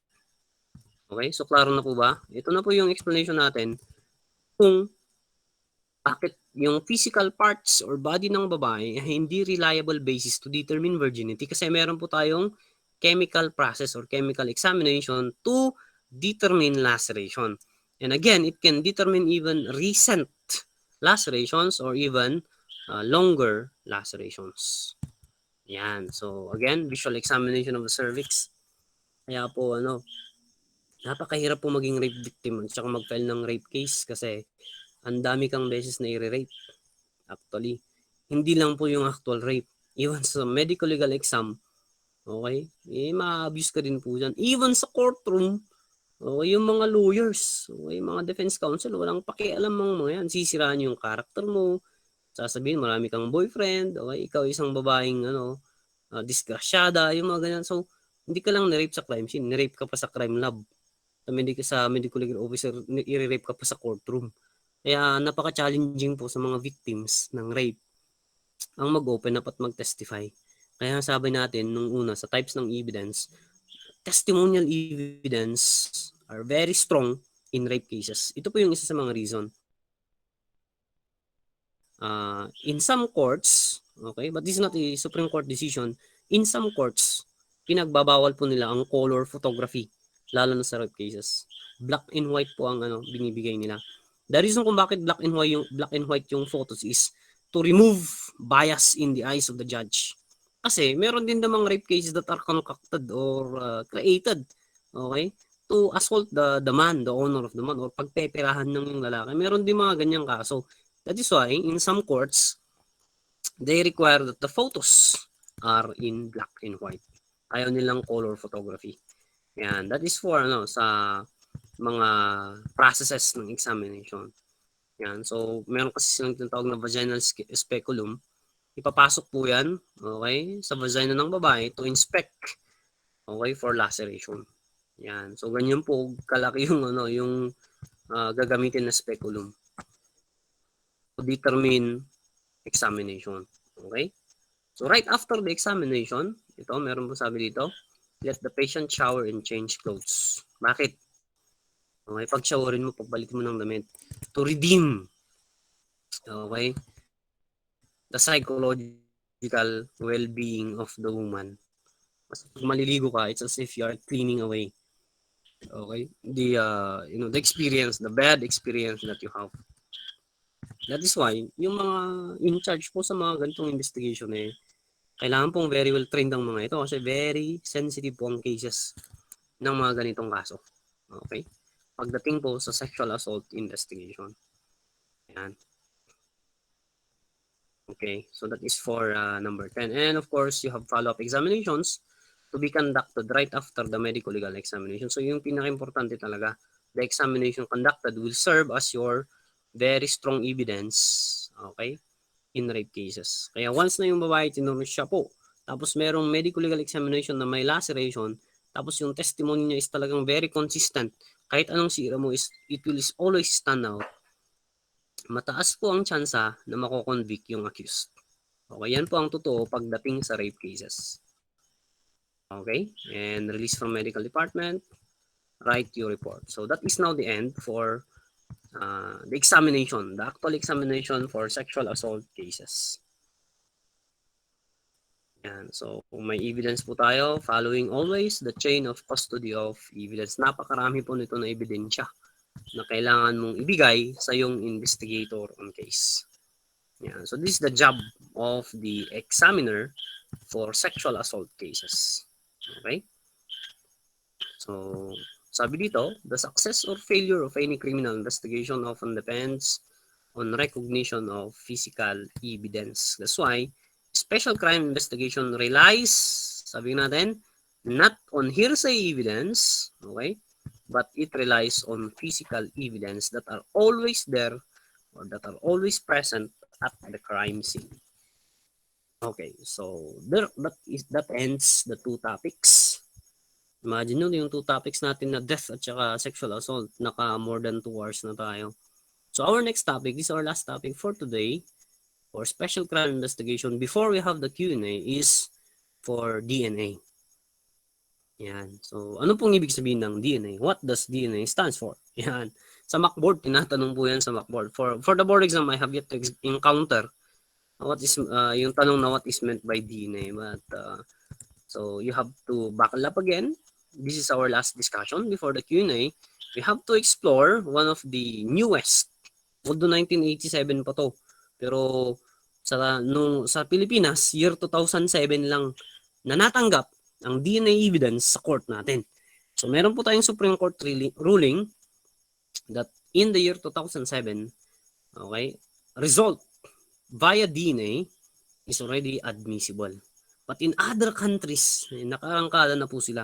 Okay? So, klaro na po ba? Ito na po yung explanation natin kung bakit yung physical parts or body ng babae ay hindi reliable basis to determine virginity kasi meron po tayong chemical process or chemical examination to determine laceration. And again, it can determine even recent lacerations or even longer lacerations. Yan. So, again, visual examination of the cervix. Kaya po, napakahirap po maging rape victim at saka mag-file ng rape case kasi ang dami kang beses na i-rape. Actually, hindi lang po yung actual rape. Even sa medical legal exam, okay, ma-abuse ka din po dyan. Even sa courtroom, okay, yung mga lawyers, okay, mga defense counsel, walang pakialam mga yan. Sisiraan yung character mo, sasabihin marami kang boyfriend, okay, ikaw isang babaeng disgrasyada, yung mga ganyan. So, hindi ka lang ni-rape sa crime scene, ni-rape ka pa sa crime lab. Sa medical legal officer, i-rape ka pa sa courtroom. Kaya napaka-challenging po sa mga victims ng rape ang mag-open up at mag-testify. Kaya sabi natin nung una sa types ng evidence, testimonial evidence are very strong in rape cases. Ito po yung isa sa mga reason. In some courts, okay, but this is not a Supreme Court decision, in some courts, pinagbabawal po nila ang color photography, lalo na sa rape cases. Black and white po ang binibigay nila. The reason kung bakit black and white yung photos is to remove bias in the eyes of the judge. Kasi meron din namang rape cases that are concocted or created, okay, to assault the man, the owner of the man, or pagpeperahan ng yung lalaki. Meron din mga ganyang kaso. That is why in some courts, they require that the photos are in black and white. Ayaw nilang color photography. Yan, that is for sa mga processes ng examination. Yan. So, meron kasi silang tinatawag na vaginal speculum. Ipapasok po yan, okay, sa vagina ng babae to inspect, okay, for laceration. Yan. So, ganyan po kalaki yung yung gagamitin na speculum to determine examination. Okay? So, right after the examination, ito, meron po sabi dito, let the patient shower and change clothes. Bakit? Okay, pag showerin mo, pagbalik mo ng damit to redeem, okay, the psychological well-being of the woman. Kasi pag maliligo ka, it's as if you are cleaning away, okay, the the experience, the bad experience that you have. That is why yung mga in charge po sa mga ganitong investigation kailangan pong very well trained ang mga ito kasi very sensitive po ang cases ng mga ganitong kaso. Okay? Pagdating po sa sexual assault investigation. Ayan. Okay, so that is for number 10. And of course, you have follow-up examinations to be conducted right after the medical legal examination. So yung pinaka-importante talaga, the examination conducted will serve as your very strong evidence, okay, in rape cases. Kaya once na yung babae tinurno siya po, tapos merong medical legal examination na may laceration, tapos yung testimony niya is talagang very consistent, kahit anong sira mo, it will always stand out, mataas po ang tsansa na mako-convict yung accused. Okay, yan po ang totoo pagdating sa rape cases. Okay, and release from medical department, write your report. So that is now the end for the examination, the actual examination for sexual assault cases. Yan. So kung may evidence po tayo, following always the chain of custody of evidence. Napakarami po nito na ebidensya na kailangan mong ibigay sa iyong investigator on case. Yeah, so this is the job of the examiner for sexual assault cases. Okay? So, sabi dito, the success or failure of any criminal investigation often depends on recognition of physical evidence. That's why special crime investigation relies, sabi natin, not on hearsay evidence, okay, but it relies on physical evidence that are always there or that are always present at the crime scene. Okay, so that ends the two topics. Imagine nyo yung two topics natin na death at saka sexual assault. Naka more than 2 hours na tayo. So our next topic, this is our last topic for today, for special crime investigation. Before we have the Q&A is for DNA. Yan. So ano pong ibig sabihin ng DNA? What does DNA stands for? Yan. Sa mock board, tinatanong po yan sa mock board. For the board exam, I have yet to encounter what is yung tanong na what is meant by DNA. But so you have to buckle up again. This is our last discussion before the Q&A. We have to explore one of the newest. Although 1987 pa to. Pero sa Pilipinas, year 2007 lang na natanggap ang DNA evidence sa court natin. So meron po tayong Supreme Court ruling that in the year 2007, okay, result via DNA is already admissible. But in other countries, nakarangkada na po sila.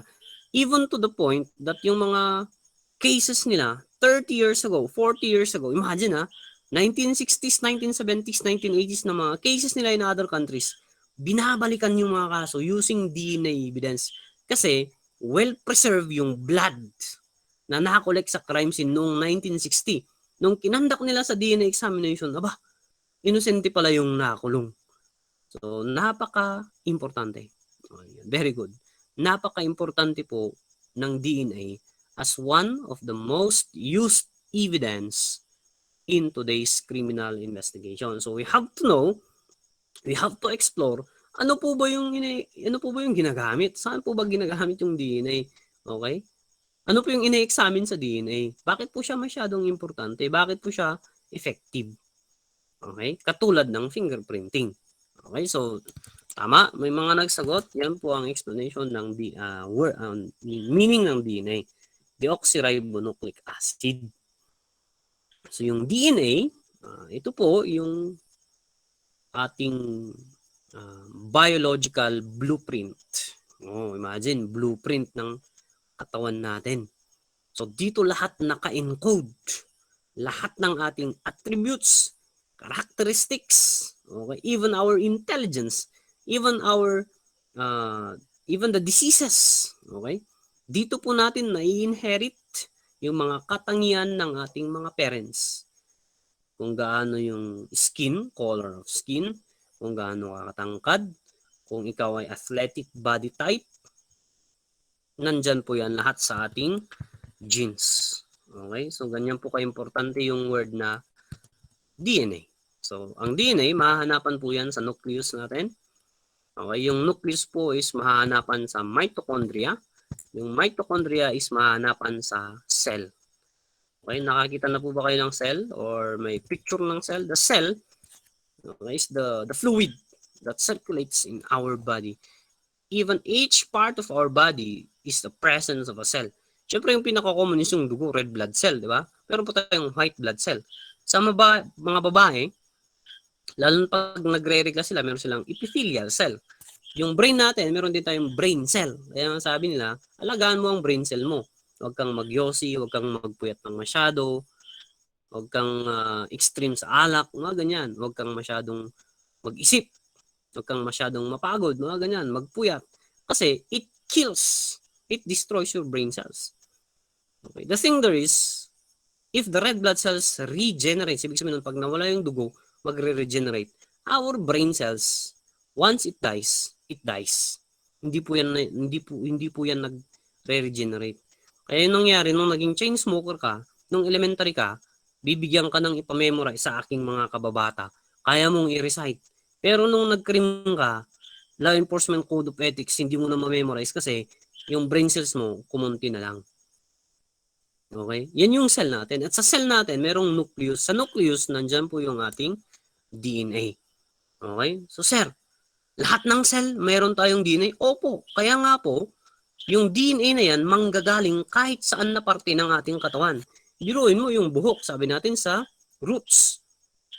Even to the point that yung mga cases nila 30 years ago, 40 years ago, imagine 1960s, 1970s, 1980s na mga cases nila in other countries, binabalikan yung mga kaso using DNA evidence. Kasi well-preserved yung blood na nakakolekt sa crime scene noong 1960. Nung kinandak nila sa DNA examination, aba, inosente pala yung nakulong. So, napaka-importante. Very good. Napaka-importante po ng DNA as one of the most used evidence in today's criminal investigation. So, we have to know, we have to explore, ano po ba yung ginagamit? Saan po ba ginagamit yung DNA? Okay? Ano po yung ine-examine sa DNA? Bakit po siya masyadong importante? Bakit po siya effective? Okay? Katulad ng fingerprinting. Okay, so tama, may mga nagsagot. Yan po ang explanation ng meaning ng DNA, deoxyribonucleic acid. So yung DNA, ito po yung ating biological blueprint. Oh, imagine, blueprint ng katawan natin. So dito lahat naka-encode. Lahat ng ating attributes, characteristics, okay, even our intelligence, even even the diseases, okay? Dito po natin na-inherit yung mga katangian ng ating mga parents. Kung gaano yung skin, color of skin, kung gaano kakatangkad, kung ikaw ay athletic body type, nandyan po yan lahat sa ating genes. Okay? So, ganyan po ka-importante yung word na DNA. So, ang DNA, mahahanapan po yan sa nucleus natin. Okay? Yung nucleus po is mahahanapan sa mitochondria. Yung mitochondria is mahahanapan sa cell. Okay? Nakakita na po ba kayo ng cell? Or may picture ng cell? The cell, okay, is the fluid that circulates in our body. Even each part of our body is the presence of a cell. Siyempre yung pinaka-common is yung dugo, red blood cell, di ba? Pero po tayong white blood cell. Sa mga babae, lalo pag nagre-regla sila, meron silang epithelial cell. Yung brain natin, meron din tayong brain cell. Kaya sabi nila, alagaan mo ang brain cell mo. Huwag kang magyosi, huwag kang magpuyat ng masyado, huwag kang extreme sa alak, mga ganyan. Huwag kang masyadong mag-isip. Huwag kang masyadong mapagod, mga ganyan, magpuyat. Kasi it kills, it destroys your brain cells. Okay. The thing there is, if the red blood cells regenerate, ibig sabihin nun, pag nawala yung dugo, magre-regenerate. Our brain cells, once it dies, it dies. Hindi po yan nagre-regenerate. Kaya yung nangyari, nung naging chain smoker ka, nung elementary ka, bibigyan ka ng ipamemorize sa aking mga kababata. Kaya mong i-recite. Pero nung nag-crime ka, law enforcement code of ethics, hindi mo na ma-memorize kasi yung brain cells mo, kumunti na lang. Okay? Yan yung cell natin. At sa cell natin, merong nucleus. Sa nucleus, nandyan po yung ating DNA. Okay? So, sir, lahat ng cell, meron tayong DNA? Opo. Kaya nga po, yung DNA na yan, manggagaling kahit saan na parte ng ating katawan. Biruin mo yung buhok, sabi natin sa roots.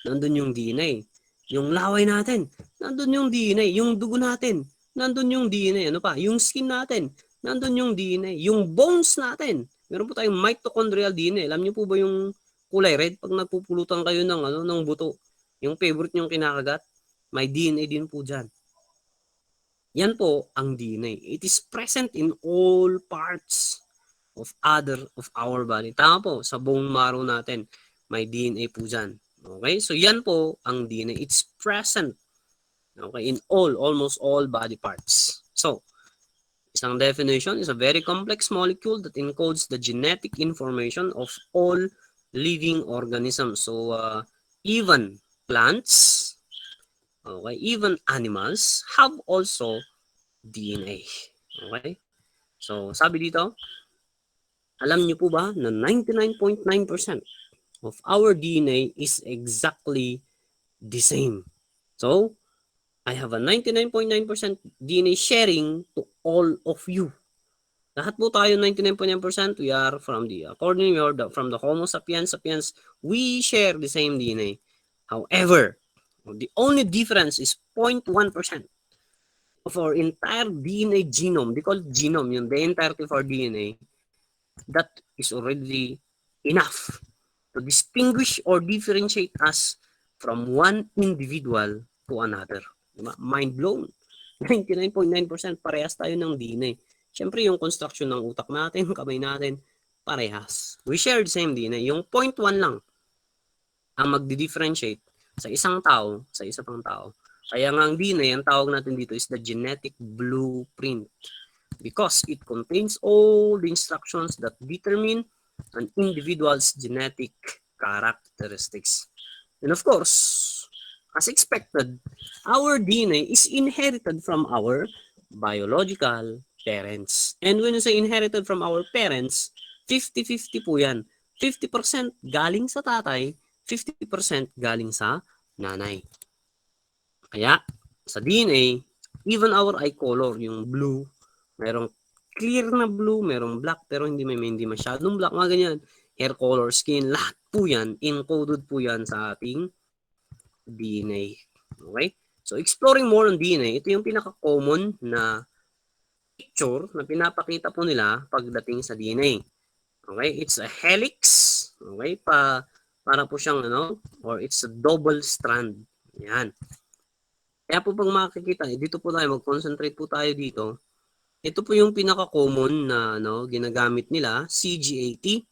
Nandun yung DNA. Yung laway natin, nandun yung DNA. Yung dugo natin, nandun yung DNA. Ano pa? Yung skin natin, nandun yung DNA. Yung bones natin, meron po tayong mitochondrial DNA. Alam niyo po ba yung kulay red? Pag nagpupulutan kayo ng buto, yung favorite nyong kinakagat, may DNA din po dyan. Yan po ang DNA. It is present in all parts of our body. Tama po, sa bone marrow natin, may DNA po dyan. Okay? So yan po ang DNA. It's present, okay, in almost all body parts. So, isang definition is a very complex molecule that encodes the genetic information of all living organisms. So, even plants, okay, even animals have also DNA. Okay? So, sabi dito, alam niyo po ba na 99.9% of our DNA is exactly the same. So, I have a 99.9% DNA sharing to all of you. Lahat po tayo 99.9%, we are from from the Homo sapiens, we share the same DNA. However, the only difference is 0.1% of our entire DNA genome. They call it genome, the entirety of our DNA. That is already enough to distinguish or differentiate us from one individual to another. Diba? Mind blown. 99.9% parehas tayo ng DNA. Siyempre, yung construction ng utak natin, kamay natin, parehas. We share the same DNA. Yung 0.1 lang ang magdi-differentiate sa isang tao sa isa pang tao. Kaya nga ang DNA, ang tawag natin dito is the genetic blueprint. Because it contains all the instructions that determine an individual's genetic characteristics. And of course, as expected, our DNA is inherited from our biological parents. And when you say inherited from our parents, 50-50 po yan. 50% galing sa tatay, 50% galing sa nanay. Kaya, sa DNA, even our eye color, yung blue, merong clear na blue, merong black, pero hindi masyadong black, mga ganyan. Hair color, skin, lahat po yan, encoded po yan sa ating DNA. Okay? So, exploring more on DNA, ito yung pinaka-common na picture na pinapakita po nila pagdating sa DNA. Okay? It's a helix. Okay? Para po siyang or it's a double strand. Yan. Kaya po pag makikita, dito po tayo, mag-concentrate po tayo dito. Ito po yung pinaka-common na ginagamit nila, CGAT.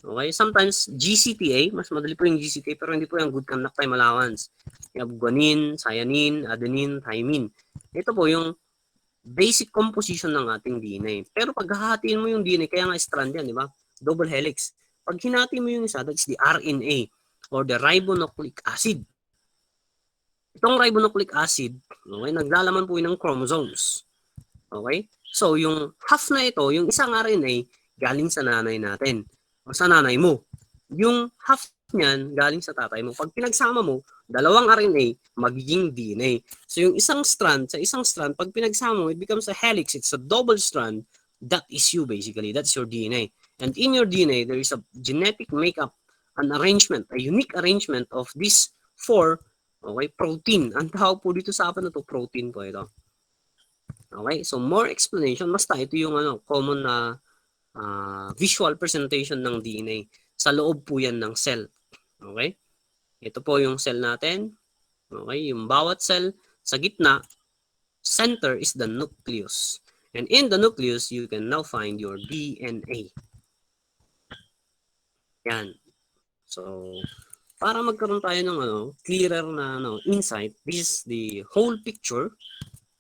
Okay? Sometimes GCTA, mas madali po yung GCTA, pero hindi po yung good conduct time allowance. You have guanine, cyanine, adenine, thymine. Ito po yung basic composition ng ating DNA. Pero pag hahatiin mo yung DNA, kaya nga strand yan, di ba? Double helix. Pag hinati mo yung isa, that's the RNA or the ribonucleic acid. Itong ribonucleic acid, okay, naglalaman po yun ng chromosomes. Okay? So, yung half na ito, yung isang RNA, galing sa nanay natin. O sa nanay mo. Yung half niyan, galing sa tatay mo. Pag pinagsama mo, dalawang RNA, magiging DNA. So, yung isang strand, sa isang strand, pag pinagsama mo, it becomes a helix. It's a double strand. That is you, basically. That's your DNA. And in your DNA, there is a genetic makeup, an arrangement, a unique arrangement of these four protein. Ang tawag po dito sa atin na to, protein po ito. Okay, so more explanation, basta ito yung common na visual presentation ng DNA. Sa loob po yan ng cell. Okay, ito po yung cell natin. Okay, yung bawat cell sa gitna, center is the nucleus. And in the nucleus, you can now find your DNA. Yan. So, para magkaroon tayo ng clearer na insight, this is the whole picture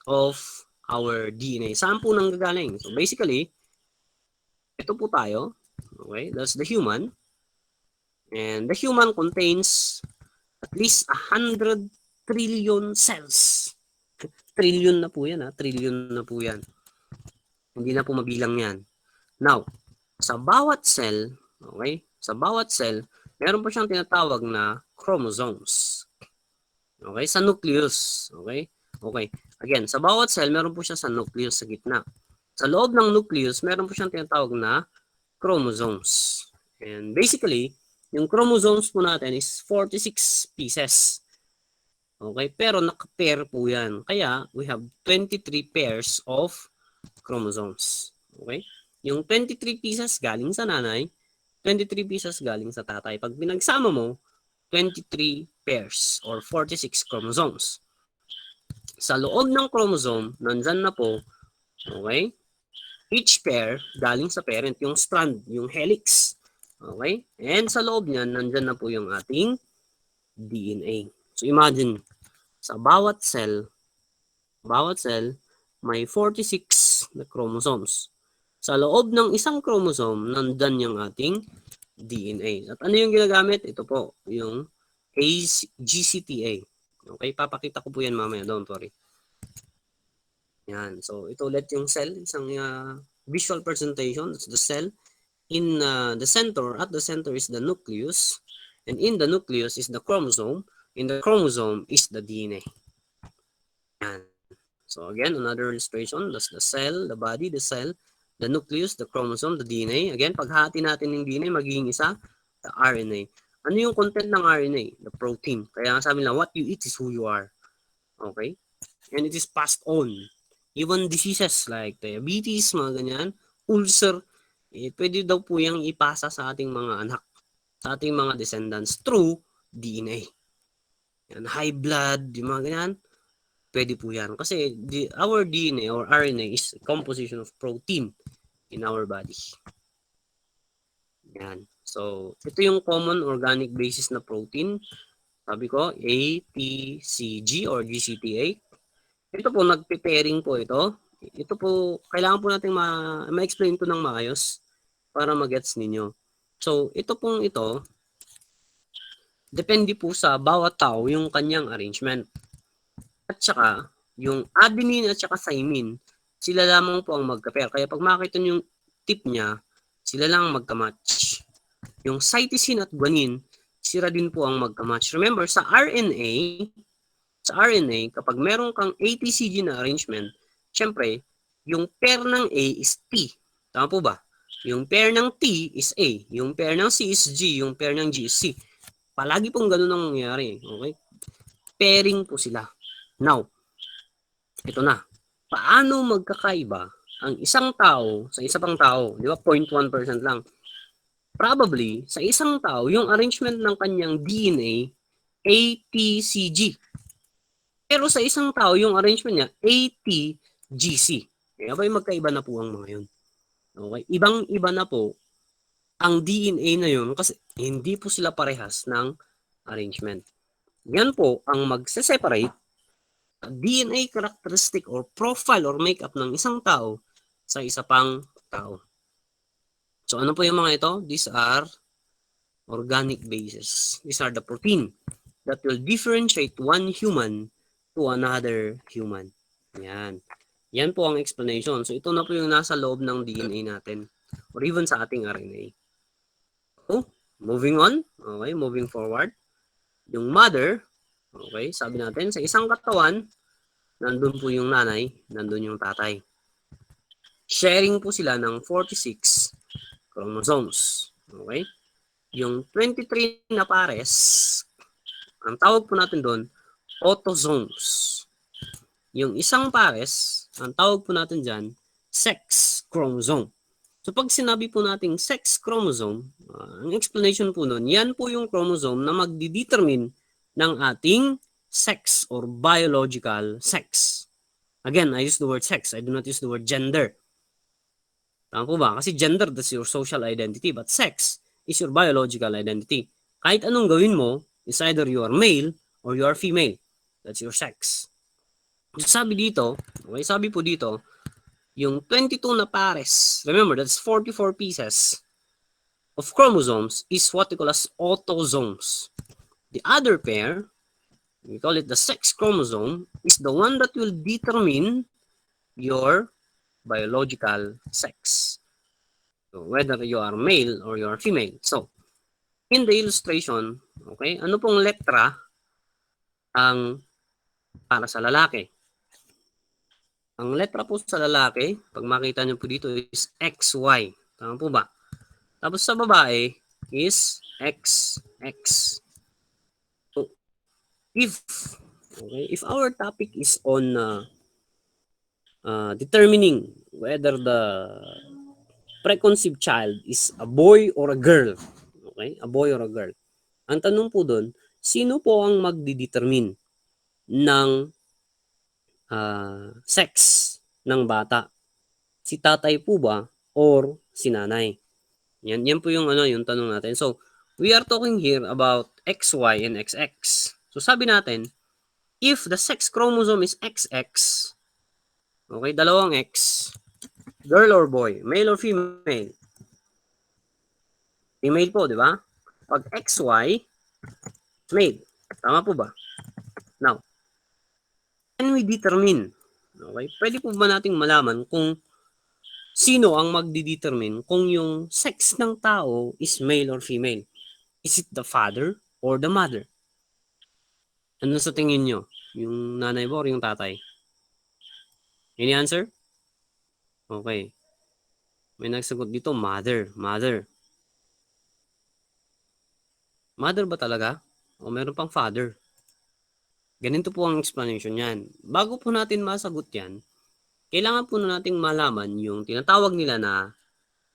of our DNA. Saan po nanggagaling? So basically, ito po tayo. Okay, that's the human. And the human contains at least 100 trillion cells. Trillion na po yan, trillion na po yan. Hindi na po mabilang yan. Now, sa bawat cell, okay, sa bawat cell, meron po siyang tinatawag na chromosomes. Okay, sa nucleus. Okay, okay. Again, sa bawat cell, meron po siya sa nucleus sa gitna. Sa loob ng nucleus, meron po siyang tinatawag na chromosomes. And basically, yung chromosomes po natin is 46 pieces. Okay, pero naka-pair po yan. Kaya, we have 23 pairs of chromosomes. Okay? Yung 23 pieces galing sa nanay, 23 pieces galing sa tatay. Pag pinagsama mo, 23 pairs or 46 chromosomes. Sa loob ng chromosome, nandyan na po, okay, each pair galing sa parent, yung strand, yung helix. Okay? And sa loob niyan, nandyan na po yung ating DNA. So imagine, sa bawat cell, may 46 na chromosomes. Sa loob ng isang chromosome, nandyan yung ating DNA. At ano yung ginagamit? Ito po, yung GCTA. Okay, papakita ko po yan mamaya, don't worry. Yan, so ito ulit yung cell, isang visual presentation. That's the cell. In the center, at the center is the nucleus. And in the nucleus is the chromosome. In the chromosome is the DNA. Yan. So again, another illustration. That's the cell, the body, the cell, the nucleus, the chromosome, the DNA. Again, paghati natin ng DNA, magiging isa, the RNA. Ano yung content ng RNA? The protein. Kaya sabi nila, what you eat is who you are. Okay? And it is passed on. Even diseases like diabetes, mga ganyan, ulcer, pwede daw po yung ipasa sa ating mga anak, sa ating mga descendants through DNA. Yan, high blood, yung mga ganyan, pwede po yan. Kasi our DNA or RNA is a composition of protein in our body. Yan. So, ito yung common organic basis na protein. Sabi ko, A, T, C, G or GCTA. Ito po, nagpe-pairing po ito. Ito po, kailangan po natin ma-explain ito ng maayos para magets ninyo. So, ito pong ito, depende po sa bawat tao yung kanyang arrangement. At saka, yung adenine at saka thymine, sila lamang po ang magka-pair. Kaya pag makita nyo yung tip niya, sila lang ang magka-match. Yung cytosine at guanine, sila din po ang magka-match. Remember, sa RNA, kapag meron kang ATCG na arrangement, syempre, yung pair ng A is T. Tama po ba? Yung pair ng T is A. Yung pair ng C is G. Yung pair ng G is C. Palagi pong ganun ang nangyayari. Okay? Pairing po sila. Now, ito na. Paano magkakaiba ang isang tao sa isa pang tao, di ba? 0.1% lang. Probably, sa isang tao, yung arrangement ng kanyang DNA, ATCG. Pero sa isang tao, yung arrangement niya, ATGC. Kaya ba magkaiba na po ang mga yun? Okay? Ibang-iba na po ang DNA na yun kasi hindi po sila parehas ng arrangement. Yan po ang magse-separate DNA characteristic or profile or makeup ng isang tao sa isa pang tao. So ano po yung mga ito? These are organic bases. These are the protein that will differentiate one human to another human. Yan. Yan po ang explanation. So ito na po yung nasa loob ng DNA natin or even sa ating RNA. So, moving on. Okay, moving forward. Yung mother, okay, sabi natin sa isang katawan, nandun po yung nanay, nandun yung tatay. Sharing po sila ng 46 chromosomes. Okay? Yung 23 na pares, ang tawag po natin doon, autosomes. Yung isang pares, ang tawag po natin dyan, sex chromosome. So pag sinabi po nating sex chromosome, ang explanation po nun, yan po yung chromosome na magdidetermine ng ating sex or biological sex. Again, I use the word sex. I do not use the word gender. Tama po ba? Kasi gender, that's your social identity. But sex is your biological identity. Kahit anong gawin mo, is either you are male or you are female. That's your sex. Sabi dito, okay, sabi po dito, yung 22 na pares, remember, that's 44 pieces of chromosomes is what we call as autosomes. The other pair, we call it the sex chromosome, is the one that will determine your biological sex. So, whether you are male or you are female. So, in the illustration, okay, ano pong letra ang para sa lalaki? Ang letra po sa lalaki, pag makita nyo po dito is XY. Tama po ba? Tapos sa babae is XX. So, if our topic is on determining whether the preconceived child is a boy or a girl, okay? A boy or a girl. Ang tanong po doon, sino po ang magdidetermine ng sex ng bata? Si tatay po ba or si nanay? Yan po yung yung tanong natin. So, we are talking here about XY and XX. So, sabi natin, if the sex chromosome is XX, okay, dalawang X, girl or boy, male or female? Female po, di ba? Pag XY, male. Tama po ba? Now, can we determine? Okay, pwede po ba nating malaman kung sino ang magdidetermine kung yung sex ng tao is male or female? Is it the father or the mother? Ano sa tingin nyo? Yung nanay mo or yung tatay? Any answer? Okay. May nagsagot dito, mother. Mother. Mother ba talaga? O meron pang father? Ganito po ang explanation yan. Bago po natin masagot yan, kailangan po nating malaman yung tinatawag nila na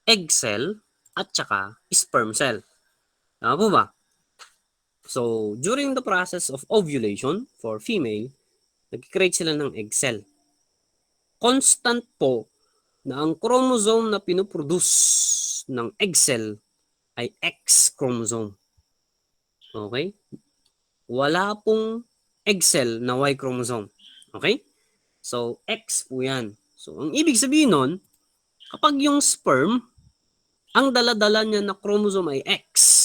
egg cell at saka sperm cell. Tama po ba? So, during the process of ovulation for female, nag-create sila ng egg cell. Constant po na ang chromosome na pinuproduce ng egg cell ay X chromosome. Okay? Wala pong egg cell na Y chromosome. Okay? So, X po yan. So, ang ibig sabihin nun, kapag yung sperm, ang dala-dala niya na chromosome ay X,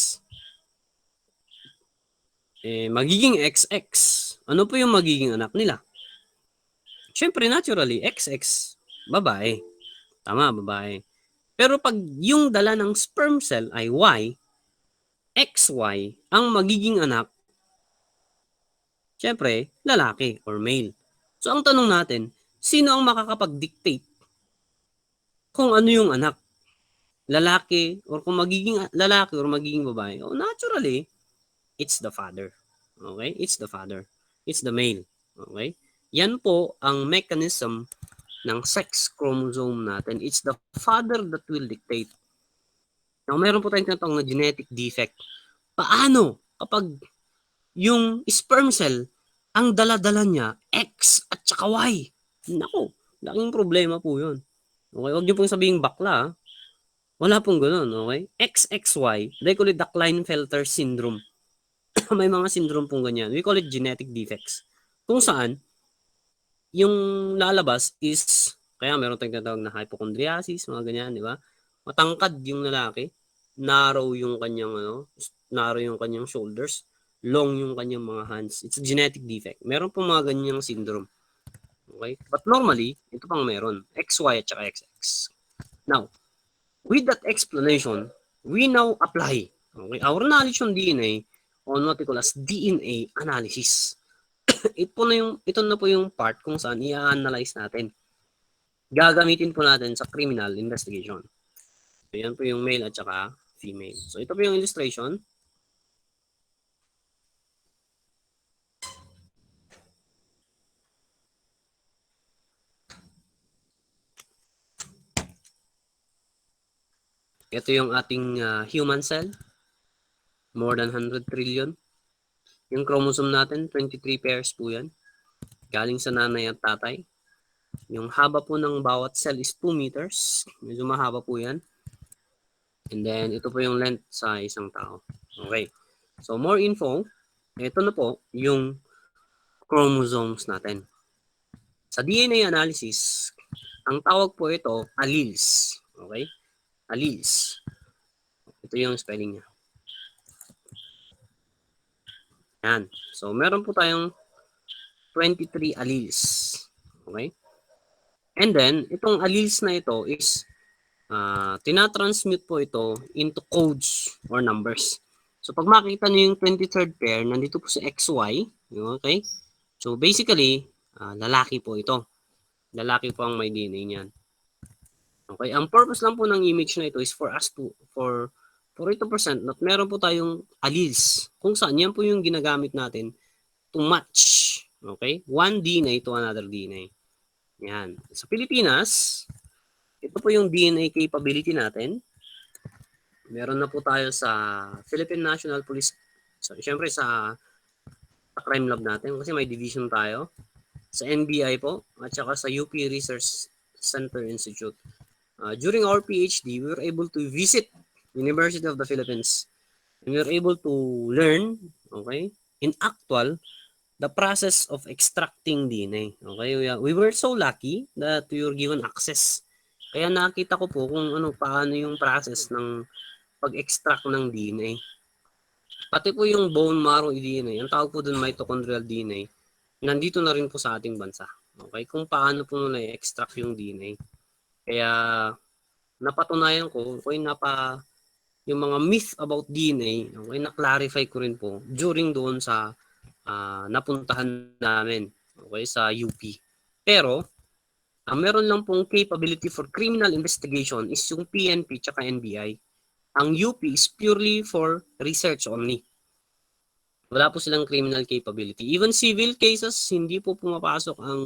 magiging XX. Ano po yung magiging anak nila? Siyempre, naturally, XX, babae. Tama, babae. Pero pag yung dala ng sperm cell ay Y, XY, ang magiging anak, siyempre, lalaki or male. So, ang tanong natin, sino ang makakapag-dictate kung ano yung anak? Lalaki or kung magiging lalaki or magiging babae? Oh, naturally, it's the father. Okay? It's the father. It's the male. Okay? Yan po ang mechanism ng sex chromosome natin. It's the father that will dictate. Now, meron po tayong tinatawag na genetic defect. Paano kapag yung sperm cell, ang dala-dala niya, X at saka Y? Naku, laking problema po yun. Okay, huwag niyo pong sabihin bakla. Wala pong ganun, okay? XXY, they call it the Klinefelter syndrome. May mga syndrome pong ganyan. We call it genetic defects. Kung saan, yung lalabas is, kaya meron tayong tinatawag na hypochondriasis, mga ganyan, di ba? Matangkad yung lalaki, narrow yung kanyang, narrow yung kanyang shoulders, long yung kanyang mga hands. It's a genetic defect. Meron pong mga ganyang syndrome. Okay? But normally, ito pang meron. XY at saka XX. Now, with that explanation, we now apply our knowledge on DNA on what we call as DNA analysis. Ito na po yung part kung saan i-analyze natin. Gagamitin po natin sa criminal investigation. So, yan po yung male at saka female. So, ito po yung illustration. Ito yung ating human cell. More than 100 trillion. Yung chromosome natin, 23 pairs po yan. Galing sa nanay at tatay. Yung haba po ng bawat cell is 2 meters. Medyo mahaba po yan. And then, ito po yung length sa isang tao. Okay. So, more info. Ito na po yung chromosomes natin. Sa DNA analysis, ang tawag po ito, alleles. Okay? Alleles. Ito yung spelling niya. Yan. So, meron po tayong 23 alleles. Okay? And then, itong alleles na ito is tinatransmute po ito into codes or numbers. So, pag makita niyo yung 23rd pair, nandito po si XY. Okay? So, basically, lalaki po ito. Lalaki po ang may DNA niyan. Okay? Ang purpose lang po ng image na ito is for us to, for ito to present that meron po tayong alleles. Kung saan, yan po yung ginagamit natin to match. Okay? One DNA to another DNA. Yan. Sa Pilipinas, ito po yung DNA capability natin. Meron na po tayo sa Philippine National Police. So, syempre sa crime lab natin kasi may division tayo. Sa NBI po at saka sa UP Research Center Institute. During our PhD, we were able to visit University of the Philippines. And we were able to learn, okay, in actual, the process of extracting DNA. Okay, we were so lucky that we were given access. Kaya nakita ko po kung paano yung process ng pag-extract ng DNA. Pati po yung bone marrow DNA, ang tawag po dun mitochondrial DNA, nandito na rin po sa ating bansa. Okay, kung paano po na-extract yung DNA. Kaya napatunayan ko, yung mga myth about DNA, okay, na-clarify ko rin po during doon sa napuntahan namin, okay, sa UP. Pero, meron lang pong capability for criminal investigation is yung PNP tsaka NBI. Ang UP is purely for research only. Wala po silang criminal capability. Even civil cases, hindi po pumapasok ang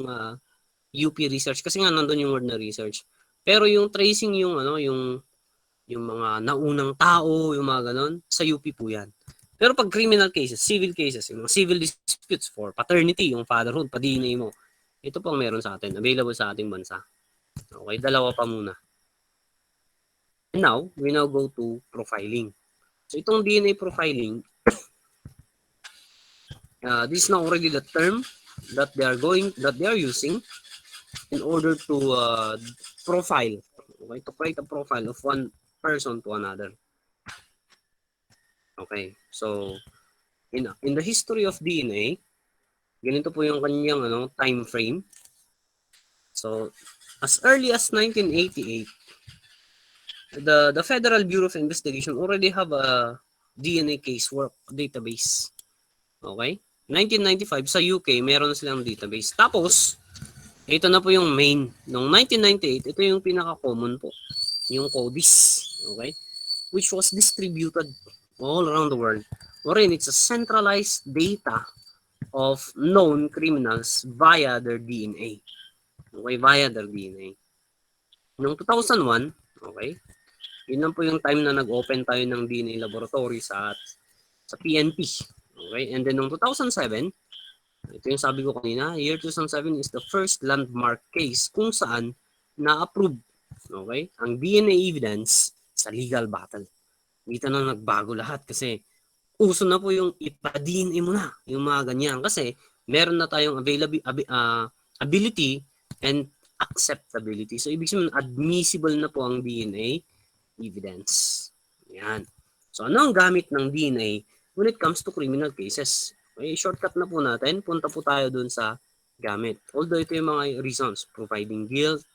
UP research kasi nga nandun yung word na research. Pero yung tracing yung yung mga naunang tao, yung mga ganon, sa UP po yan. Pero pag criminal cases, civil cases, yung mga civil disputes for paternity, yung fatherhood, pa-DNA mo, ito pang meron sa atin, available sa ating bansa. Okay, dalawa pa muna. And now, we now go to profiling. So itong DNA profiling, this is now already the term that they are using in order to profile, okay, to create a profile of one person to another. Okay, so in the history of DNA, ganito po yung kanyang time frame. So as early as 1988, the Federal Bureau of Investigation already have a DNA casework database. Okay? 1995 sa UK, meron na silang database. Tapos, ito na po yung main. Noong 1998, ito yung pinaka-common po. Yung CODIS. Okay? Which was distributed all around the world. Wherein it's a centralized data of known criminals via their DNA. Okay, via their DNA. Noong 2001, okay, yun lang po yung time na nag-open tayo ng DNA laboratory sa PNP. Okay, and then noong 2007, ito yung sabi ko kanina, year 2007 is the first landmark case kung saan na-approve, okay, ang DNA evidence sa legal battle. Dito na nagbago lahat kasi uso na po yung ipa-DNA mo na, yung mga ganyan. Kasi meron na tayong ability and acceptability. So, ibig sabihin, admissible na po ang DNA evidence. Yan. So, ano ang gamit ng DNA when it comes to criminal cases? Okay, shortcut na po natin. Punta po tayo dun sa gamit. Although ito yung mga reasons, providing guilt,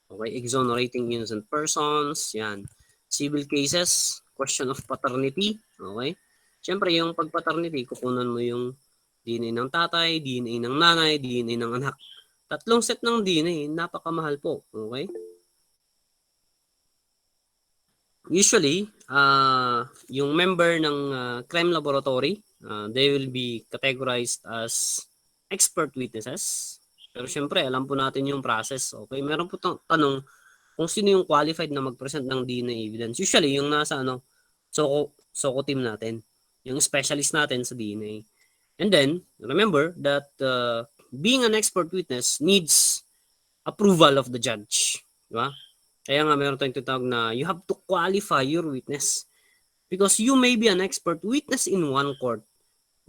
okay, exonerating innocent persons, yan. Civil cases, question of paternity, okay. Siyempre, yung pag-paternity, kukunan mo yung DNA ng tatay, DNA ng nanay, DNA ng anak. Tatlong set ng DNA, napakamahal po, okay. Usually, yung member ng crime laboratory, they will be categorized as expert witnesses. Pero syempre, alam po natin yung process. Okay, meron po tanong kung sino yung qualified na mag-present ng DNA evidence. Usually, yung nasa SOCO team natin, yung specialist natin sa DNA. And then, remember that being an expert witness needs approval of the judge. Diba? Kaya nga meron tayong tinatawag na you have to qualify your witness. Because you may be an expert witness in one court,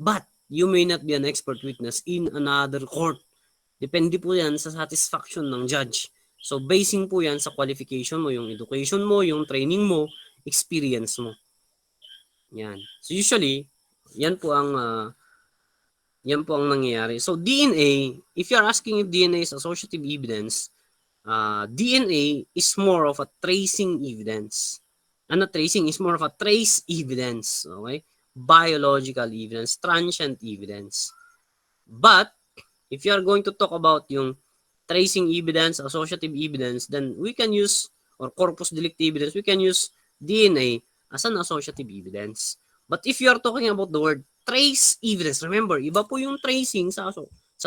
but you may not be an expert witness in another court. Depende po yan sa satisfaction ng judge. So, basing po yan sa qualification mo, yung education mo, yung training mo, experience mo. Yan. So, usually, yan po ang nangyayari. So, DNA, if you are asking if DNA is associative evidence, DNA is more of a tracing evidence. And tracing is more of a trace evidence. Okay? Biological evidence, transient evidence. But, if you are going to talk about yung tracing evidence, associative evidence, then we can use, or corpus delicti evidence, we can use DNA as an associative evidence. But if you are talking about the word trace evidence, remember, iba po yung tracing sa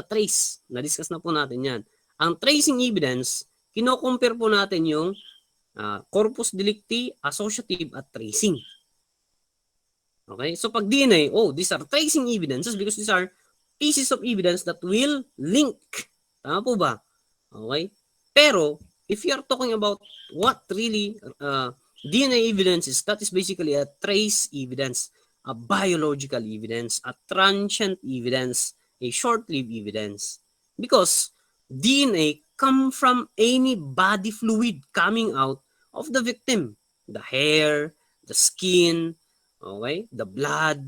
trace. Na-discuss na po natin yan. Ang tracing evidence, kino-compare po natin yung corpus delicti, associative, at tracing. Okay? So pag DNA, these are tracing evidences because these are pieces of evidence that will link. Tama po ba? Okay? Pero, if you are talking about what really DNA evidence is, that is basically a trace evidence, a biological evidence, a transient evidence, a short-lived evidence. Because DNA come from any body fluid coming out of the victim. The hair, the skin, okay, the blood,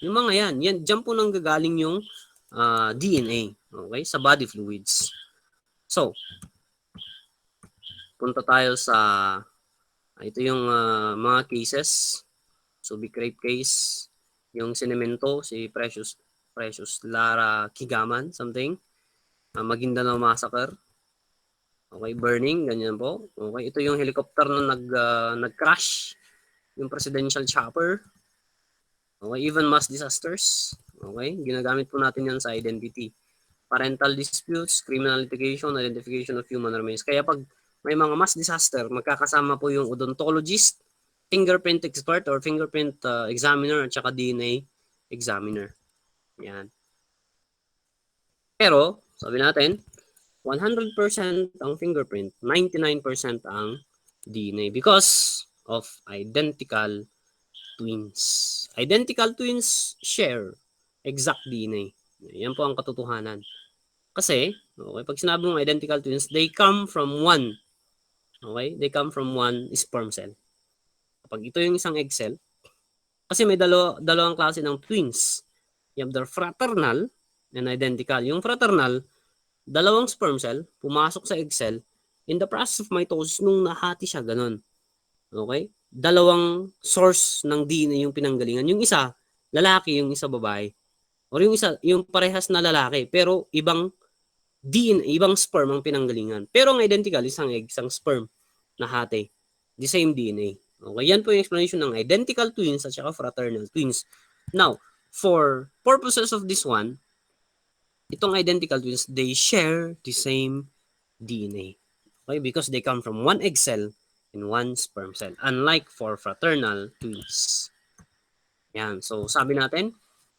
yung mga yan. Diyan po nang gagaling yung DNA, okay, sa body fluids. So, punta tayo sa ito yung mga cases. So, big rape case, yung sinemento, si Precious Lara Kigaman, something. Maguindanao Massacre. Okay, burning, ganyan po. Okay, ito yung helicopter na nag-crash, yung presidential chopper. Okay, even mass disasters. Okay, ginagamit po natin yan sa identity. Parental disputes, criminal litigation, identification of human remains. Kaya pag may mga mass disaster, magkakasama po yung odontologist, fingerprint expert or fingerprint examiner at saka DNA examiner. Yan. Pero, sabi natin, 100% ang fingerprint, 99% ang DNA because of identical twins. Identical twins share exact DNA. Yan po ang katotohanan. Kasi, okay, pag sinabi mong identical twins, they come from one. Okay? They come from one sperm cell. Kapag ito yung isang egg cell, kasi may dalawang klase ng twins. You have the fraternal and identical. Yung fraternal, dalawang sperm cell, pumasok sa egg cell, in the process of mitosis, nung nahati siya, ganun. Okay? Dalawang source ng DNA yung pinanggalingan. Yung isa, lalaki, yung isa babae. Or yung isa, yung parehas na lalaki, pero ibang DNA, ibang sperm ang pinanggalingan. Pero ang identical, isang egg, isang sperm na hati. The same DNA. Okay, yan po yung explanation ng identical twins at saka fraternal twins. Now, for purposes of this one, Itong identical twins, they share the same DNA. Okay? Because they come from one egg cell and one sperm cell. Unlike for fraternal twins. Yan. So, sabi natin,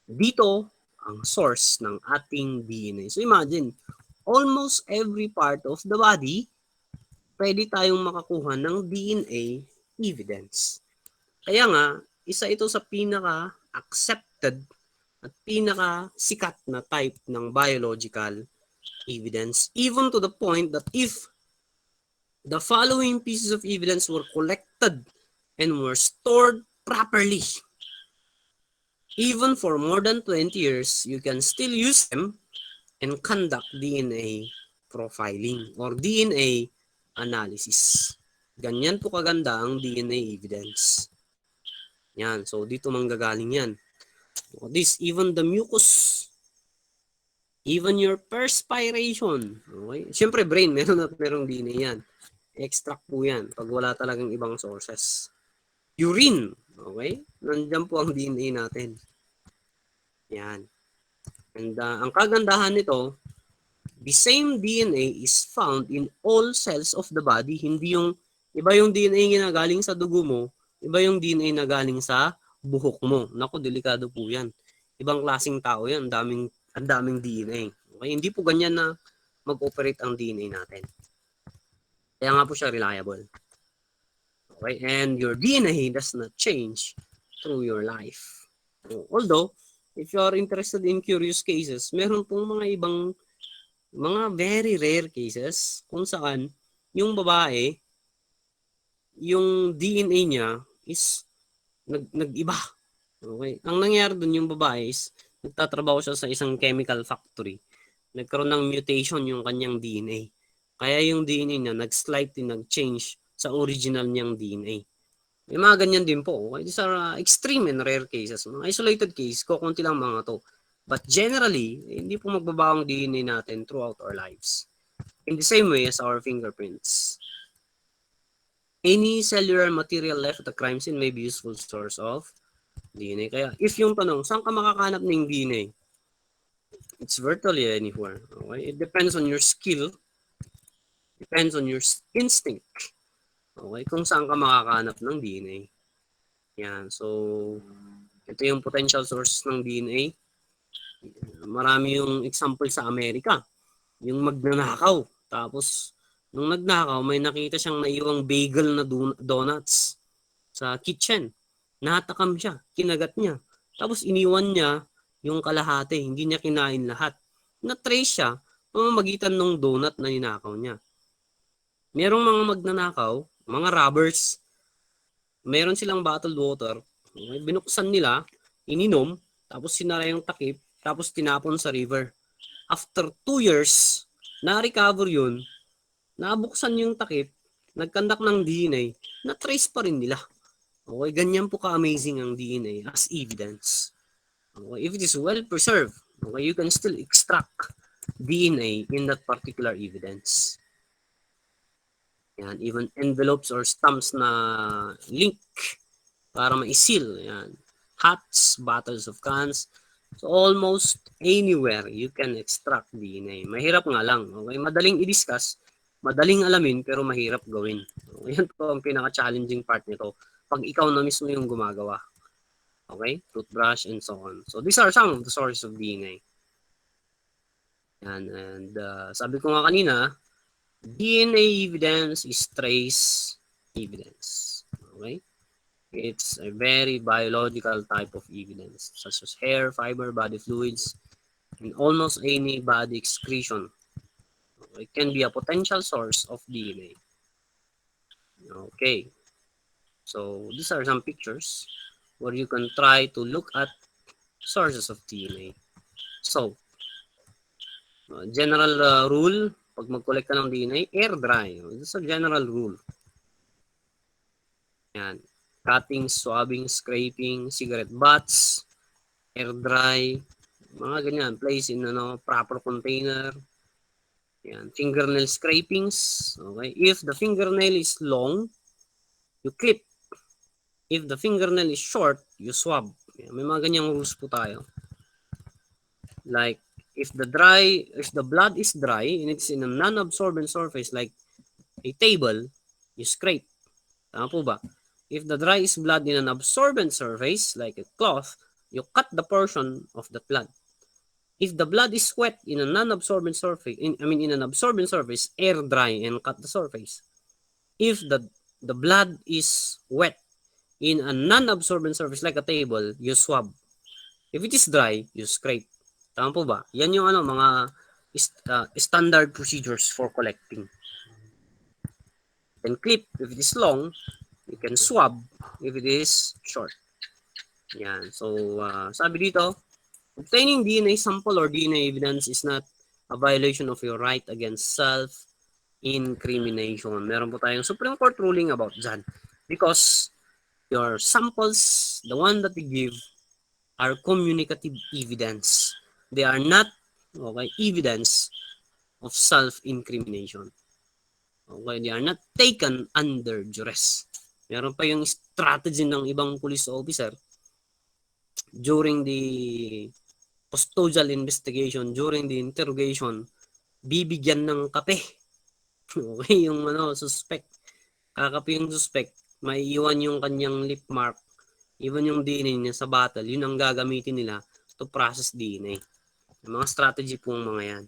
dito ang source ng ating DNA. So, imagine, almost every part of the body, pwede tayong makakuha ng DNA evidence. Kaya nga, isa ito sa pinaka-accepted at pinaka-sikat na type ng biological evidence, even to the point that if the following pieces of evidence were collected and were stored properly, even for more than 20 years, you can still use them and conduct DNA profiling or DNA analysis. Ganyan po kaganda ang DNA evidence. Yan. So, dito manggagaling yan. This, even the mucus, even your perspiration. Okay? Siyempre, brain, meron at merong DNA yan. Extract po yan pag wala talagang ibang sources. Urine. Okay? Nandiyan po ang DNA natin. Yan. And ang kagandahan nito, the same DNA is found in all cells of the body. Hindi yung, iba yung DNA na galing sa dugo mo, iba yung DNA na galing sa buhok mo. Naku, delikado po yan. Ibang klaseng tao yan, ang daming DNA. Okay? Hindi po ganyan na mag-operate ang DNA natin. Kaya nga po siya reliable. Okay? And your DNA does not change through your life. Although, if you are interested in curious cases, meron pong mga very rare cases kung saan yung babae, yung DNA niya is nag-iba. Okay? Ang nangyari dun yung babae is nagtatrabaho siya sa isang chemical factory. Nagkaroon ng mutation yung kanyang DNA. Kaya yung DNA niya nag-slightly nag-change sa original niyang DNA. May mga ganyan din po. Okay? These are extreme and rare cases. Mga isolated case, kukunti lang mga to. But generally, hindi po magbabago ang DNA natin throughout our lives. In the same way as our fingerprints. Any cellular material left at the crime scene may be useful source of DNA. Kaya if yung tanong, saan ka makakahanap ng DNA? It's virtually anywhere. Okay? It depends on your skill. Depends on your instinct. Okay? Kung saan ka makakahanap ng DNA. Yan. So, ito yung potential source ng DNA. Marami yung example sa Amerika. Yung magnanakaw. Tapos, nung nagnakaw, may nakita siyang naiwang bagel na donuts sa kitchen. Natakam siya. Kinagat niya. Tapos, iniwan niya yung kalahati. Hindi niya kinain lahat. Na-trace siya pamamagitan ng donut na ninakaw niya. Merong mga magnanakaw, mga robbers, meron silang bottled water. Binuksan nila, ininom, tapos sinara yung takip, tapos tinapon sa river. After 2 years, na-recover yun, nabuksan yung takip, nagkandak ng DNA, na-trace pa rin nila. Okay, ganyan po ka-amazing ang DNA as evidence. Okay, if it is well preserved, okay, you can still extract DNA in that particular evidence. Yan, even envelopes or stamps na link para ma-seal. Yan. Hats, bottles of cans. So almost anywhere you can extract DNA. Mahirap nga lang. Okay? Madaling i-discuss, madaling alamin, pero mahirap gawin. Okay? Yan po ang pinaka-challenging part nito. Pag ikaw na mismo yung gumagawa. Okay? Toothbrush and so on. So these are some of the sources of DNA. Yan. And sabi ko nga kanina, DNA evidence is trace evidence. Okay? It's a very biological type of evidence, such as hair, fiber, body fluids, and almost any body excretion. It can be a potential source of DNA. Okay. So these are some pictures where you can try to look at sources of DNA. So, general rule, pag mag-collect ka ng DNA, air dry. This is a general rule. Yan. Cutting, swabbing, scraping, cigarette butts, air dry, mga ganyan. Place in proper container. Yan. Fingernail scrapings. Okay. If the fingernail is long, you clip. If the fingernail is short, you swab. Yan. May mga ganyang rules po tayo. Like, if the blood is dry and it's in a non-absorbent surface like a table, you scrape. Tama po ba? If the dry is blood in an absorbent surface like a cloth, you cut the portion of the blood. If the blood is wet in a non-absorbent surface, in an absorbent surface, air dry and cut the surface. If the blood is wet in a non-absorbent surface like a table, you swab. If it is dry, you scrape. Tama po ba? Yan yung mga standard procedures for collecting. You can clip if it is long, you can swab if it is short. Yan. So, sabi dito, obtaining DNA sample or DNA evidence is not a violation of your right against self-incrimination. Meron po tayong Supreme Court ruling about dyan. Because your samples, the one that you give, are communicative evidence. They are not evidence of self-incrimination. Okay, they are not taken under duress. Meron pa yung strategy ng ibang police officer during the custodial investigation, during the interrogation, bibigyan ng kape. Okay, yung suspect. Kakape yung suspect, maiiwan yung kanyang lip mark, even yung DNA niya sa bottle, yun ang gagamitin nila to process DNA. Yung mga strategy pong mga yan.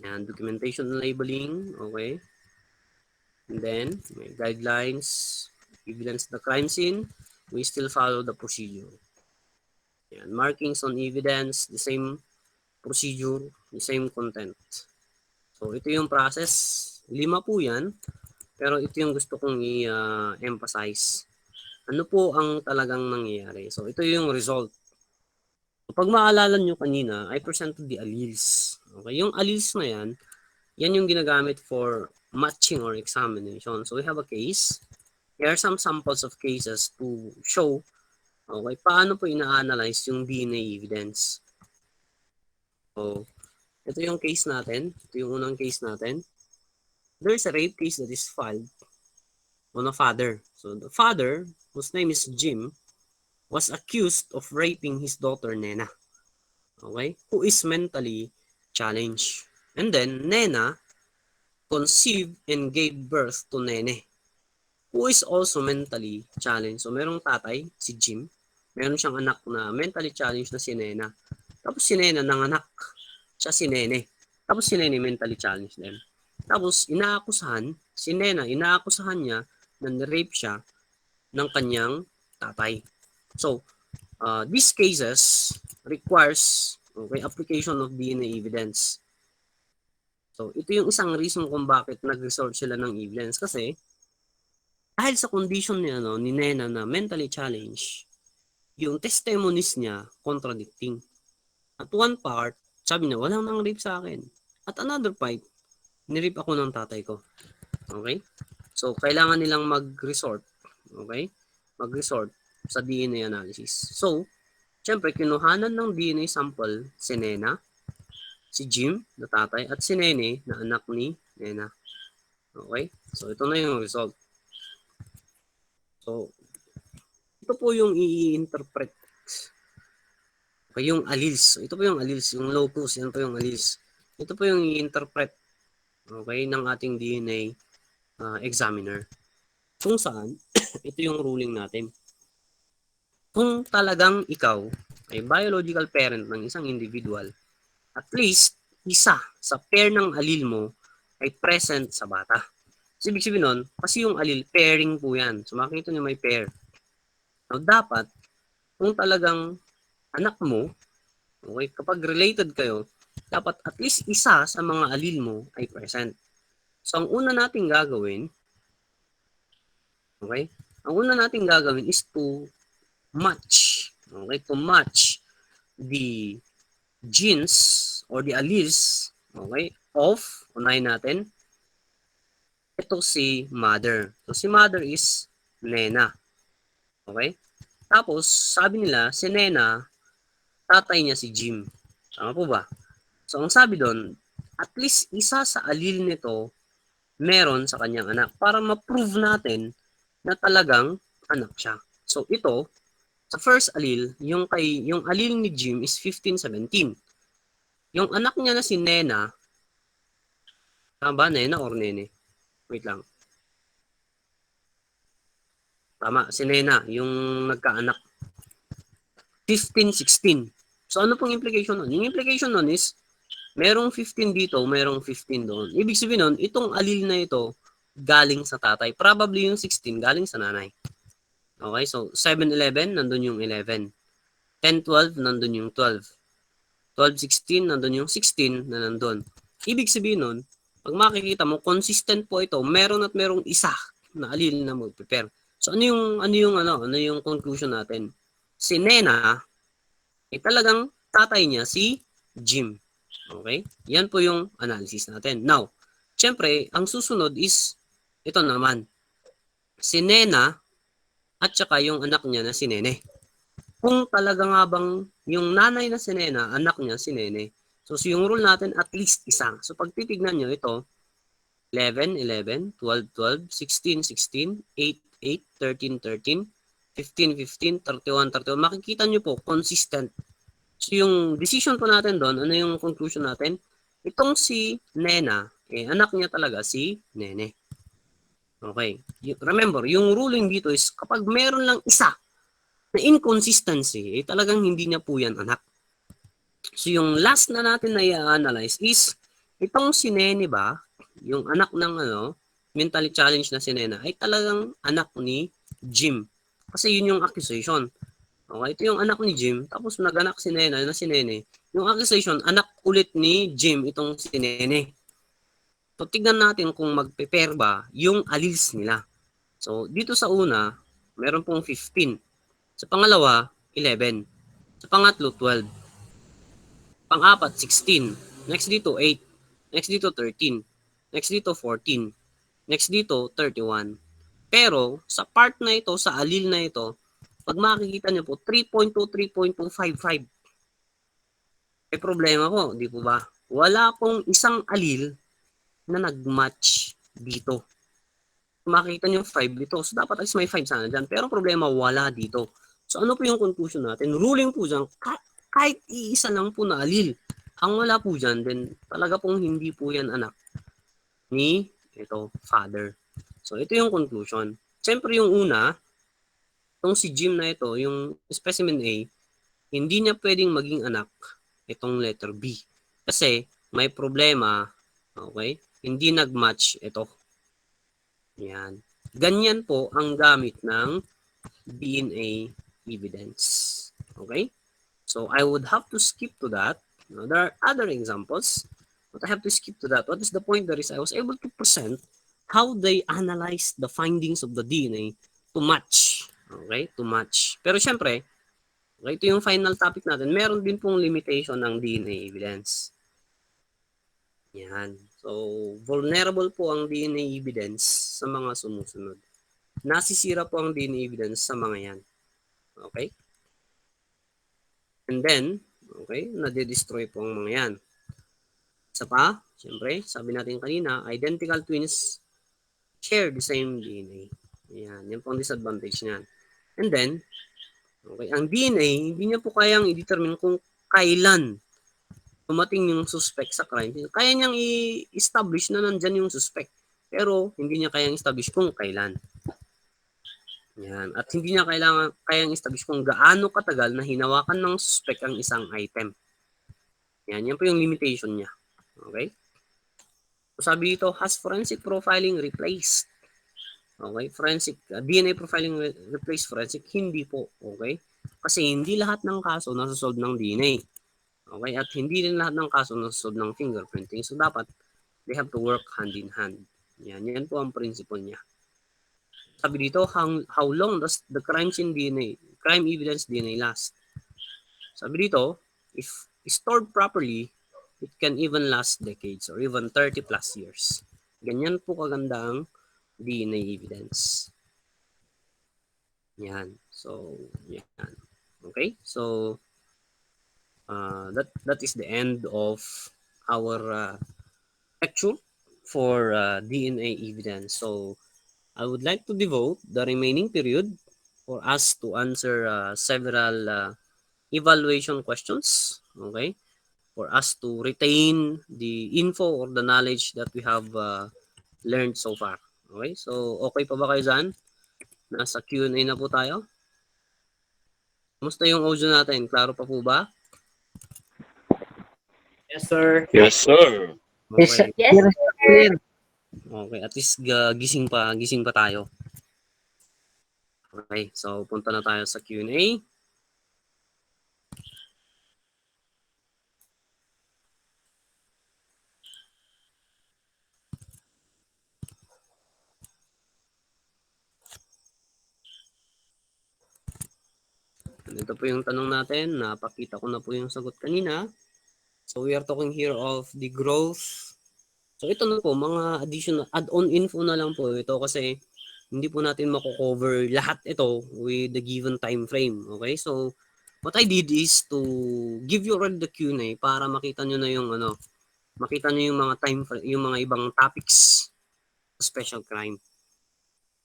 Yan, documentation and labeling, okay. And then, may guidelines, evidence the crime scene, we still follow the procedure. Yan, markings on evidence, the same procedure, the same content. So, ito yung process. 5 po yan, pero ito yung gusto kong i-emphasize. Ano po ang talagang nangyayari? So, ito yung result. Pag maalala nyo kanina, I presented the alleles. Okay, yung alleles na yan yung ginagamit for matching or examination. So, we have a case. Here are some samples of cases to show paano po ina-analyze yung DNA evidence. So, ito yung case natin. Ito yung unang case natin. There's a rape case that is filed on a father. So, the father, whose name is Jim, was accused of raping his daughter, Nena. Okay? Who is mentally challenged. And then, Nena conceived and gave birth to Nene, who is also mentally challenged. So, merong tatay, si Jim. Meron siyang anak na mentally challenged na si Nena. Tapos si Nena nanganak. Siya si Nene. Tapos si Nene mentally challenged din. Tapos, si Nena, inaakusahan niya na nirape siya ng kanyang tatay. So, these cases requires application of DNA evidence. So, ito yung isang reason kung bakit nag-resort sila ng evidence. Kasi, dahil sa condition niya, ni Nena na mentally challenged, yung testimonies niya contradicting. At one part, sabi niya, walang nang rape sa akin. At another part, nirape ako ng tatay ko. Okay? So, kailangan nilang mag-resort. Okay? Mag-resort sa DNA analysis. So, syempre, kinuhanan ng DNA sample si Nena, si Jim, na tatay, at si Nene, na anak ni Nena. Okay? So, ito na yung result. So, ito po yung i-interpret. Okay, yung alleles. Ito po yung alleles, yung locus, yan po yung alleles. Ito po yung i-interpret, okay, ng ating DNA examiner. Kung saan, ito yung ruling natin. Kung talagang ikaw ay biological parent ng isang individual, at least isa sa pair ng allele mo ay present sa bata. So, ibig sabihin nun, kasi yung allele, pairing po yan. So, makikita nyo may pair. So, dapat, kung talagang anak mo, okay, kapag related kayo, dapat at least isa sa mga allele mo ay present. So, ang una nating gagawin, okay, is to match, okay, to match the genes or the alleles, okay, of, unahin natin, ito si mother. So, si mother is Nena. Okay? Tapos, sabi nila, si Nena, tatay niya si Jim. Tama po ba? So, ang sabi doon, at least isa sa allele nito meron sa kanyang anak para ma-prove natin na talagang anak siya. So, ito, sa first allele, yung allele ni Jim is 15-17. Yung anak niya na si Nena, tama ba? Nena or Nene? Wait lang. Tama, si Nena, yung nagkaanak. 15, 16. So ano pong implication nun? Yung implication nun is, merong 15 dito, merong 15 doon. Ibig sabihin nun, itong allele na ito, galing sa tatay. Probably yung 16, galing sa nanay. Okay, so 7-11, nandun yung 11. 10-12, nandun yung 12. 12-16, nandun yung 16 na nandun. Ibig sabihin nun, pag makikita mo, consistent po ito, meron at merong isa na allele na mag-prepare. So ano yung conclusion natin? Si Nena, talagang tatay niya si Jim. Okay? Yan po yung analysis natin. Now, syempre, ang susunod is, ito naman, si Nena at saka yung anak niya na si Nene. Kung talaga nga bang yung nanay na si Nena, anak niya si Nene. So yung rule natin, at least isa. So pag titignan nyo, ito, 11, 11, 12, 12, 16, 16, 8, 8, 13, 13, 15, 15, 31, 31. Makikita nyo po, consistent. So yung decision po natin doon, ano yung conclusion natin? Itong si Nena, anak niya talaga si Nene. Okay. Remember, yung ruling dito is kapag meron lang isa na inconsistency, talagang hindi niya po yan anak. So yung last na natin na i-analyze is itong si Nene ba, yung anak ng mentally challenged na si Nena, ay talagang anak ni Jim. Kasi yun yung accusation. Okay, ito yung anak ni Jim, tapos nag-anak si Nena na si Nene. Yung accusation, anak ulit ni Jim itong si Nene. So tignan natin kung magpe-pair ba yung alleles nila. So dito sa una, meron pong 15. Sa pangalawa, 11. Sa pangatlo, 12. Pang-apat, 16. Next dito, 8. Next dito, 13. Next dito, 14. Next dito, 31. Pero, sa part na ito, sa allele na ito, pag makikita nyo po, 3.2, 3.255. May problema po, di po ba? Wala pong isang allele na nag-match dito. Makikita nyo 5 dito. So, dapat at least may 5 sana dyan. Pero problema, wala dito. So, ano po yung conclusion natin? Ruling po dyan, kahit iisa lang po na allele. Ang wala po dyan, then talaga pong hindi po yan anak ni father. So, ito yung conclusion. Siyempre yung una, itong si Jim na ito, yung specimen A, hindi niya pwedeng maging anak itong letter B. Kasi may problema, okay? Hindi nag-match ito. Yan. Ganyan po ang gamit ng DNA evidence. Okay? So I would have to skip to that. Now, there are other examples, but I have to skip to that. What is the point there is I was able to present how they analyze the findings of the DNA to match. Okay? To match. Pero syempre, okay, ito yung final topic natin. Meron din pong limitation ng DNA evidence. Yan. So, vulnerable po ang DNA evidence sa mga sumusunod. Nasisira po ang DNA evidence sa mga yan. Okay? And then, okay, nade-destroy po ang mga yan. Isa pa, siyempre, sabi natin kanina, identical twins share the same DNA. Yan, yan po ang disadvantage niyan. And then, okay, ang DNA, hindi niya po kayang i-determine kung kailan dumating yung suspect sa crime. Kaya niyang i-establish na nandyan yung suspect. Pero, hindi niya kayang establish kung kailan. Yan. At hindi niya kayang establish kung gaano katagal na hinawakan ng suspect ang isang item. Yan. Yan po yung limitation niya. Okay? So, sabi dito, has forensic profiling replaced? Okay? Forensic, DNA profiling replaced forensic? Hindi po. Okay? Kasi hindi lahat ng kaso nasa-solve ng DNA. Okay? At hindi din lahat ng kaso nasa-solve ng fingerprinting. So, dapat they have to work hand in hand. Yan. Yan po ang principle niya. Sabi dito, how long does the crime evidence DNA last? Sabi dito, if stored properly, it can even last decades or even 30 plus years. Ganyan po kaganda ang DNA evidence. Yan. So, yan. Okay? So, that is the end of our lecture for DNA evidence. So, I would like to devote the remaining period for us to answer several evaluation questions. Okay? for us to retain the info or the knowledge that we have learned so far. Okay? So, okay pa ba kayo dyan? Nasa Q&A na po tayo. Kumusta yung audio natin? Klaro pa po ba? Yes, sir. Yes, sir. Okay. Yes, sir. Okay, at least gising pa tayo. Okay, so punta na tayo sa Q&A. Ito po yung tanong natin. Napakita ko na po yung sagot kanina. So we are talking here of the growth. So ito na po, mga additional add-on info na lang po ito kasi hindi po natin mako-cover lahat ito with the given time frame. Okay? So what I did is to give you already the Q&A para makita nyo na yung makita nyo yung mga yung mga ibang topics sa special crime.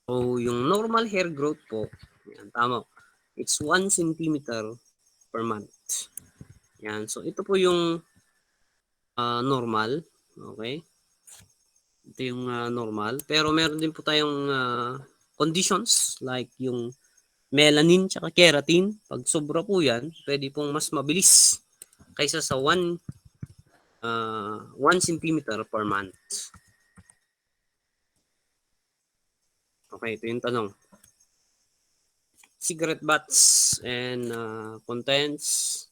So yung normal hair growth po, yan, tama. It's 1 centimeter per month. Yan. So, ito po yung normal. Okay? Ito yung normal. Pero meron din po tayong conditions like yung melanin tsaka keratin. Pag sobra po yan, pwede pong mas mabilis kaysa sa 1 centimeter per month. Okay, ito yung tanong. Cigarette butts and contents.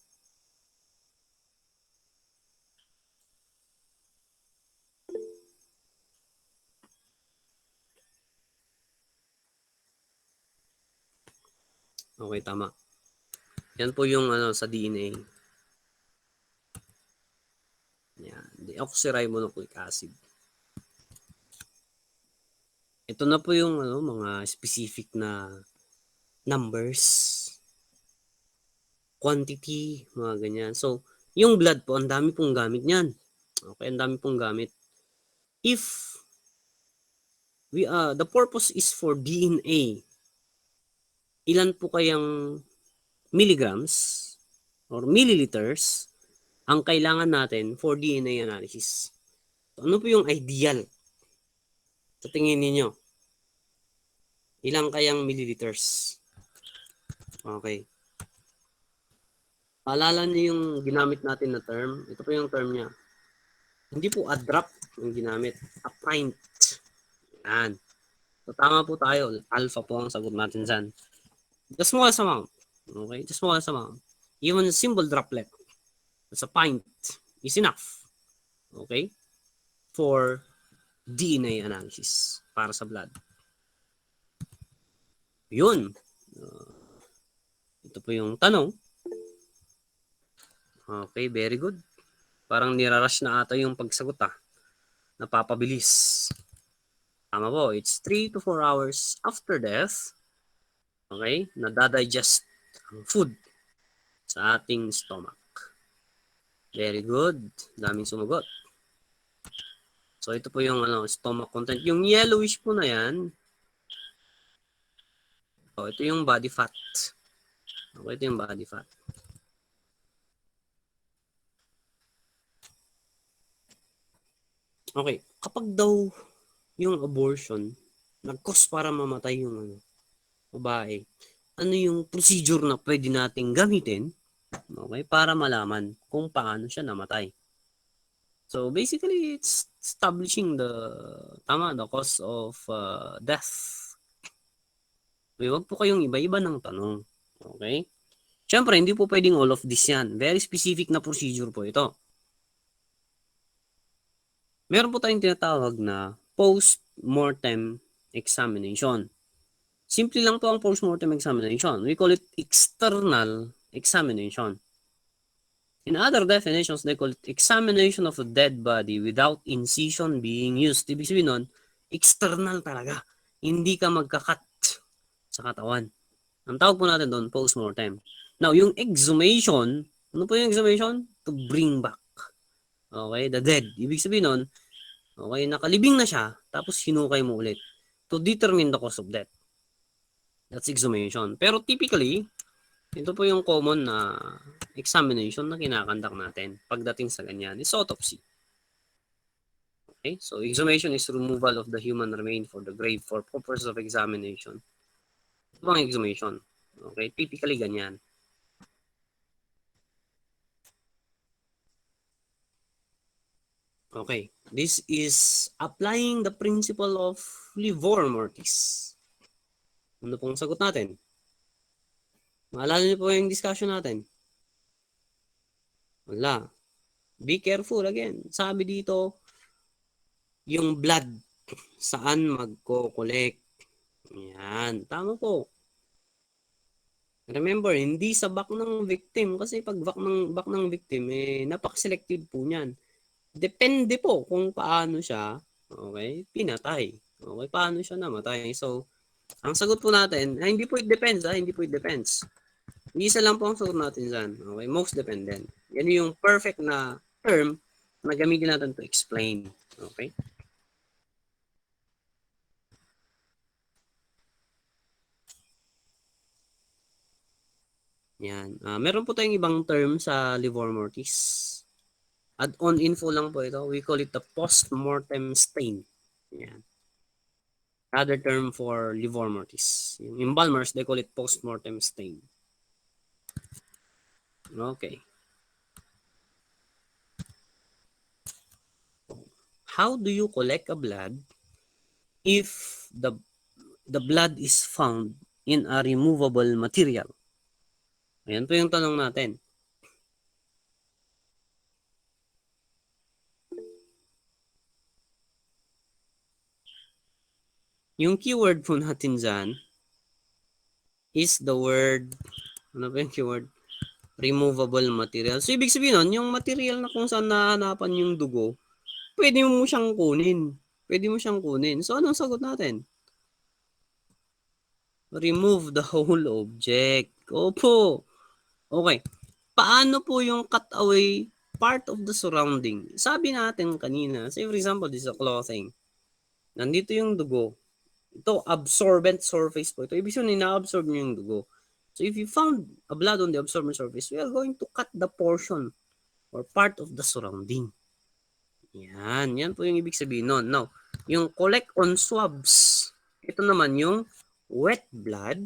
Okay, tama. Yan po yung sa DNA. Yan, deoxyribonucleic acid. Ito na po yung mga specific na numbers, quantity, mga ganyan. So, yung blood po, ang dami pong gamit niyan. Okay, ang dami pong gamit. If the purpose is for DNA, ilan po kayang milligrams or milliliters ang kailangan natin for DNA analysis? So, ano po yung ideal? Sa tingin ninyo, ilang kayang milliliters? Okay. Paalala niyo yung ginamit natin na term. Ito po yung term niya. Hindi po a drop yung ginamit. A pint. Yan. So, tama po tayo. Alpha po ang sagot natin dyan. The smallest amount. Okay? The smallest amount. Even a simple droplet. That's a pint. Is enough. Okay? For DNA analysis. Para sa blood. Yun. Ito po yung tanong. Okay, very good. Parang nirarush na ata yung pagsagot Napapabilis. Tama po, it's 3 to 4 hours after death. Okay, nadadigest ang food sa ating stomach. Very good. Daming sumagot. So ito po yung stomach content. Yung yellowish po na yan. So, ito yung body fat. Okay, ito yung body fat. Okay, kapag daw yung abortion nag-cause para mamatay yung babae, ano yung procedure na pwede nating gamitin, okay, para malaman kung paano siya namatay? So basically, it's establishing the cause of death. Okay, wag po kayong iba-iba ng tanong. Okay? Siyempre, hindi po pwedeng all of this yan. Very specific na procedure po ito. Meron po tayong tinatawag na post-mortem examination. Simple lang po ang post-mortem examination. We call it external examination. In other definitions, they call it examination of a dead body without incision being used. Ibig sabihin nun, external talaga. Hindi ka magkakat sa katawan. Ang tawag po natin doon, post-mortem. Now, yung exhumation, ano po yung exhumation? To bring back. Okay, the dead. Ibig sabihin nun, okay, nakalibing na siya, tapos hinukay mo ulit to determine the cause of death. That's exhumation. Pero typically, Ito po yung common na examination na kinakandak natin pagdating sa ganyan is autopsy. Okay? So, exhumation is removal of the human remain for the grave for purpose of examination. Ito bang exhumation? Okay? Typically, ganyan. Okay. This is applying the principle of livor mortis. Ano pong sagot natin? Maalala niyo po yung discussion natin? Wala. Be careful again. Sabi dito, yung blood, saan magko-collect. Yan. Tama po. Remember, hindi sa back ng victim. Kasi pag back ng victim, napak-selective po niyan. Depende po kung paano siya, okay, pinatay. Okay, paano siya namatay. So, ang sagot po natin, hindi po it depends, hindi po it depends. Isa lang po ang sagot natin dyan. Okay, most dependent. Yan yung perfect na term na gamitin natin to explain. Okay? Yan. Meron po tayong ibang term sa livor mortis. Add-on info lang po ito. We call it the post-mortem stain. Yan. Other term for livor mortis. Yung embalmers, they call it post-mortem stain. Okay. How do you collect a blood if the blood is found in a removable material? Ayan po yung tanong natin. Yung keyword po natin dyan is the word, ano ba yung keyword? Removable material. So, ibig sabihin nun, yung material na kung saan nahanapan yung dugo, pwede mo siyang kunin. Pwede mo siyang kunin. So, anong sagot natin? Remove the whole object. Opo. Okay. Paano po yung cut away part of the surrounding? Sabi natin kanina, say for example, this is a clothing. Nandito yung dugo. Ito, absorbent surface po. Ito, ibig sabihin, na-absorb nyo yung dugo. So, if you found a blood on the absorbent surface, we are going to cut the portion or part of the surrounding. Yan. Yan po yung ibig sabihin nun. Now, yung collect on swabs, ito naman yung wet blood.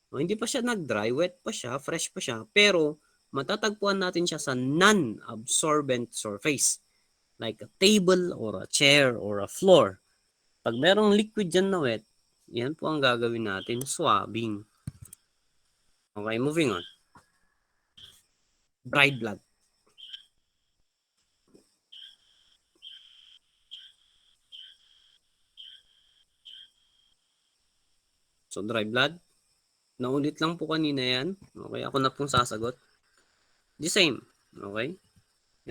O, hindi pa siya nag-dry, wet pa siya, fresh pa siya, pero matatagpuan natin siya sa non-absorbent surface. Like a table or a chair or a floor. Pag merong liquid dyan na wet, yan po ang gagawin natin, swabbing. Okay, moving on. Dried blood. So, dry blood. Naulit lang po kanina yan. Okay, ako na pong sasagot. The same. Okay?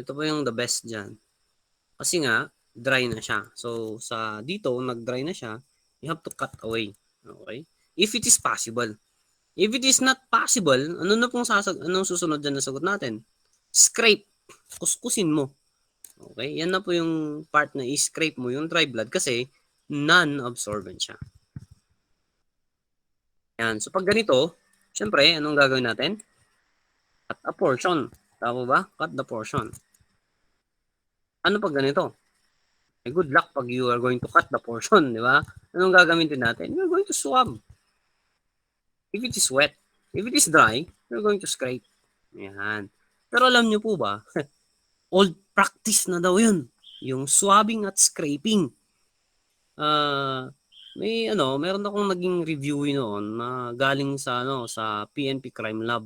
Ito po yung the best dyan. Kasi nga, dry na siya. So, sa dito, nag-dry na siya, you have to cut away. Okay? If it is possible. If it is not possible, ano na pong anong susunod dyan na sagot natin? Scrape. Kuskusin mo. Okay? Yan na po yung part na i-scrape mo yung dry blood kasi non-absorbent siya. Yan. So, pag ganito, syempre, anong gagawin natin? Cut a portion. Tama ba? Cut the portion. Ano pag ganito? Good luck pag you are going to cut the portion, di ba? Anong gagamitin natin? You're going to swab. If it is wet. If it is dry, you're going to scrape. Yan. Pero alam nyo po ba, old practice na daw yun. Yung swabbing at scraping. Meron akong naging review noon na galing sa sa PNP Crime Lab.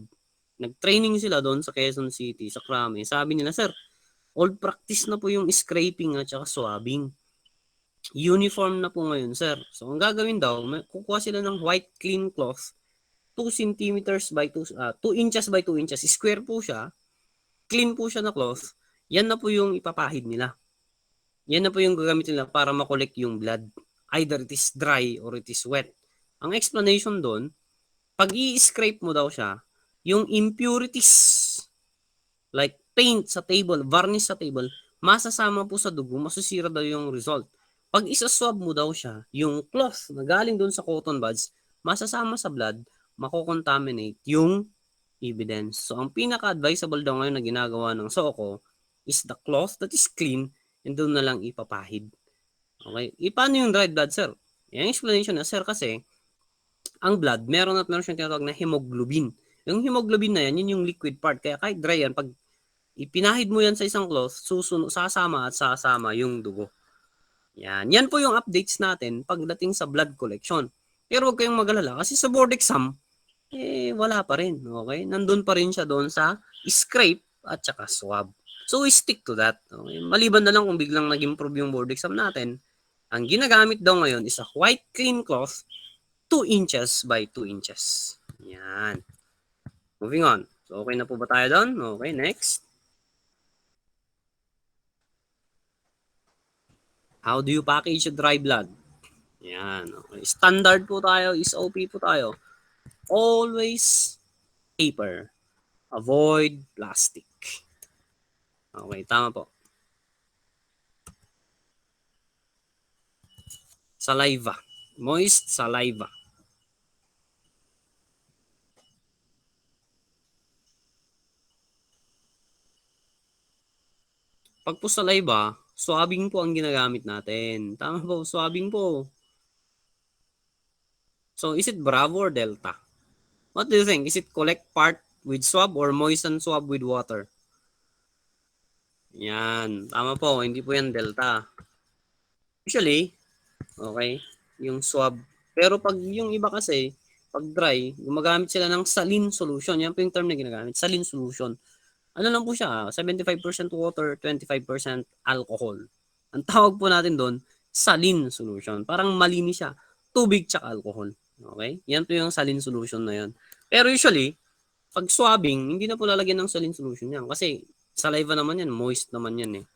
Nag-training sila doon sa Quezon City, sa Krame. Sabi nila, sir, old practice na po yung scraping at saka swabbing. Uniform na po ngayon, sir. So, ang gagawin daw, kukuha sila ng white clean cloth, 2 centimeters by 2, 2 inches by 2 inches. Square po siya. Clean po siya na cloth. Yan na po yung ipapahid nila. Yan na po yung gagamitin nila para makolek yung blood. Either it is dry or it is wet. Ang explanation doon, pag i-scrape mo daw siya, yung impurities, like paint sa table, varnish sa table, masasama po sa dugo, masisira daw yung result. Pag isa-swab mo daw siya, yung cloth na galing doon sa cotton buds, masasama sa blood, makokontaminate yung evidence. So, ang pinaka-advisable daw ngayon na ginagawa ng SOCO is the cloth that is clean and doon na lang ipapahid. Okay? Paano yung dried blood, sir? Yung explanation na, sir, kasi ang blood, meron siyang tinatawag na hemoglobin. Yung hemoglobin na yan, yun yung liquid part. Kaya kahit dry yan, pag ipinahid mo yan sa isang cloth, sasama at sasama yung dugo. Yan. Yan po yung updates natin pagdating sa blood collection. Pero huwag kayong magalala kasi sa board exam, wala pa rin. Okay? Nandun pa rin siya doon sa scrape at saka swab. So, we stick to that. Okay? Maliban na lang kung biglang nag-improve yung board exam natin, ang ginagamit daw ngayon is a white clean cloth 2 inches by 2 inches. Yan. Moving on. So, okay na po ba tayo doon? Okay, next. How do you package dry blood? Yan. Okay. Standard po tayo, SOP po tayo. Always paper. Avoid plastic. Okay, tama po. Saliva. Moist saliva. Pag po saliva, swabbing po ang ginagamit natin. Tama po, swabbing po. So, is it Bravo or Delta? What do you think? Is it collect part with swab or moisten swab with water? Yan. Tama po, hindi po yan Delta. Usually, okay, yung swab. Pero pag yung iba kasi, pag dry, gumagamit sila ng saline solution. Yan po yung term na ginagamit, saline solution. Ano lang po siya, 75% water, 25% alcohol. Ang tawag po natin doon, saline solution. Parang malinis siya. Tubig tsaka alcohol. Okay? Yan po yung saline solution na yan. Pero usually, pag swabbing, hindi na po lalagyan ng saline solution yan. Kasi saliva naman yan, moist naman yan eh.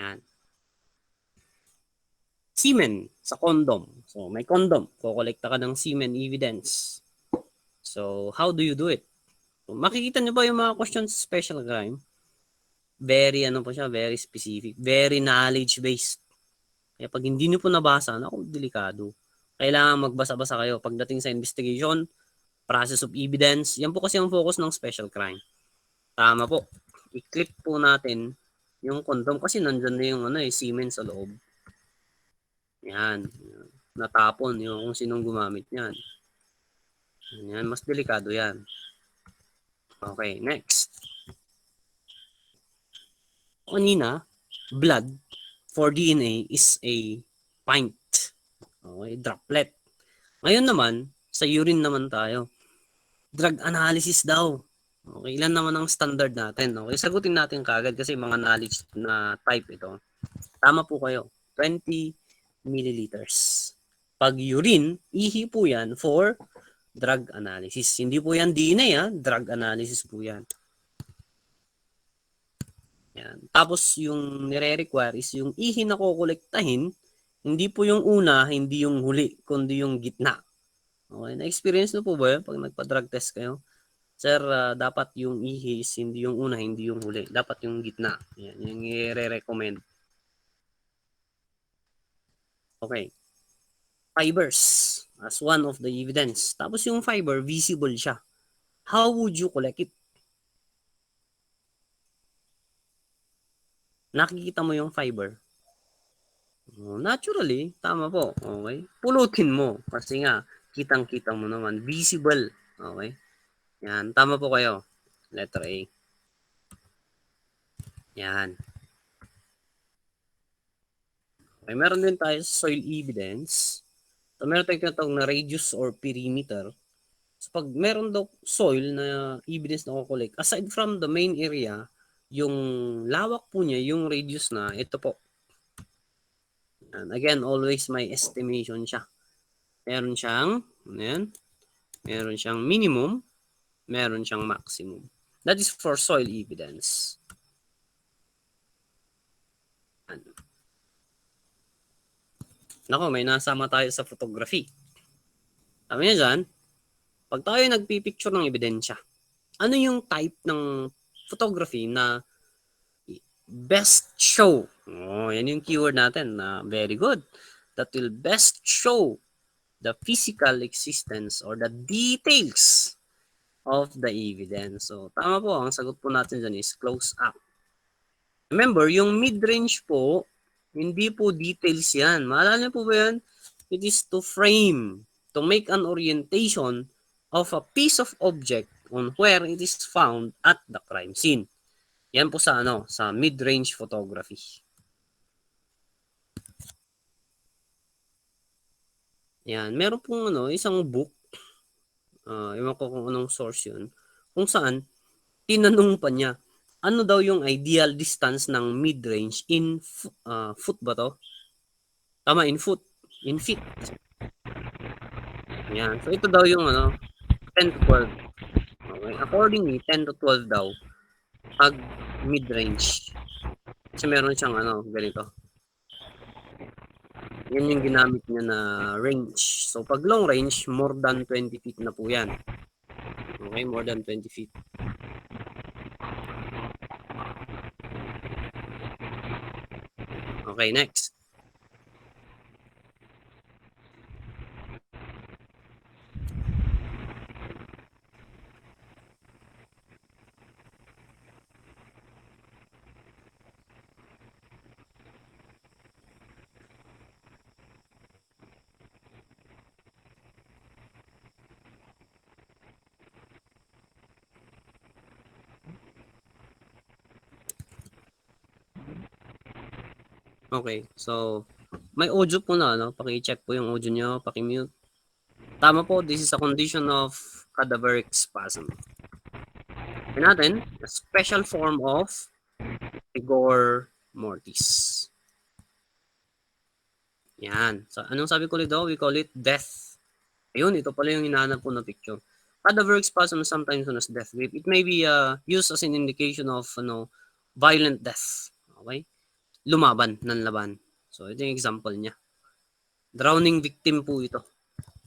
Yan. Semen sa condom. So, may condom. Kukolekta ka ng semen evidence. So, how do you do it? So, makikita nyo ba yung mga questions sa special crime? Very, ano po siya, very specific. Very knowledge-based. Kaya pag hindi nyo po nabasa, naku, delikado. Kailangan magbasa-basa kayo. Pagdating sa investigation, process of evidence, yan po kasi ang focus ng special crime. Tama po. I-click po natin yung condom kasi nandyan na yung semen sa loob. Yan. Natapon yung kung sinong gumamit yan. Yan, mas delikado yan. Okay, next. Kanina, blood for DNA is a pint. Okay, droplet. Ngayon naman, sa urine naman tayo. Drug analysis daw. Okay, ilan naman ang standard natin? Okay, sagutin natin kagad kasi mga knowledge na type ito. Tama po kayo. 20 milliliters. Pag urine, ihi po yan for drug analysis. Hindi po yan DNA, drug analysis po yan. Yan. Tapos yung nire-require is yung ihi na kukolektahin, hindi po yung una, hindi yung huli, kundi yung gitna. Okay, na-experience na po ba yun pag nagpa-drug test kayo? Sir, dapat yung ihi is hindi yung una, hindi yung huli. Dapat yung gitna. Yan, yung i-recommend. Okay. Fibers as one of the evidence. Tapos yung fiber, visible siya. How would you collect it? Nakikita mo yung fiber. Naturally, tama po. Okay? Pulutin mo. Kasi nga, kitang-kita mo naman. Visible. Okay? Yan. Tama po kayo. Letter A. Yan. Okay, meron din tayo soil evidence. So, meron tayong tinatawag na radius or perimeter. So, pag meron daw soil na evidence na kukulik, aside from the main area, yung lawak po niya, yung radius na, ito po. And again, always may estimation siya. Meron siyang, meron siyang minimum, meron siyang maximum. That is for soil evidence. Nako, may nasama tayo sa photography. Sabi niya dyan, pag tayo nagpipicture ng ebidensya, ano yung type ng photography na best show? Yan yung keyword natin na very good. That will best show the physical existence or the details of the evidence. So, tama po. Ang sagot po natin dyan is close up. Remember, yung mid-range po, hindi po details yan. Maalala niyo po ba yan? It is to frame, to make an orientation of a piece of object on where it is found at the crime scene. Yan po sa sa mid-range photography. Yan, meron pong isang book, ewan ko kung anong source yun, kung saan tinanong pa niya, ano daw yung ideal distance ng mid-range in foot ba to? Tama, in foot. In feet. Yan. So, ito daw yung 10 to 12. Okay. Accordingly, 10 to 12 daw pag mid-range. Kasi meron siyang ganito. Yan yung ginamit niya na range. So, pag long range, more than 20 feet na po yan. Okay, more than 20 feet. Okay, next. Okay, so may audio po na, paki-check po yung audio nyo, paki-mute. Tama po, this is a condition of cadaveric spasm. Sabi natin, a special form of rigor mortis. Yan. So, anong sabi ko dito? We call it death. Ayun, ito pala yung hinahanap ko na picture. Cadaveric spasm is sometimes known as death grip. It may be used as an indication of violent death. Okay? Lumaban, nanlaban. So, ito yung example niya. Drowning victim po ito.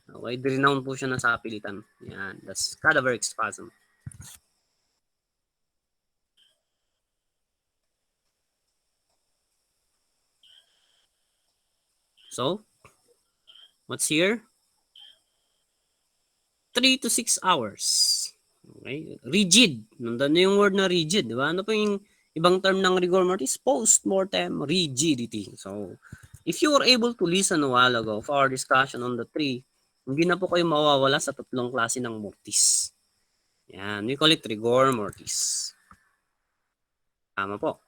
Okay? Drinown po siya na sa pilitan. Yan. That's cadaveric spasm. So, what's here? 3 to 6 hours. Okay? Rigid. Nandun na yung word na rigid. Diba? Ano po yung ibang term ng rigor mortis? Post-mortem rigidity. So, if you were able to listen a while ago for our discussion on the 3, hindi na po kayo mawawala sa tatlong klase ng mortis. Yan. We call it rigor mortis. Tama po.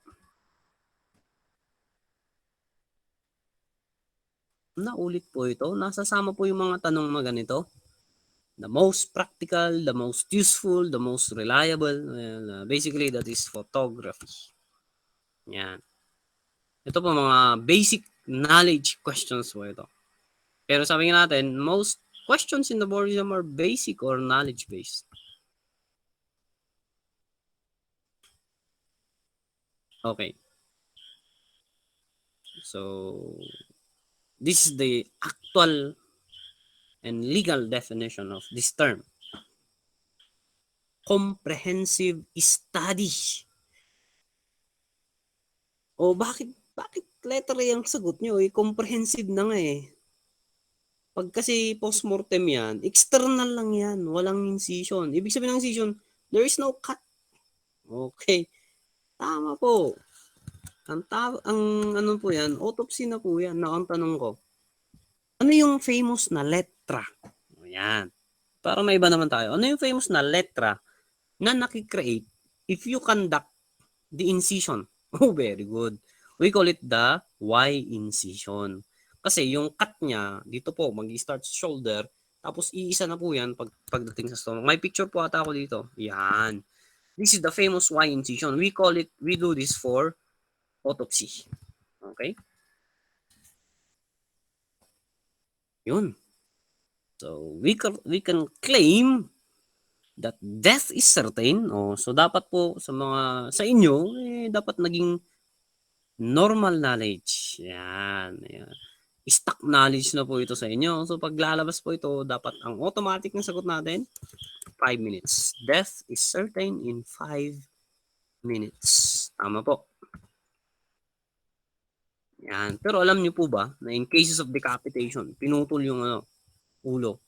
Naulit po ito. Nasasama po yung mga tanong na ganito. The most practical, the most useful, the most reliable. Basically, that is photography. Yan. Ito po mga basic knowledge questions po ito. Pero sabi nga natin, most questions in the board exam are basic or knowledge-based. Okay. So, this is the actual and legal definition of this term. Comprehensive study. O bakit letter A ang sagot nyo? Comprehensive na nga eh. Pag kasi post-mortem yan, external lang yan. Walang incision. Ibig sabihin ng incision, there is no cut. Okay. Tama po. Ang ano po yan, autopsy na po yan. Na ang tanong ko, ano yung famous na letra? O yan. Para may iba naman tayo. Ano yung famous na letra na nakikreate if you conduct the incision? Oh, very good. We call it the Y incision. Kasi yung cut niya, dito po, mag-start sa shoulder, tapos iisa na po yan pagdating sa stomach. May picture po ata ako dito. Yan. This is the famous Y incision. We do this for autopsy. Okay? Yun. So, we can claim that death is certain. So, dapat po sa inyo, dapat naging normal knowledge. Yan. Stock knowledge na po ito sa inyo. So, pag lalabas po ito, dapat ang automatic na sagot natin, 5 minutes. Death is certain in 5 minutes. Tama po. Yan. Pero alam niyo po ba na in cases of decapitation, pinutol yung ulo,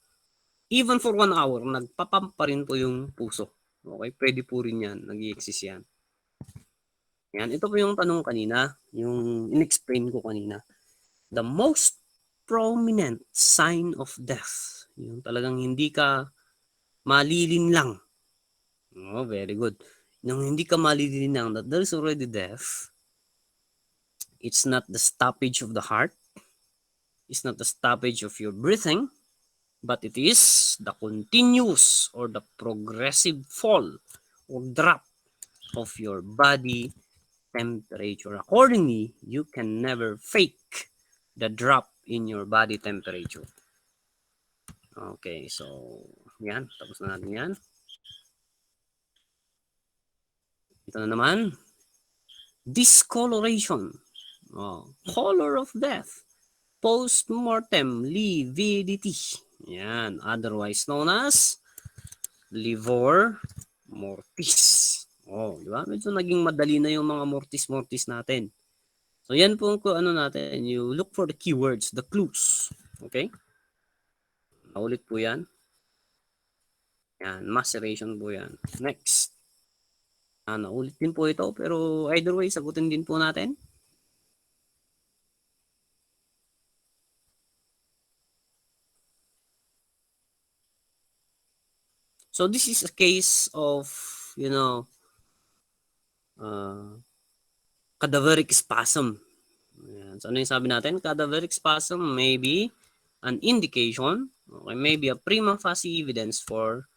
even for 1 hour, nagpapump pa rin po yung puso. Okay, pwede po rin yan, nag-i-exist yan. Yan, ito po yung tanong kanina, yung in-explain ko kanina. The most prominent sign of death, yung talagang hindi ka malilinlang. Oh, very good. Yung hindi ka malilinlang that there's already death, it's not the stoppage of the heart, it's not the stoppage of your breathing, but it is the continuous or the progressive fall or drop of your body temperature. Accordingly, you can never fake the drop in your body temperature. Okay, so yan, tapos na natin yan. Ito na naman, discoloration. Color of death. Post-mortem lividity. Yan, otherwise known as livor mortis. Di ba? Medyo naging madali na yung mga mortis-mortis natin. So yan po kung ano natin, you look for the keywords, the clues. Okay? Naulit po yan. Yan, maceration po yan. Next. Naulit din po ito, pero either way, sagutin din po natin. So this is a case of, cadaveric spasm. Ayan. So ano yung sabi natin? Cadaveric spasm may be an indication, okay, maybe a prima facie evidence for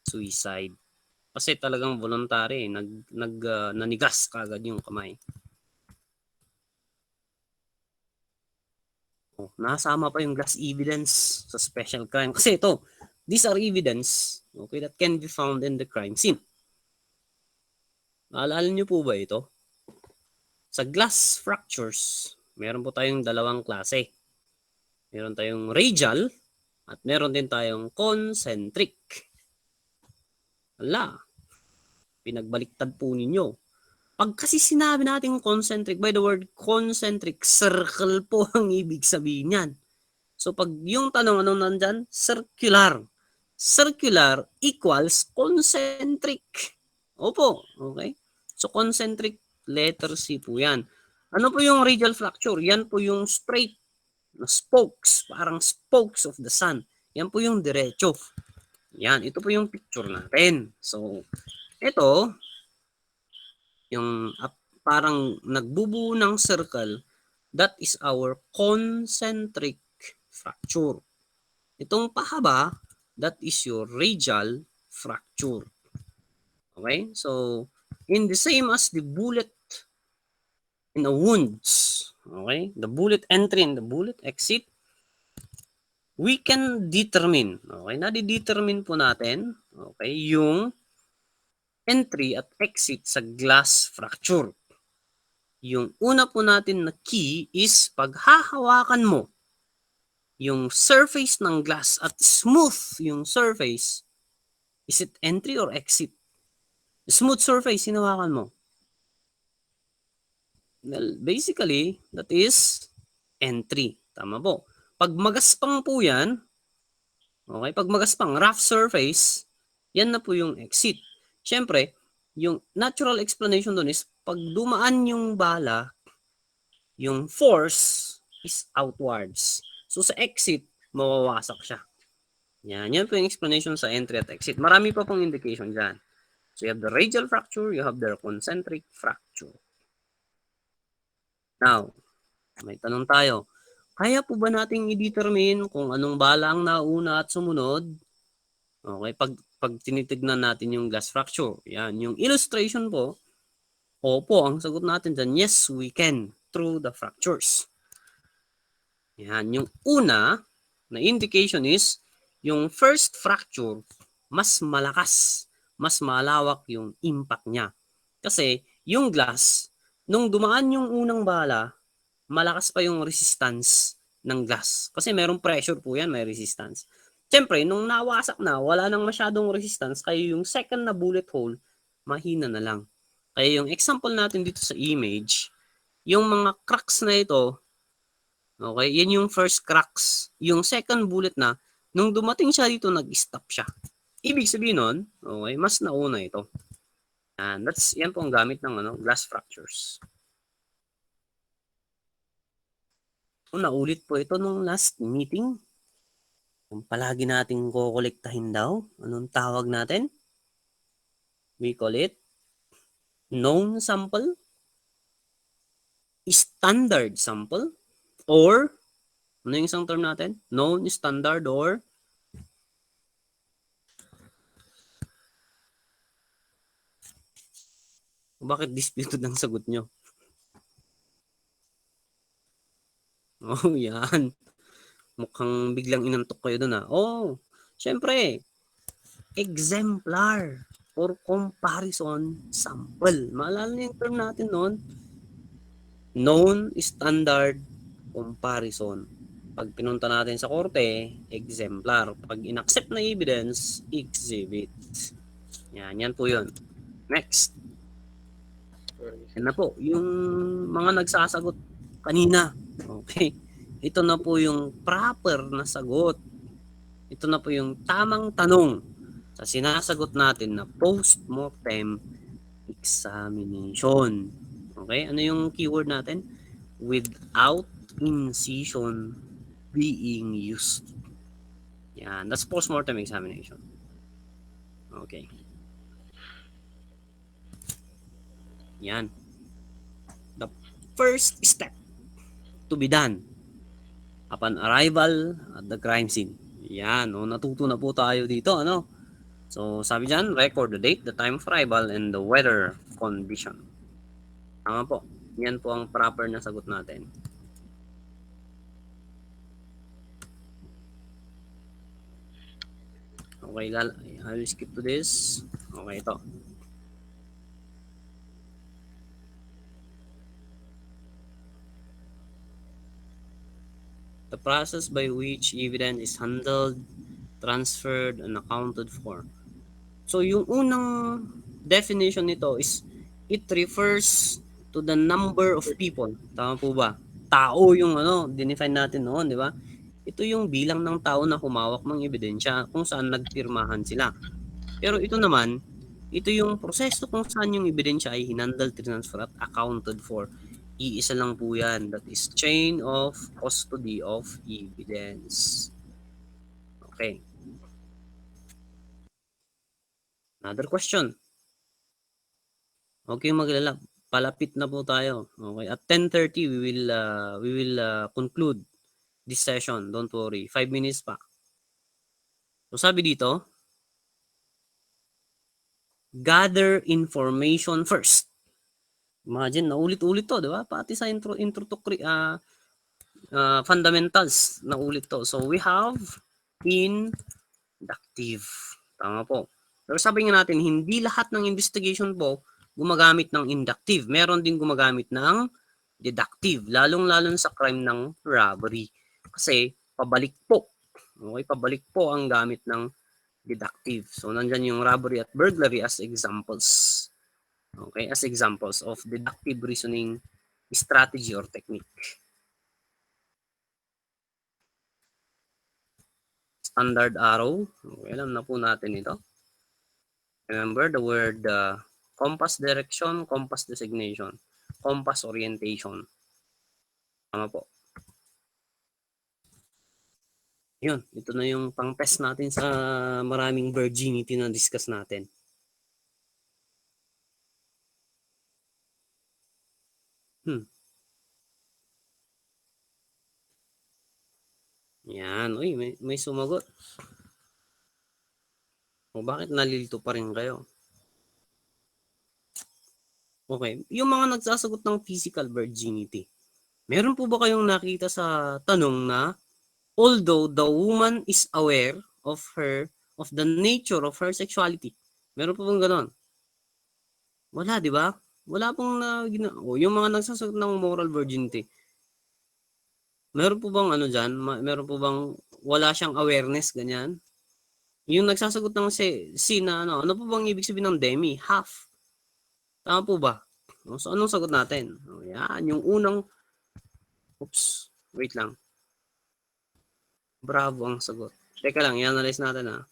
suicide. Kasi talagang voluntary, nanigas kagad yung kamay. Nasama pa yung glass evidence sa special crime. Kasi ito, these are evidence, okay, that can be found in the crime scene. Naalala niyo po ba ito? Sa glass fractures, meron po tayong dalawang klase. Meron tayong radial at meron din tayong concentric. Wala. Pinagbaliktad po ninyo. Pag kasi sinabi natin concentric, by the word concentric, circle po ang ibig sabihin yan. So pag yung tanong anong nandyan, circular. Circular equals concentric. Opo, okay? So concentric, letter C po yan. Ano po yung radial fracture? Yan po yung straight na spokes, parang spokes of the sun. Yan po yung diretso. Yan, ito po yung picture natin. So, ito, yung parang nagbubuo ng circle, that is our concentric fracture. Itong pahaba, that is your radial fracture. Okay? So, in the same as the bullet in a wounds, okay? The bullet entry and the bullet exit, we can determine, okay? Nadi-determine po natin, okay, yung entry at exit sa glass fracture. Yung una po natin na key is paghahawakan mo yung surface ng glass at smooth yung surface, is it entry or exit? Smooth surface, hinawakan mo. Well, basically, that is entry. Tama po. Pag magaspang po yan, okay, pag magaspang, rough surface, yan na po yung exit. Siyempre, yung natural explanation doon is, pag dumaan yung bala, yung force is outwards. So sa exit, mawawasak siya. Yan po yung explanation sa entry at exit. Marami pa pong indication dyan. So you have the radial fracture, you have the concentric fracture. Now, may tanong tayo. Kaya po ba nating i-determine kung anong bala ang nauna at sumunod? Okay, pag tinitignan natin yung glass fracture. Yan, yung illustration po, opo, ang sagot natin dyan, yes, we can, through the fractures. Yan, yung una na indication is, yung first fracture, mas malakas, mas malawak yung impact niya. Kasi, yung glass, nung dumaan yung unang bala, malakas pa yung resistance ng glass. Kasi merong pressure po yan, may resistance. Siyempre, nung nawasak na, wala nang masyadong resistance, kaya yung second na bullet hole, mahina na lang. Kaya yung example natin dito sa image, yung mga cracks na ito, okay, yan yung first cracks. Yung second bullet na, Nung dumating siya dito, nag-stop siya. Ibig sabihin nun, okay, mas nauna ito. And yan po ang gamit ng glass fractures. Naulit po ito nung last meeting. Kung palagi nating kukolektahin daw, anong tawag natin? We call it known sample, standard sample, or ano yung isang term natin? Known, standard, or bakit disputed ang sagot nyo? Oh, yan. Mukhang biglang inantok kayo dun Oh, syempre, exemplar or comparison sample. Maalala niyo yung term natin noon? Known, standard, comparison. Pag pinunta natin sa korte, exemplar. Pag inaccept na evidence, exhibit. Yan po yun. Next. Yan na po, yung mga nagsasagot kanina. Okay. Ito na po yung proper na sagot. Ito na po yung tamang tanong sa sinasagot natin na post-mortem examination. Okay? Ano yung keyword natin? Without incision being used. Yan. That's post-mortem examination. Okay. Yan. The first step to be done upon arrival at the crime scene. Yan. Natuto na po tayo dito. So, sabi dyan, record the date, the time of arrival, and the weather condition. Tama po. Yan po ang proper na sagot natin. Okay, I will skip to this. Okay, ito. The process by which evidence is handled, transferred, and accounted for. So, yung unang definition nito is it refers to the number of people. Tama po ba? Tao yung dinefine natin noon, di ba? Ito yung bilang ng tao na humawak ng ebidensya kung saan nagpirmahan sila. Pero ito naman, ito yung proseso kung saan yung ebidensya ay hinandle, transfer, at accounted for. Iisa lang po yan. That is chain of custody of evidence. Okay. Another question. Okay, maglala. Palapit na po tayo. Okay, at 10:30 we will conclude this session. Don't worry. 5 minutes pa. So sabi dito, gather information first. Imagine, naulit-ulit to, di ba? Pati sa intro to fundamentals, naulit to. So we have inductive. Tama po. Pero sabi nga natin, hindi lahat ng investigation po gumagamit ng inductive. Meron din gumagamit ng deductive, lalong-lalo sa crime ng robbery. Kasi pabalik po. Okay, pabalik po ang gamit ng deductive. So nandyan yung robbery at burglary as examples. Okay, as examples of deductive reasoning strategy or technique. Standard arrow. Okay, alam na po natin ito. Remember the word compass direction, compass designation, compass orientation. Tama po. Yun, ito na yung pang-test natin sa maraming virginity na discuss natin. Yan, uy, may sumagot. O bakit nalilito pa rin kayo? Okay, yung mga nagsasagot ng physical virginity. Meron po ba kayong nakita sa tanong na although the woman is aware of the nature of her sexuality? Meron po bang ganon? Wala, di ba? Wala pong yung mga nagsasagot ng moral virginity. Meron po bang dyan? Meron po bang wala siyang awareness, ganyan? Yung nagsasagot ng C na ano po bang ibig sabihin ng demi? Half. Tama po ba? So, anong sagot natin? Yan, yung unang, oops, wait lang. Bravo ang sagot. Teka lang, i-analyze natin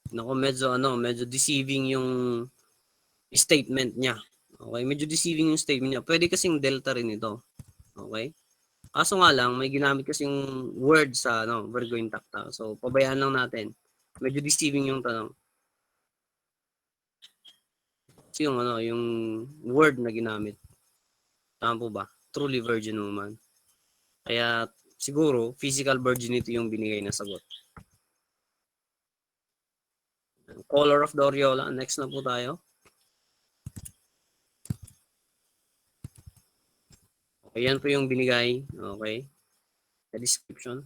Naku, medyo deceiving yung statement niya. Okay, medyo deceiving yung statement niya. Pwede kasing delta rin ito. Okay? Kaso nga lang, may ginamit kasing word sa Virgo intacta. So, pabayaan lang natin. Medyo deceiving yung tanong. So, yung word na ginamit. Tama po ba? Truly virgin woman. Kaya, siguro, physical virginity yung binigay na sagot. Color of the aureola. Next na po tayo. Okay, yan po yung binigay. Okay. The description.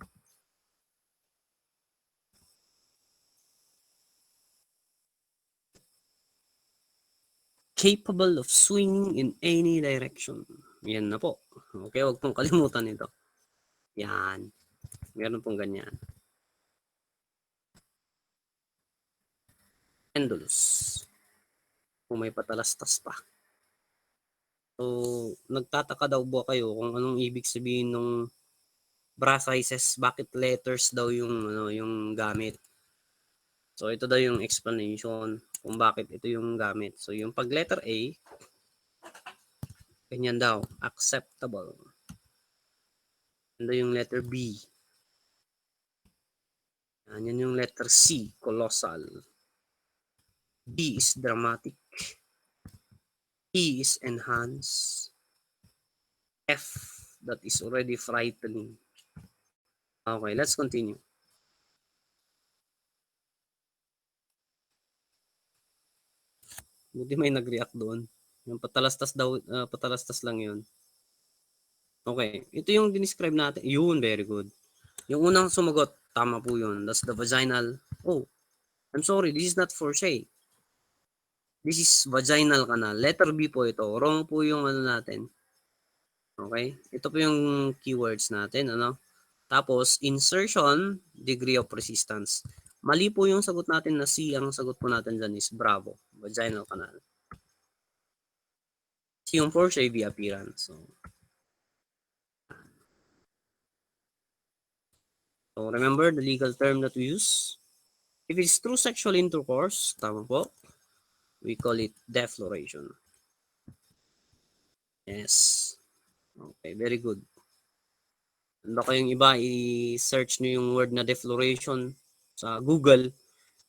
Capable of swinging in any direction. Yan na po. Okay, huwag pong kalimutan ito. Yan. Meron pong ganyan. Pendulous. Kung may patalastas pa. So, nagtataka daw ba kayo kung anong ibig sabihin ng bra sizes, bakit letters daw yung gamit. So, ito daw yung explanation kung bakit ito yung gamit. So, yung pag letter A, ganyan daw, acceptable. Ano yung letter B? Yan yung letter C, colossal. D is dramatic. E is enhance. F, that is already frightening. Okay, let's continue. Buti may nag-react doon. Yung patalastas daw, patalastas lang yun. Okay, ito yung dinescribe natin. Yun, very good. Yung unang sumagot, tama po yun. That's the vaginal. Oh, I'm sorry, this is not for Shay. This is vaginal canal. Letter B po ito. Wrong po yung natin. Okay? Ito po yung keywords natin. Tapos, insertion, degree of resistance. Mali po yung sagot natin na C. Ang sagot po natin dyan is bravo. Vaginal canal. C yung for Shay, the appearance. So, remember the legal term that we use? If it's through sexual intercourse, tama po, we call it defloration. Yes. Okay, very good. Baka yung iba, i-search nyo yung word na defloration sa Google.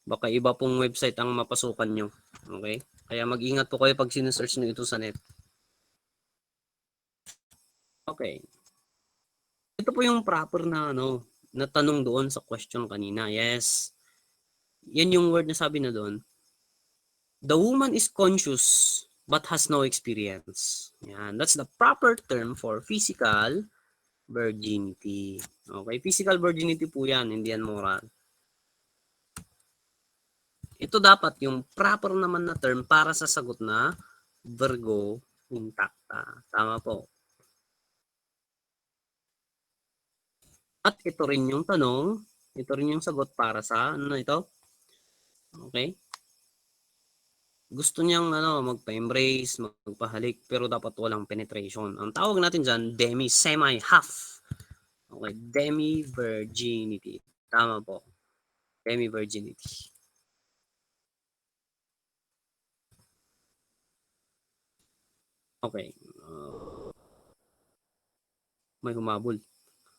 Baka iba pong website ang mapasukan nyo. Okay? Kaya mag-ingat po kayo pag sinesearch nyo ito sa net. Okay. Ito po yung proper na na tanong doon sa question kanina. Yes. Yan yung word na sabi na doon. The woman is conscious but has no experience. Yan. That's the proper term for physical virginity. Okay? Physical virginity po yan, hindi yan moral. Ito dapat yung proper naman na term para sa sagot na Virgo intacta. Tama po. At ito rin yung tanong, ito rin yung sagot para sa ano ito? Okay? Gusto niyang magpa-embrace, magpahalik, pero dapat walang penetration. Ang tawag natin dyan, demi, semi, half. Okay, demi-virginity. Tama po. Demi-virginity. Okay. May humabol.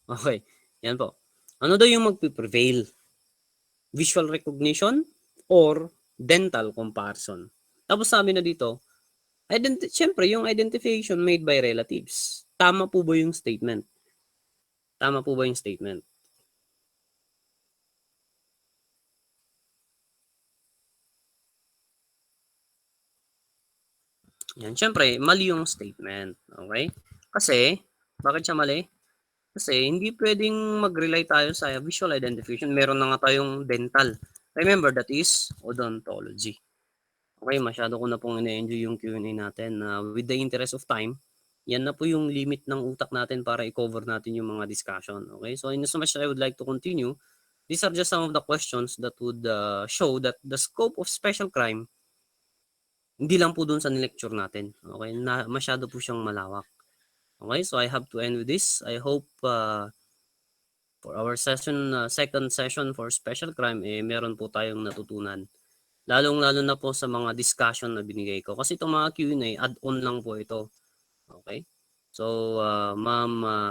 Okay. Yan po. Ano daw yung magpiprevail? Visual recognition or dental comparison? Tapos sabi na dito, syempre yung identification made by relatives. Tama po ba yung statement? Tama po ba yung statement? Yan, syempre, mali yung statement. Okay? Kasi, bakit siya mali? Kasi hindi pwedeng mag-rely tayo sa visual identification. Meron na nga tayong dental. Remember, that is odontology. Okay, masyado ko na pong ina-enjoy yung Q&A natin. With the interest of time, yan na po yung limit ng utak natin para i-cover natin yung mga discussion. Okay, so in as much as I would like to continue, these are just some of the questions that would show that the scope of special crime, hindi lang po dun sa lecture natin. Okay, na, masyado po siyang malawak. Okay, so I have to end with this. I hope For our session, second session for special crime, meron po tayong natutunan. Lalong-lalo na po sa mga discussion na binigay ko. Kasi itong mga Q&A, add-on lang po ito. Okay? So, ma'am